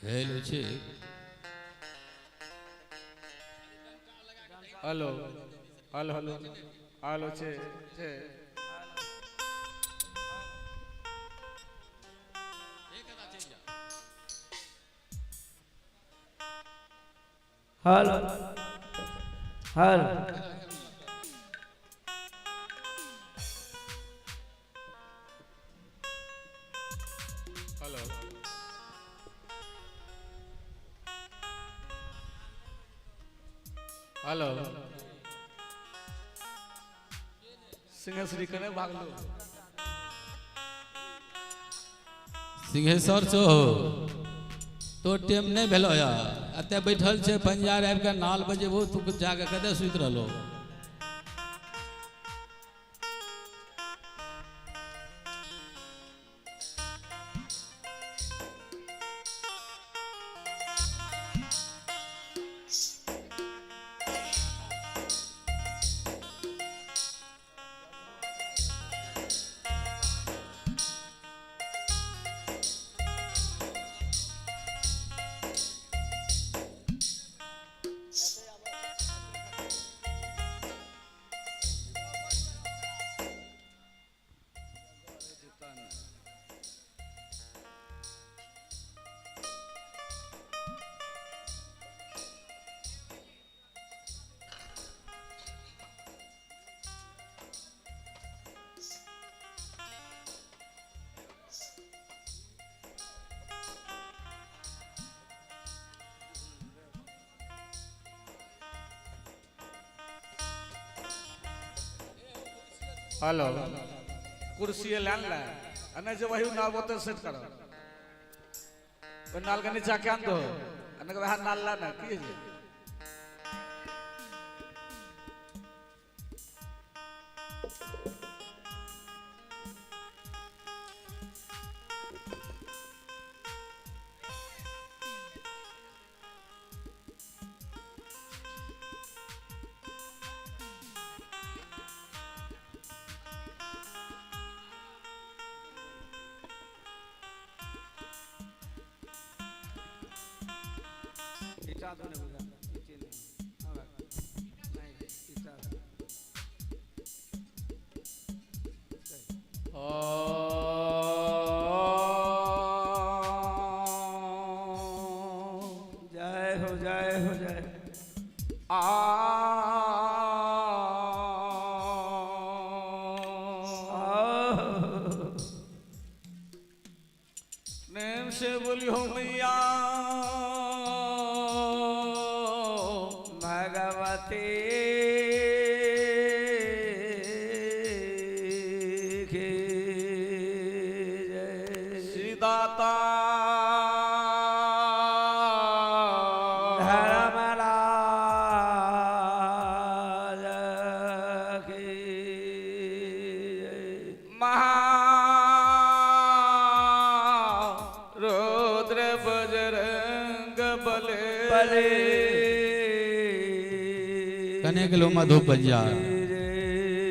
हेलो छे हेलो हेलो हेलो हेलो छे hello hello hello hello Singheshwari कने भागलो सिंहेश्वर छो तो टेम नहीं भेलो या अते बैठल छे पंजार आबि के नाल बजेबो तू जाके कदे सुत रहलो हेलो कुर्सी लान ला अने जो वही नाल बोतल सेट करो नाल के नीचा क्या दो अने वह नाल ला ना की जे जय हो जय नेम से बोली हो मैया भगवती की जय श्री दाता धर्मराज की जय रुद्र बजरंग बले बले कने गेलो मधु पंजार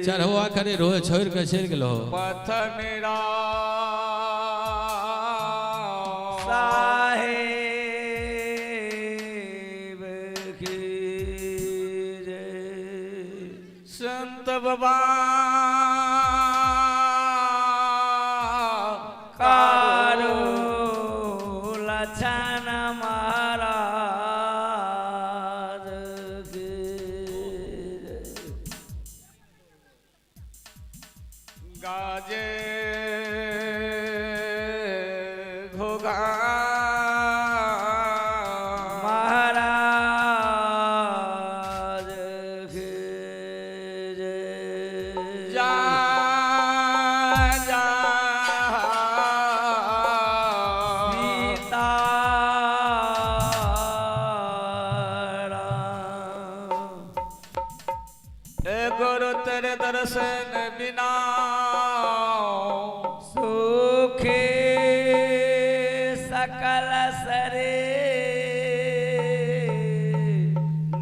चढ़वा करे रोए छोड़ के चल गेलो पथ मेरा साहेब की जय संत बाबा कारो लछन महाराज की जय गाजे घोगा महाराज की जय जा जा ए गुरु तेरे दर्शन बिना सुखी सकल सरे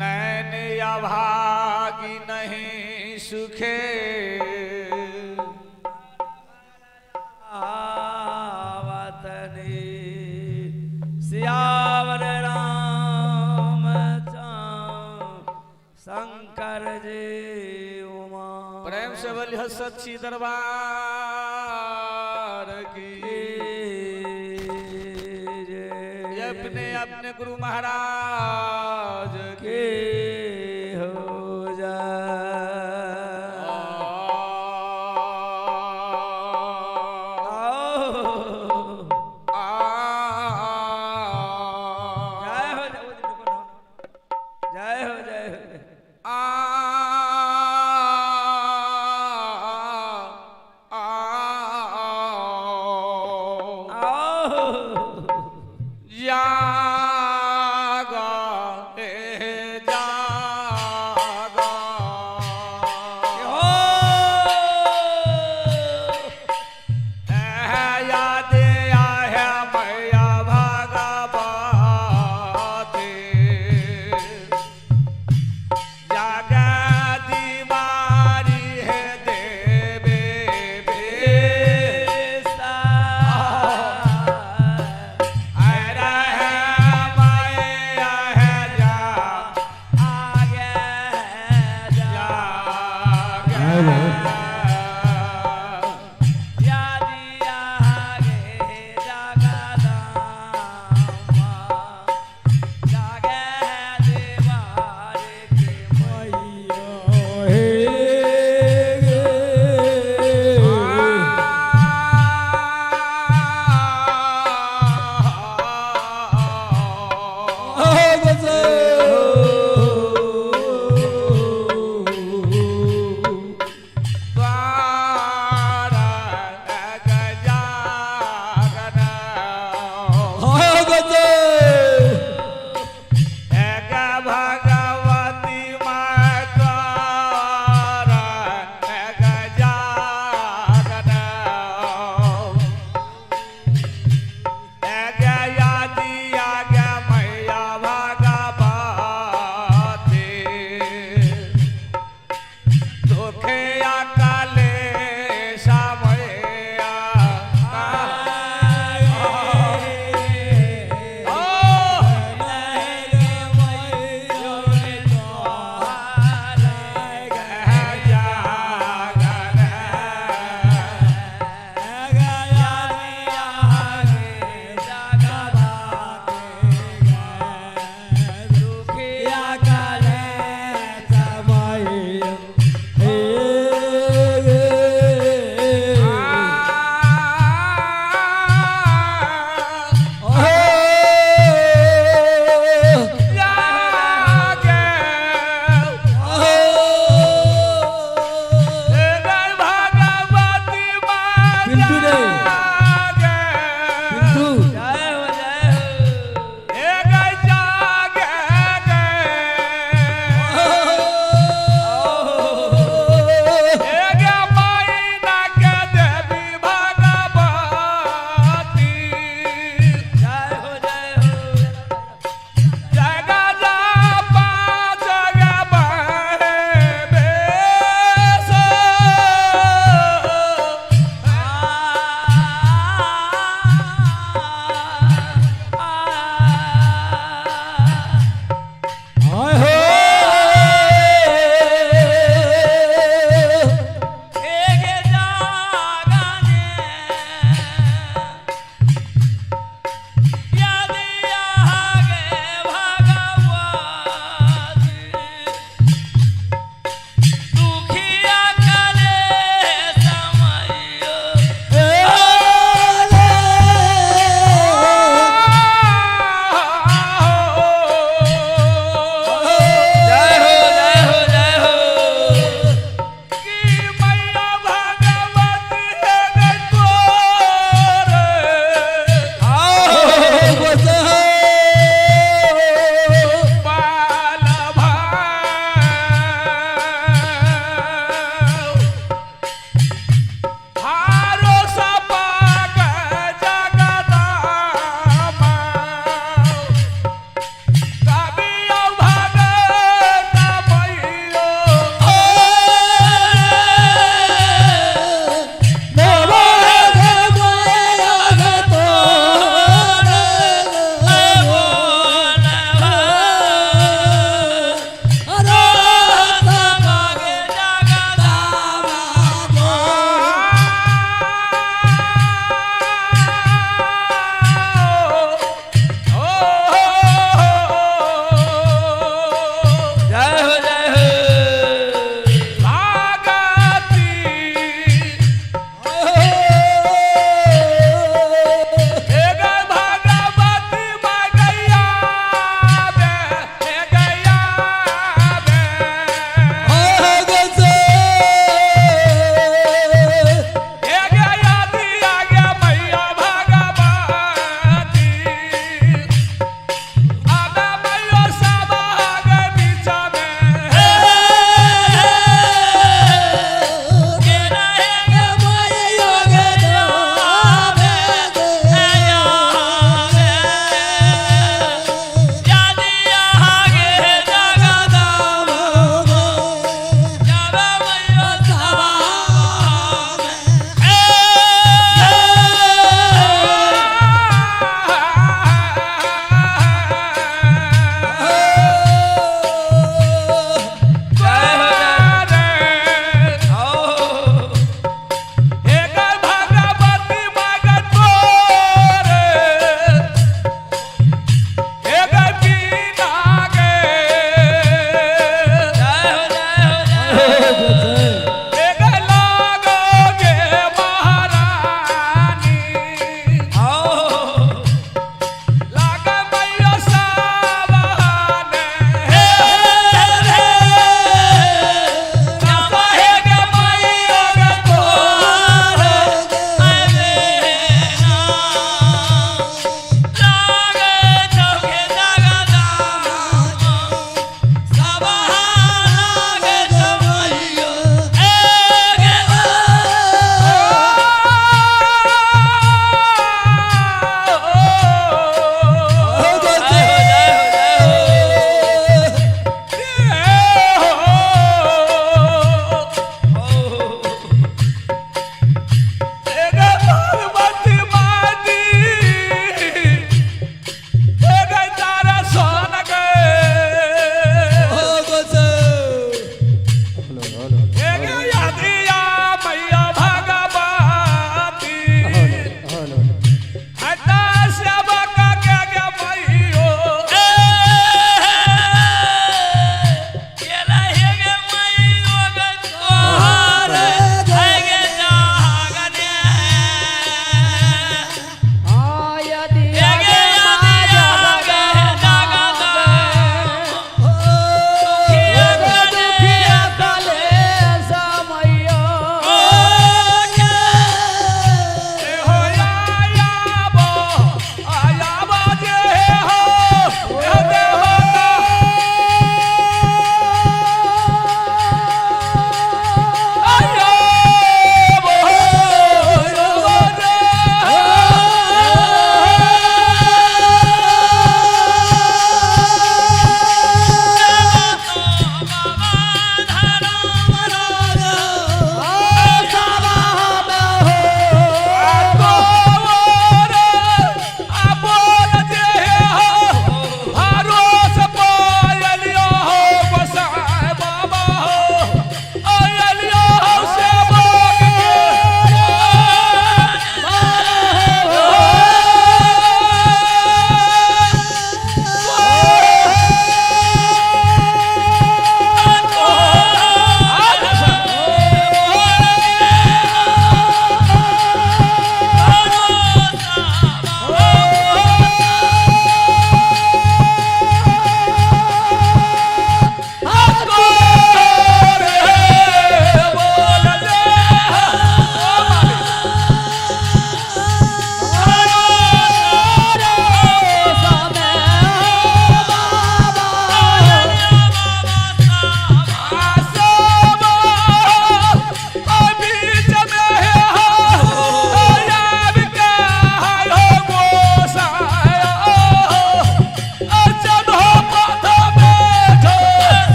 नैन अभागी नहीं सुखे आवतनी शंकर जी उमा प्रेम से बोली हो सच्ची दरबार की ये अपने अपने गुरु महाराज के हो जा जय हो जय हो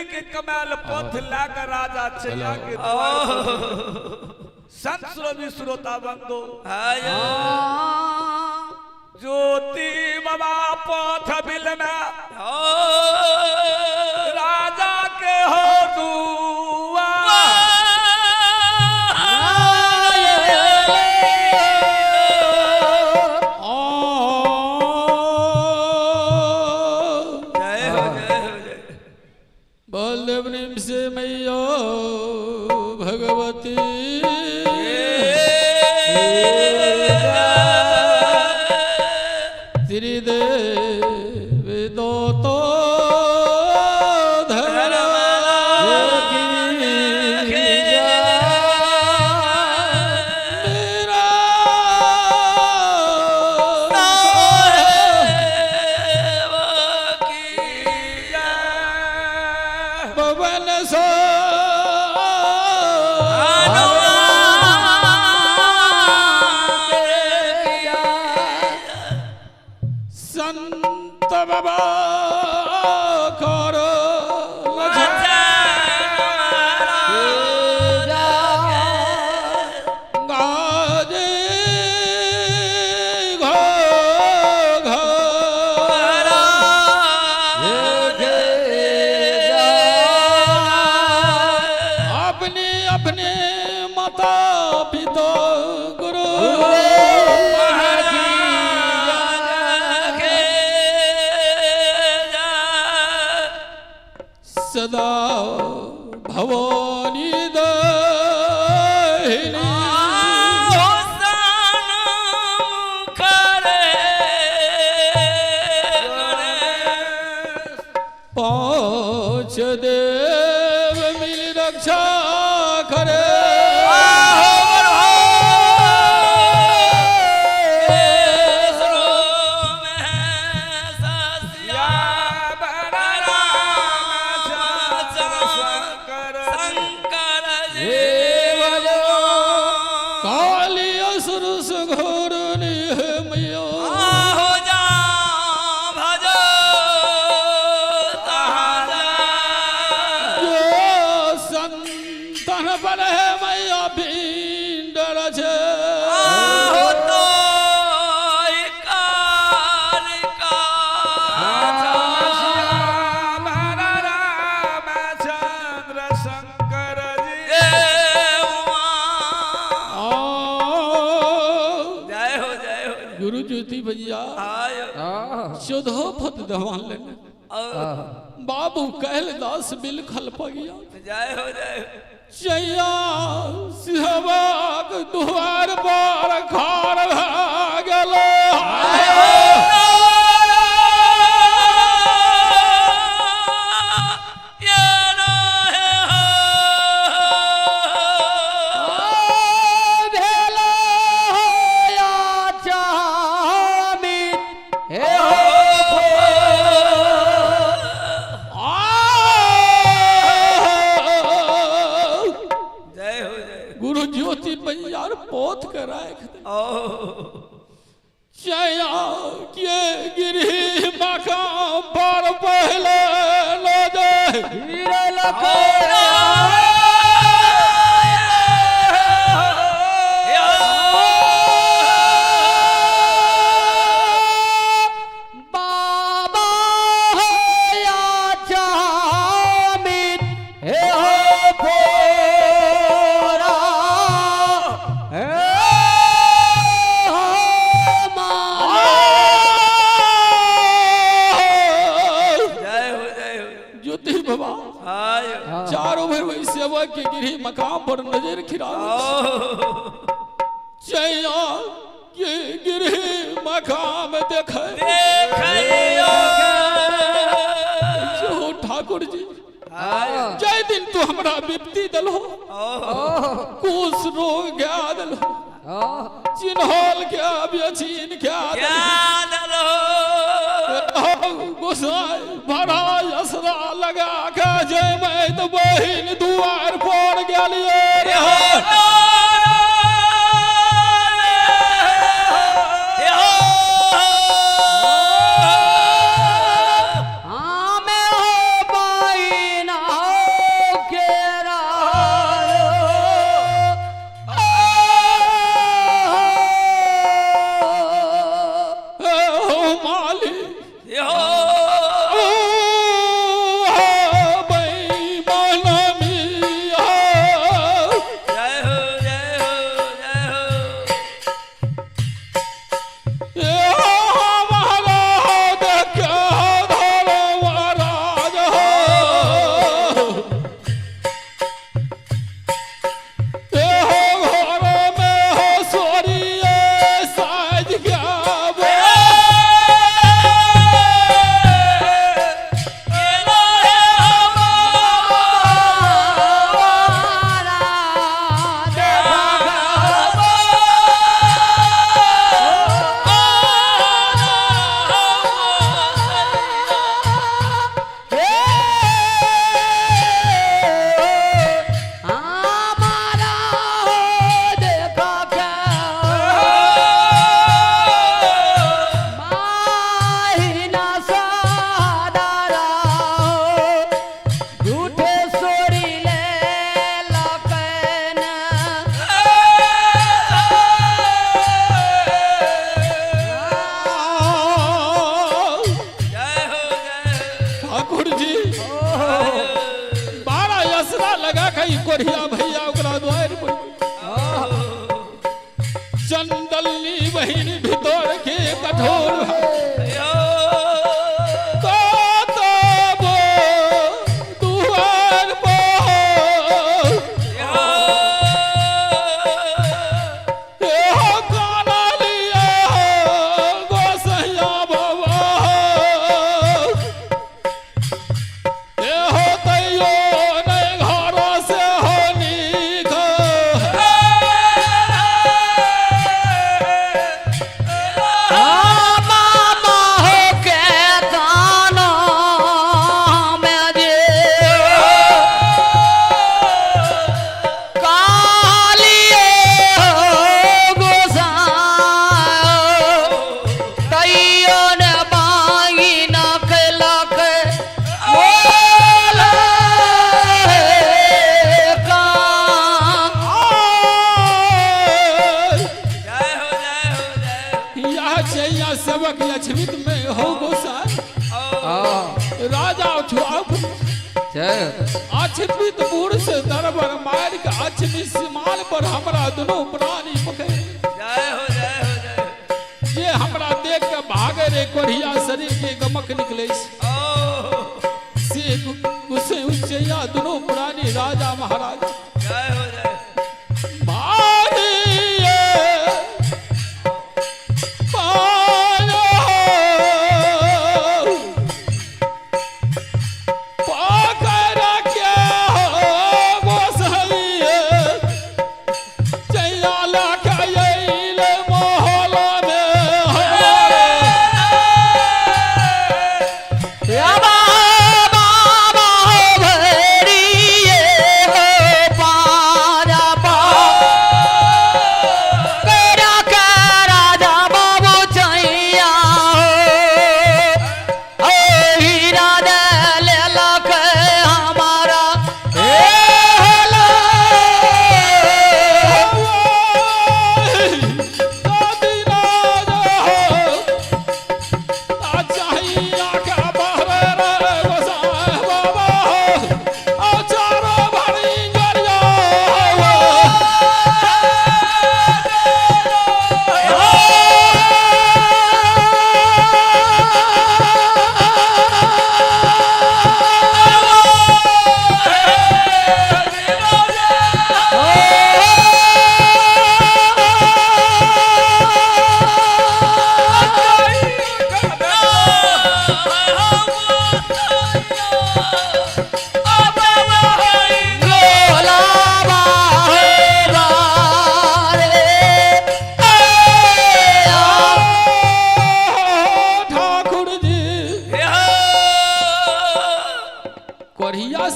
गली के कमाल पथ लाकर राजा चला के द्वार पर। संत सुरभि श्रोता बंदो ज्योति बाबा पथ बिल में राजा के हो दुआ बलदेव प्रेम से मैया भगवती त्रिदेव दो तो धर्म मेरा पवन सो संत बाबा करो गाजे घो घो अपने अपने माता पिता गुरु सदा भवानी दहिनी पांच देव मिल रक्षा करे काली असुर सुघोर निह मैया जो संतन बन है मैया भिंडर छे रामचंद्र शंकर जी गुरु ज्योति भैया शोधो फत दवान लेने बाबू कहलदास बिल खल पगिया चैया सिहबाग दुआर पर खार भा गेलो गुरु ज्योति बंजार पोत कराए चया के गिरी मकाम पर पहले लो दे बाबा या जामिन हे हो फोरा हे हो ज्योति बाबा चारों भर वही सेवा के गिरी मकाम पर नजर खिरा चैया के गिरी मकाम देखे जो ठाकुर जी जय दिन तू हमरा विपत्ति दलो कुछ रोग गया दलो चिन्हल क्या बेचीन क्या दलो गोसाई भरा असरा लगा के जय मैं तो बहिन दुआर पर गेलिए हाँ मैं हो बाइना लगा कहीं कोरिया भैया ओकरा द्वार पर चंदलनी बहिन भीतर के कठोर दुआर पर गाना लिए गोसैया बाबा तैयो नहीं घरों से हो नीक सेवक लक्ष्मित में हो गोसाई राजा उठवा अछमित बूढ़ से दरबर मार के अछमित सिमाल पर हमरा दोनों प्राणी पकड़ ये हमरा देख के भागे रे कोरिया शरीर के गमक निकले से गुस्से उच्चैया दोनों प्राणी राजा महाराज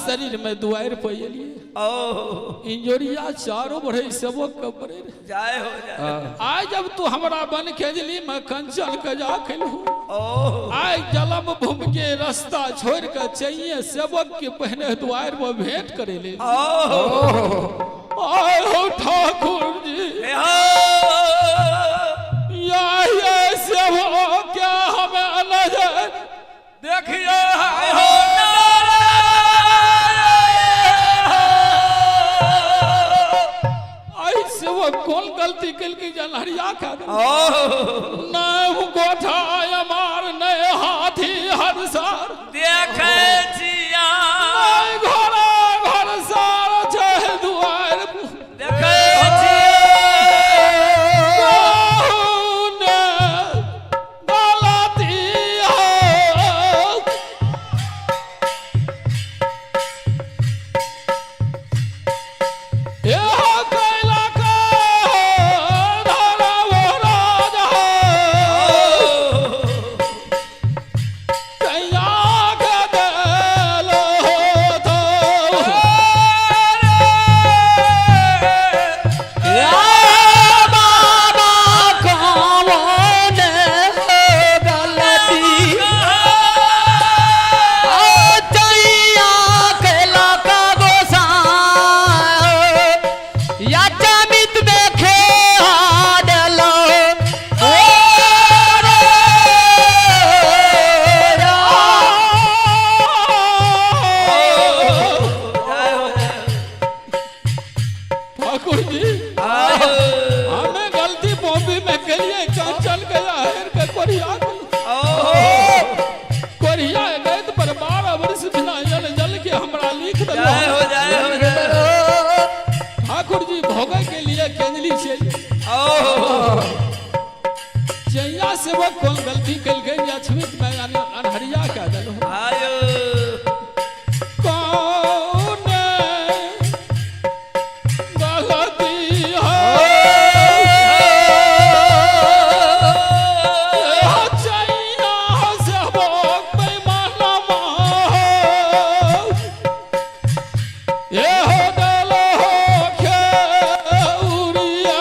शरीर में दुआर पइलिए इंजोरिया चारों बढ़े सबक कपरे जाए हो जाए आज जब तू हमरा बन खेजली में कंचन के जा खेलू आज जलम भूम के रास्ता छोड़ के चाहिए सबक के पहने द्वार में भेंट करे ले आए हो ठाकुर जी ये सब क्या हमें नजर देखिए हो वो कौन गलती कल की जनहरिया खा न गोठा मार न हाथी हर सार देखे जिया घोड़ा घर सार चाहे दुआर देखे जिया लिख जय हो दलो जय हो जय हो ठाकुर जी भोगे के लिए केंजली से चैया सेवक कौन गलती कल गई या छमित में अनहरिया कह दलो आयो कौन गलती है चैया सेवक बेईमानमा ये हो दलो खेउरिया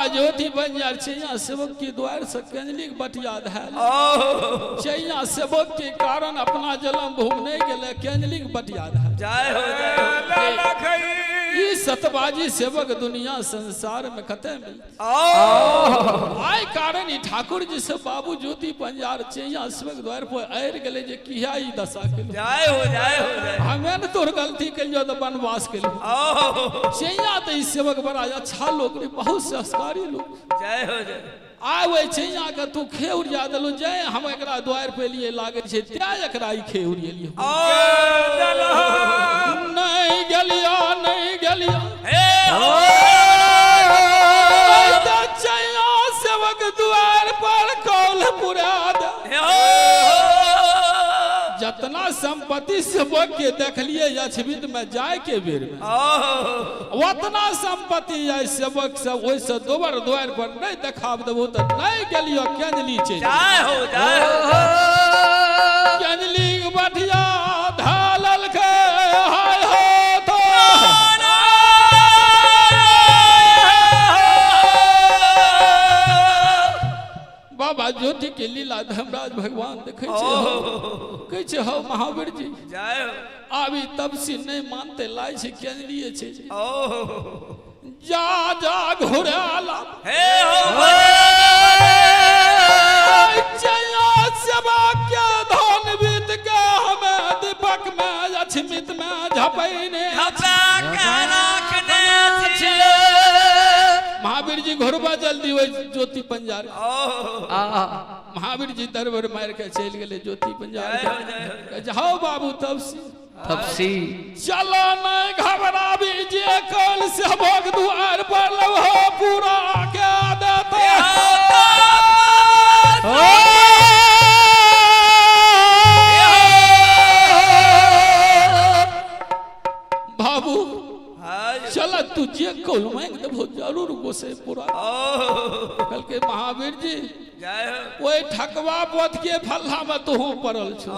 चैया सेवक के द्वार से कंजली के बटिया धैल चैया सेवक के कारण अपना जन्म भूमि गेले कंजली के बटिया धैल जय हो लाला खई ई सतबाजी सेवक दुनिया संसार में कते मिल आय कारण ई ठाकुर जी से बाबू ज्योति पंजार चैया सेवक द्वार पर आर गेले जे किया ई दशा के जय हो जय हमें न तोर गलती कलियो तो वनवास के चैया तो ई सेवक बड़ा अच्छा लोग रे बहुत संस्कारी लोग जय हो जय आवे चैया के तू खेउर जा दलो जय हम एकरा द्वार पे लिए लागे छे त्या एकरा ई खेउर लिए नहीं गलिया चैया सेवक द्वार पर कौल पुरा जतना संपत्ति सेवक के देखलिए यक्षविद में जाए के बेर में उतना संपत्ति है सेवक सब ओइ से दोबर द्वार पर नहीं देखाब देबो त नहीं गेलियो कंजली छे जय हो कंजली बठिया धालल के हाय हो तो बाबा ज्योति के लीला धर्मराज भगवान देखे कहे छे हो महावीर जी जय अभी तब से नहीं मानते लाई छे कंजलिए छे जा घुराला हे हो चैया सेवा के धन बीत के हमें दीपक में अछमित में झपैने महावीर जी घुरबा जल्दी वही ज्योति पंजार आ महावीर जी दरबार मार के चल गए ज्योति पंजार के जाओ बाबू तपसी चलो नहीं घबराबी जे कल से भोग द्वार पर लहो पूरा क्या देते बाबू चला तू जे कल मांग देबो जरूर गोसे पूरा कल के महावीर जी ओए ठकवा पोत के फल्ला में तू पड़ल छ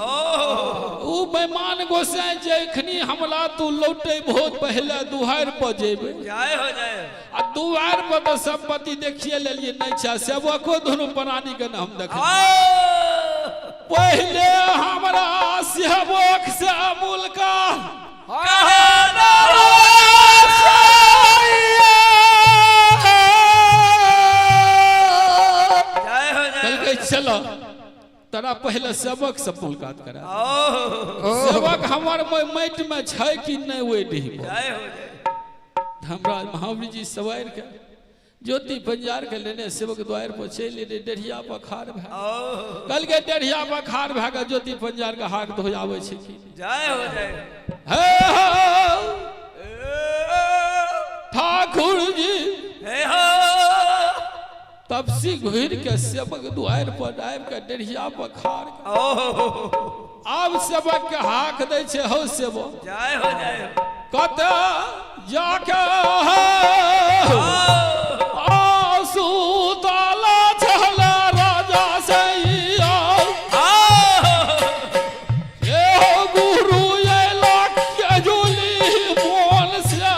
ऊ बेमान गोसे जखनी हमला तू लौटे बहुत पहले दुहार पर जेबे आ दुहार पर तो संपत्ति देखिए लेलिए नहीं छ सेवको दोनों प्राणी के ना हम देख पहले हमरा सेवक से मुल्का चलो तरा पहले सेवक से मुलाकात करा सेवक हमार माटि में छै कि नहीं ओए ढी हमरा महावीर जी सवार के ज्योति पंजार के लेने सेवक द्वार पर चल ले डेढ़िया पर खार भे कल के डेढ़िया पर खार भे के ज्योति पंजार के हाथ धो आवे छै कि जय हो जय ठाकुर जी हे हो तपसी घुर के सेवक द्वार पर आबि के डेढ़िया पर खार आब सेवक के हाक दै छै हो सेवक जय हो जय कत जाके सुतला छल राजा सैया गुरु अयला के जुली मोन से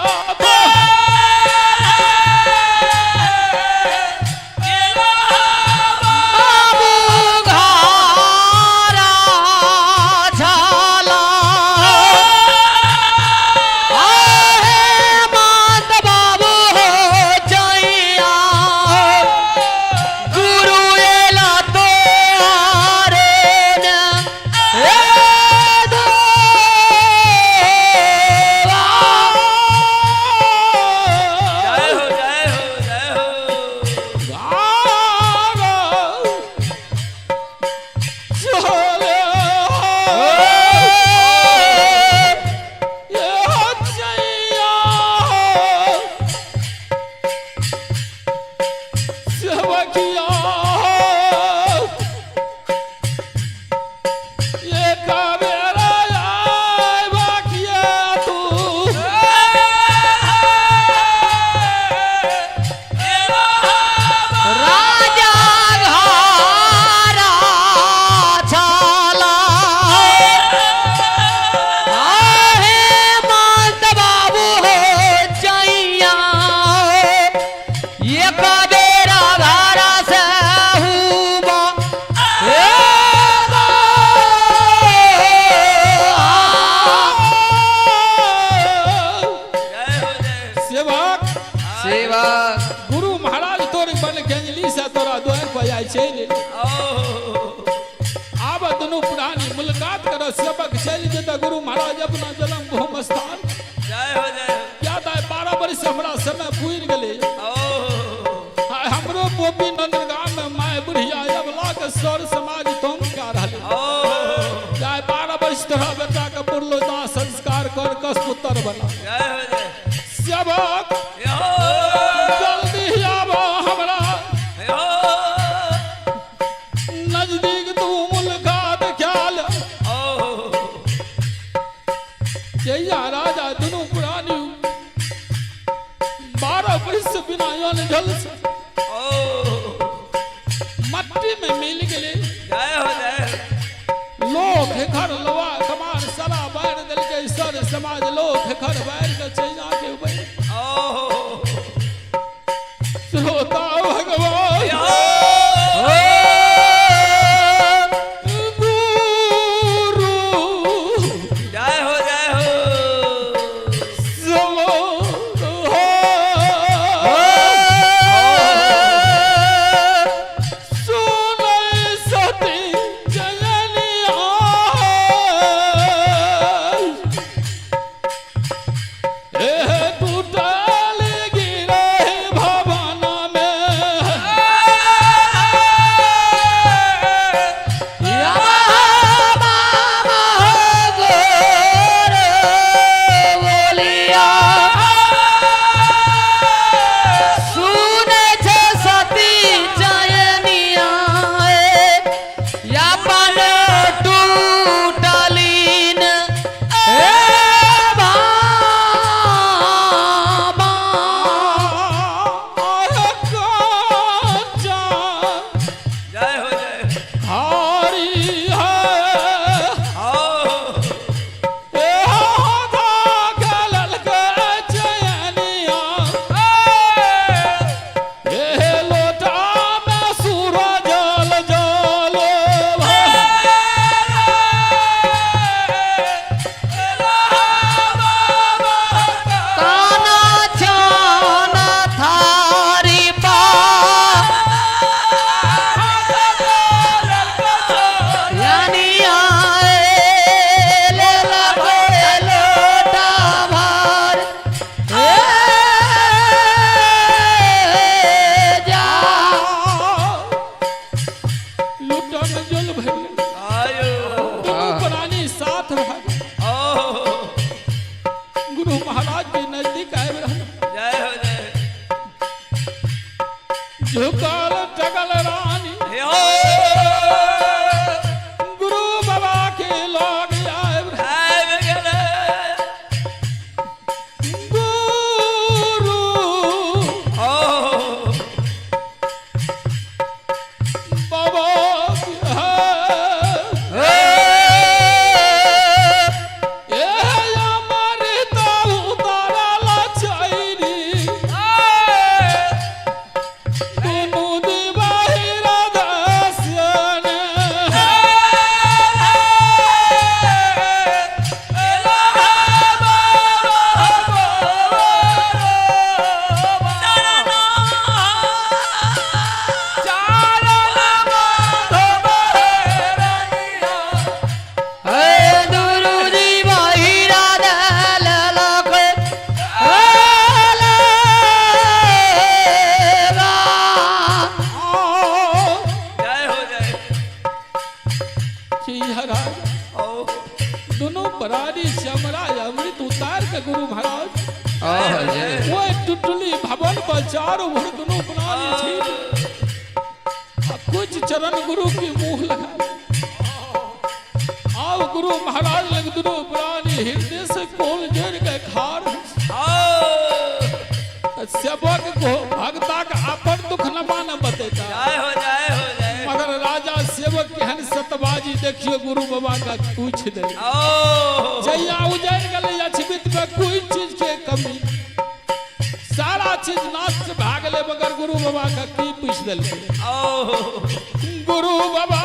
गुरु महाराज अपना जन्म भूम स्थान जय हो जय क्या दाय 12 वर्ष हमरा समय पूर गेले हमरो पोपी नंदगाम में माय बुढ़िया अबला के सर समाज तुम क्या रहले जाय 12 वर्ष तोरा बेटा के पुरलो दा संस्कार कर कस पुत्र बना जय हो जय सेवक जल्दी आवा हमरा नजदीक तू मुलाकात ख्याल जैया राजा दोनों पुरानी 12 वर्ष बिना यौन जल से मट्टी में मिल गए जय हो जय लोग घर लवा कमार सारा बाहर दिल के सर समाज लोग घर बाहर के चैया के ऊपर श्रोता भगवान चारों भर दोनों प्राणी छीन कुछ चरण गुरु की मुंह लगा आओ गुरु महाराज लग दोनों प्राणी हृदय से खोल जोड़ के खार सेवक को भक्ता का अपन दुख न मान बतेता मगर राजा सेवक के हन सतबाजी देखियो गुरु बाबा का पूछ दे जैया उजड़ गले अछबित में कोई चीज के कमी सारा चीज नाश भाग ले मगर गुरु बाबा का की पूछ दे गुरु बाबा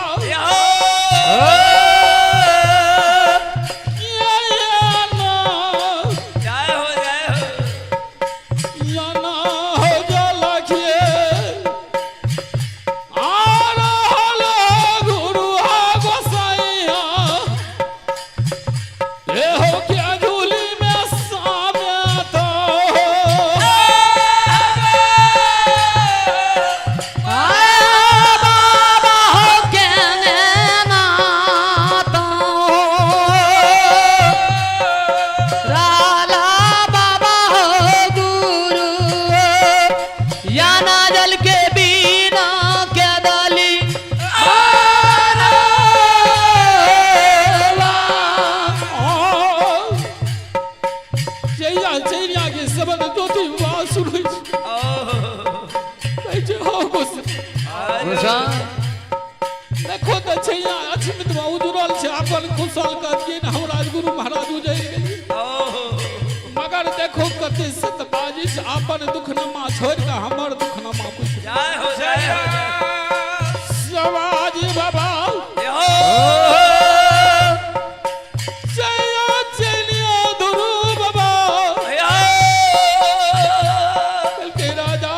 देखो तो छैया अछमित बाबू जुड़ल छे अपन खुशहाल कर के हमरा गुरु महाराज उजड़ गेली मगर देखो कते सतबाजी से अपन दुख नमा छोड़ के हमर दुख नमा पूछ जय हो सवाजी बाबा छैया चलिया गुरु बाबा के राजा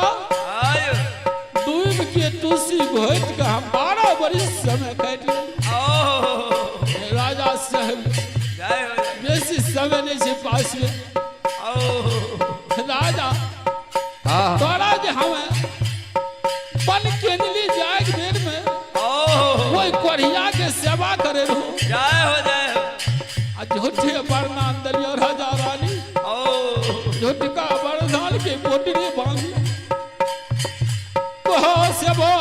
डूब के तुलसी भोज का हम 12 वर्ष समय काट राजा साहब बेसी समय नहीं से पास में राजा तोरा जे हमें बन के नीली जाए देर में कोई कोरिया के सेवा करे रहो आ झूठे बरनान दलिया राजा रानी झूठका बरदान के कोटरी बांध कहो सेवा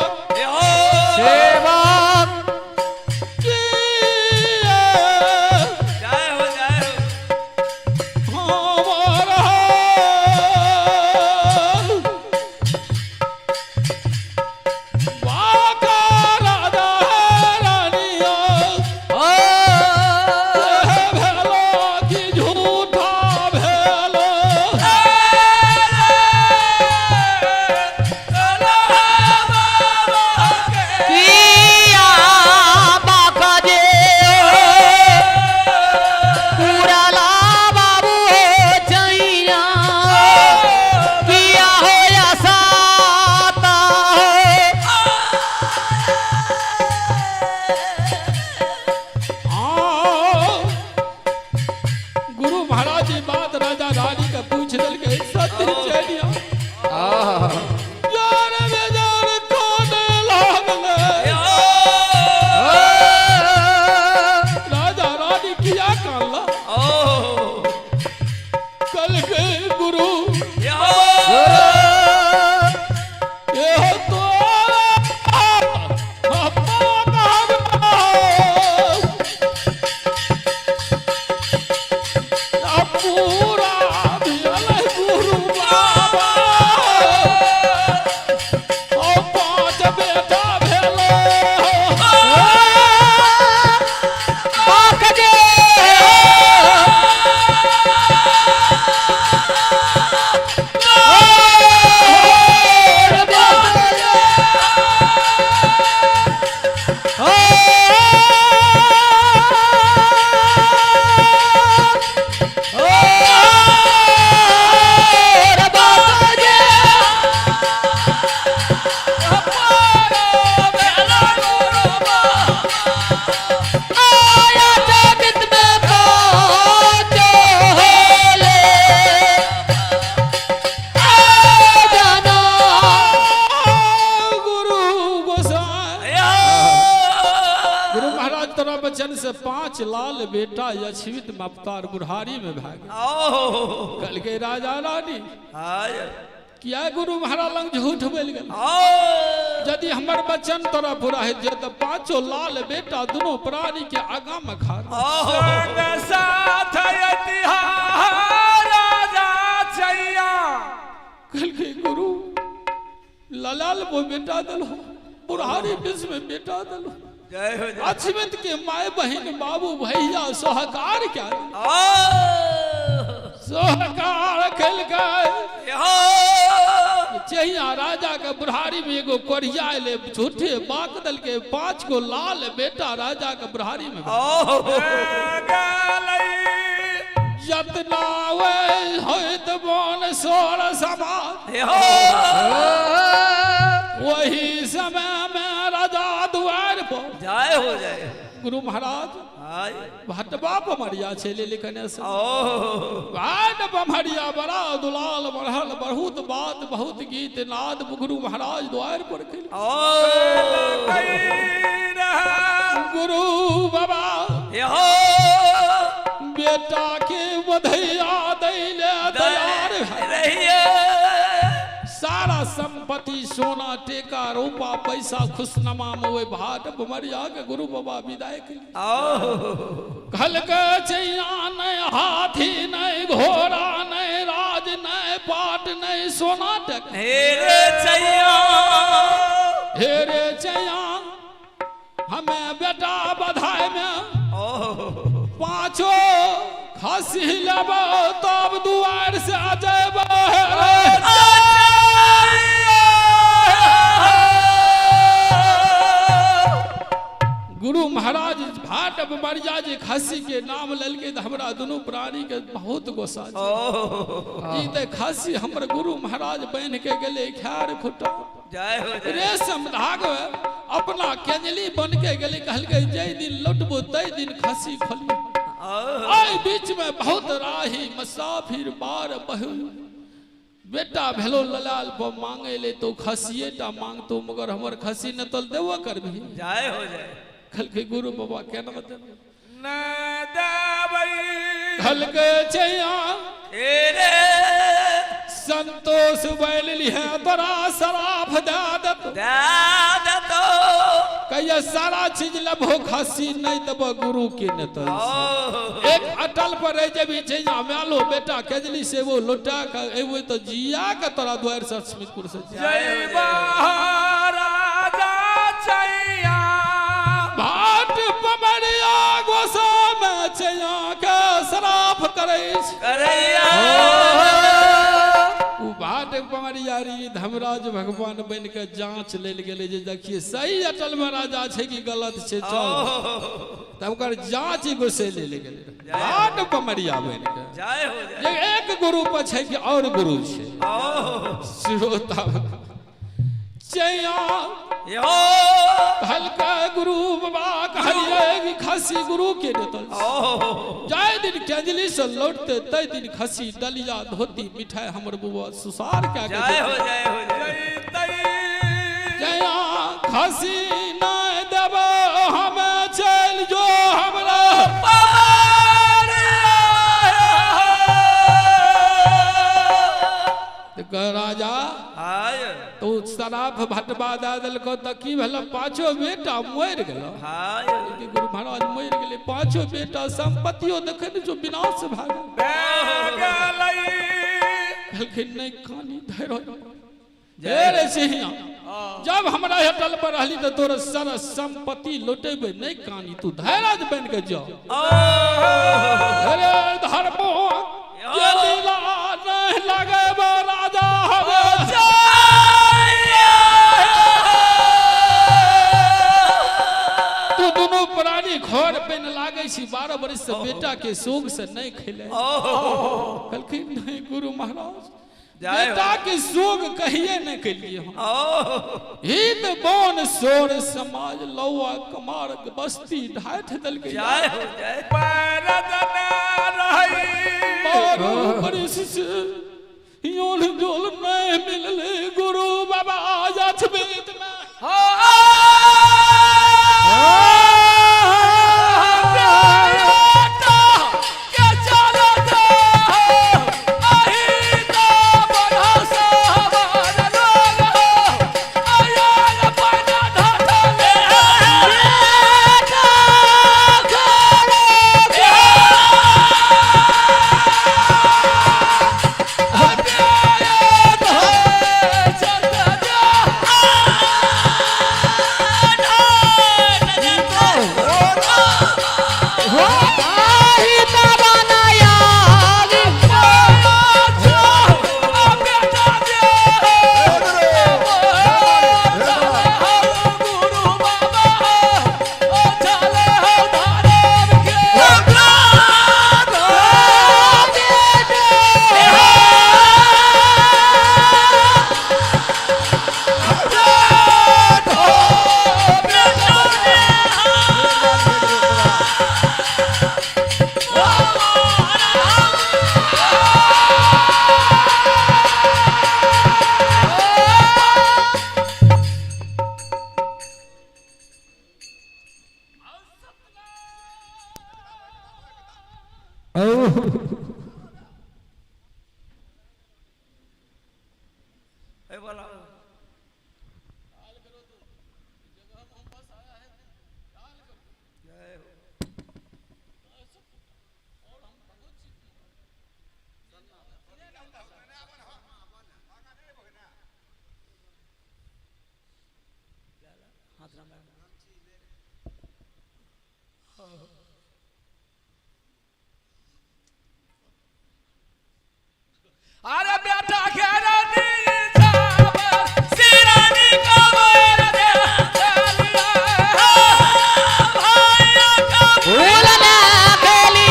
बचन से 5 लाल बेटा यशवित मफ्तार बुढ़ारी में भागे। कल के राजा रानी किया गुरु महाराज लंग झूठ बोल गेल यदि हमर वचन तोरा पूरा है जे तो पांचों लाल बेटा दोनों प्राणी के आगा में खा संग साथ इतिहास राजा छैया कल के गुरु ललाल वो बेटा दलो बुढ़ारी विश्व में बेटा दलो जय हो जय अछमित के माए बहन बाबू भैया सोहकार क्या सोहकार खेल गए चहिया राजा के बुढ़ारी में एगो कोढ़िया ले झूठे बाक दल के 5 को लाल बेटा राजा के बुढ़ारी में जतना वे होत बन सोर सभा वही समय में राजा द्वार पर जय हो जय गुरु महाराज भटबा पमरिया छेले लिखने से भाट पमरिया बड़ा दुलाल बढ़ल बहुत बात बहुत गीत नाद गुरु महाराज द्वार पर खेल गुरु बाबा बेटा के बधैया दैले तैयार है सारा संपत्ति सोना टेका रूपा पैसा खुशनमा में वे भाट भमरिया के गुरु बाबा विदाई के कल के चैया नहीं हाथी नहीं घोड़ा नहीं राज नहीं पाट नहीं सोना टेक हेरे चैया हमें बेटा बधाई में 5 खसी लब तब दुआर से आ जाब गुरु महाराज भाट बमरिया जी खसी के नाम ललके हमरा दोनों प्राणी के बहुत गोसा खसी हमर गुरु महाराज बन के गले ख्यार खुटा जय हो रेशम धाग अपना केंजली बन के गले कहल जय दिन लौटबो तय दिन खसी खोली आई बीच में बहुत राही मुसाफिर बार बहु बेटा भेलो ललाल पर मांगे ले तो खसिए टा मांग तो मगर हमर खसी न तल देवो कर भी जय हो जय कल के गुरु बाबा केना बता न देवई कल के चैया हेरे संतोष बैल लिया तोरा शराफ दादत कहिया सारा चीज लबो खसी नहीं तब गुरु के न तल एक अटल पर रह जबी चैया मालो बेटा केजली से वो लुटा का एवो तो जिया का तोरा द्वार से स्मितपुर से जय महाराजा छैया भाट पमरिया गोसा में चैया के शराफ करैस भाट पमरिया री धर्मराज भगवान बन के जांच लेल गेले जे देखिए सही अटल में राजा छै कि गलत छै चल तब कर जांच एगो से ले गेले भाट पमरिया बन के जय हो जय जे एक गुरु पर छै कि और गुरु छै श्रोता चैया हल्का गुरु बाबा कहलिए खसी गुरु के देतल जाय दिन केजली से लौटते तय दिन खसी डलिया धोती मिठाई हमर बुआ सुसार क्या के जय हो जय हो जय जया खसी न देब हमें चल जो हमरा राजा तो शराफ भटबा दादल को त की भेल 5 बेटा मर गेल गुरु महाराज मर गेले 5 बेटा संपत्तियों देखे जो विनाश भ गेल नहीं कहानी धैर्य सिंह जब हमरा होटल पर रहली तो तोर सारा संपत्ति लौटेबे नहीं कहानी तू धैर्य बन के जाओ अरे धर्मो ये लीला नहीं लगे राजा तू दोनों प्राणी घोर पे न लागे 12 वर्ष से बेटा के शोक से नहीं खेले कहलखिन नहीं गुरु महाराज बेटा के शोक कहिए न कलिए हित बन सोर समाज लौआ कमार बस्ती ढाठ दल के जय हो जय परदन रही मारो परिस से योल जोल नहीं मिलले गुरु बाबा अछबीत में के चलो ए बोला अरे बेटा घेरा दी जाबर सिरानी का बोल दे चलिया भाइयों का भूलना खेली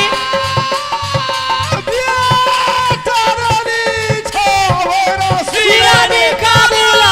सिरानी का बोला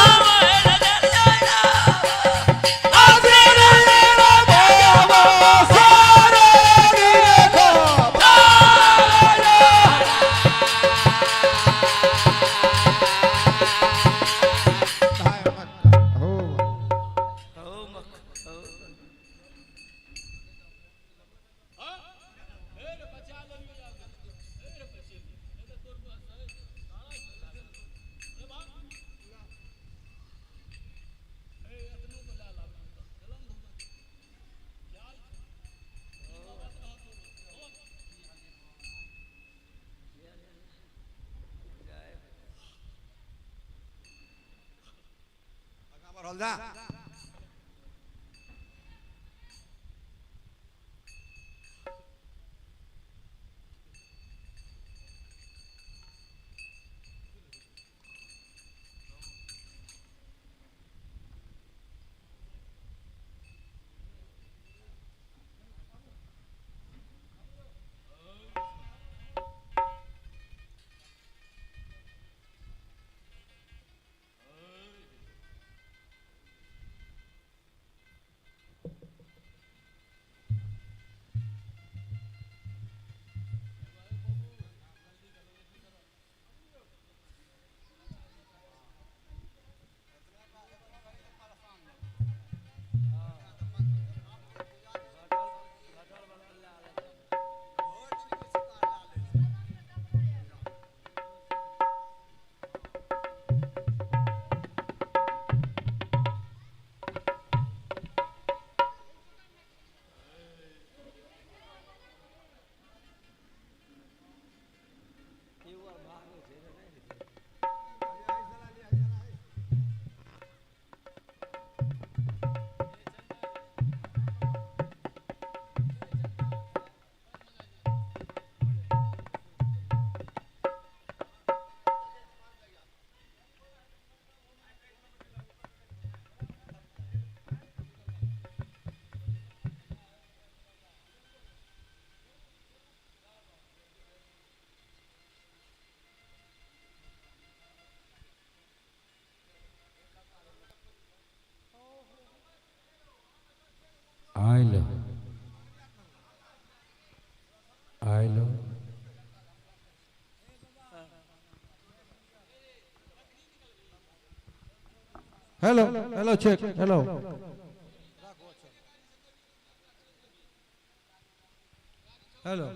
आइलो आइलो hello hello check hello hello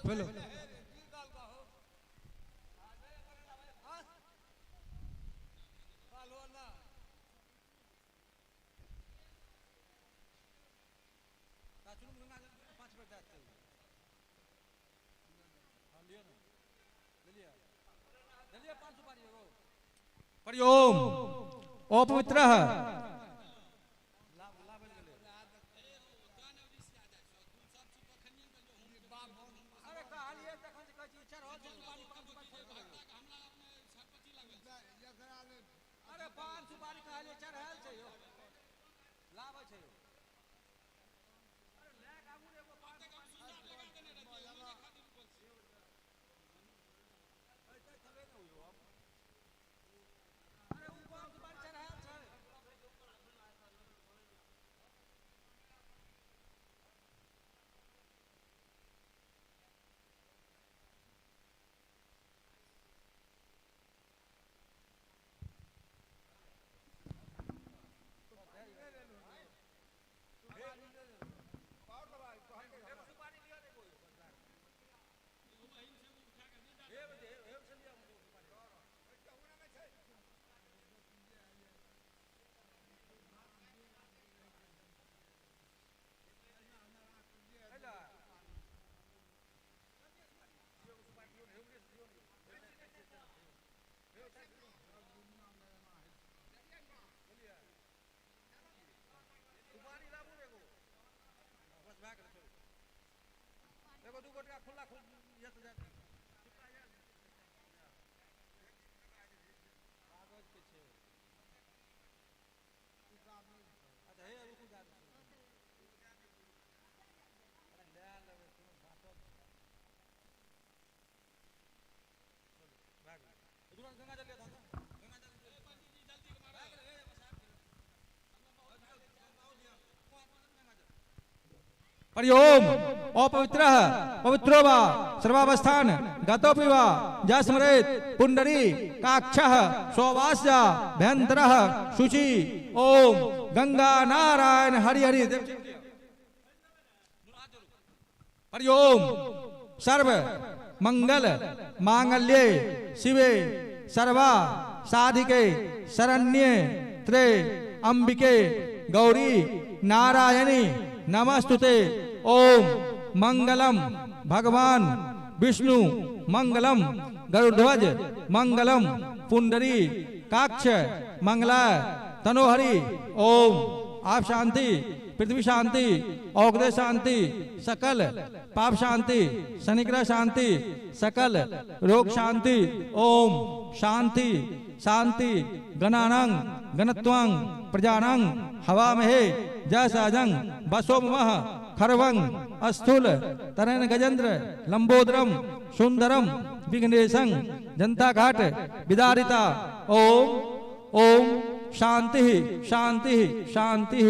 बोलो हरिओम अपवित्र हरिओम अपवित्र पवित्रो वा सर्वावस्थान गतोपि वा जस्मरेत पुंडरी काक्षः स्ववास्य भयंतरः शुचि ओम गंगा नारायण हरि हरि हरिओम सर्व मंगल मांगल्ये शिवे सर्वा साधिके शरण्ये त्रे अंबिके गौरी नारायणी नमस्तुते ओम मंगलम भगवान विष्णु मंगलम गरुड़ध्वज मंगलम पुंडरी काक्ष मंगला तनोहरि ओम आप शांति पृथ्वी शांति औगदे शांति सकल पाप शांति शनिग्रह शांति सकल रोग शांति ओम शांति शांति गणानां गणत्वां प्रजानां हवामहे जसाजं बसोमह खरवंग अस्थूल तरन गजेंद्र लंबोदरम सुंदरम विघ्नेशं जनता घाट विदारिता ओम ओम शांति शांति शांति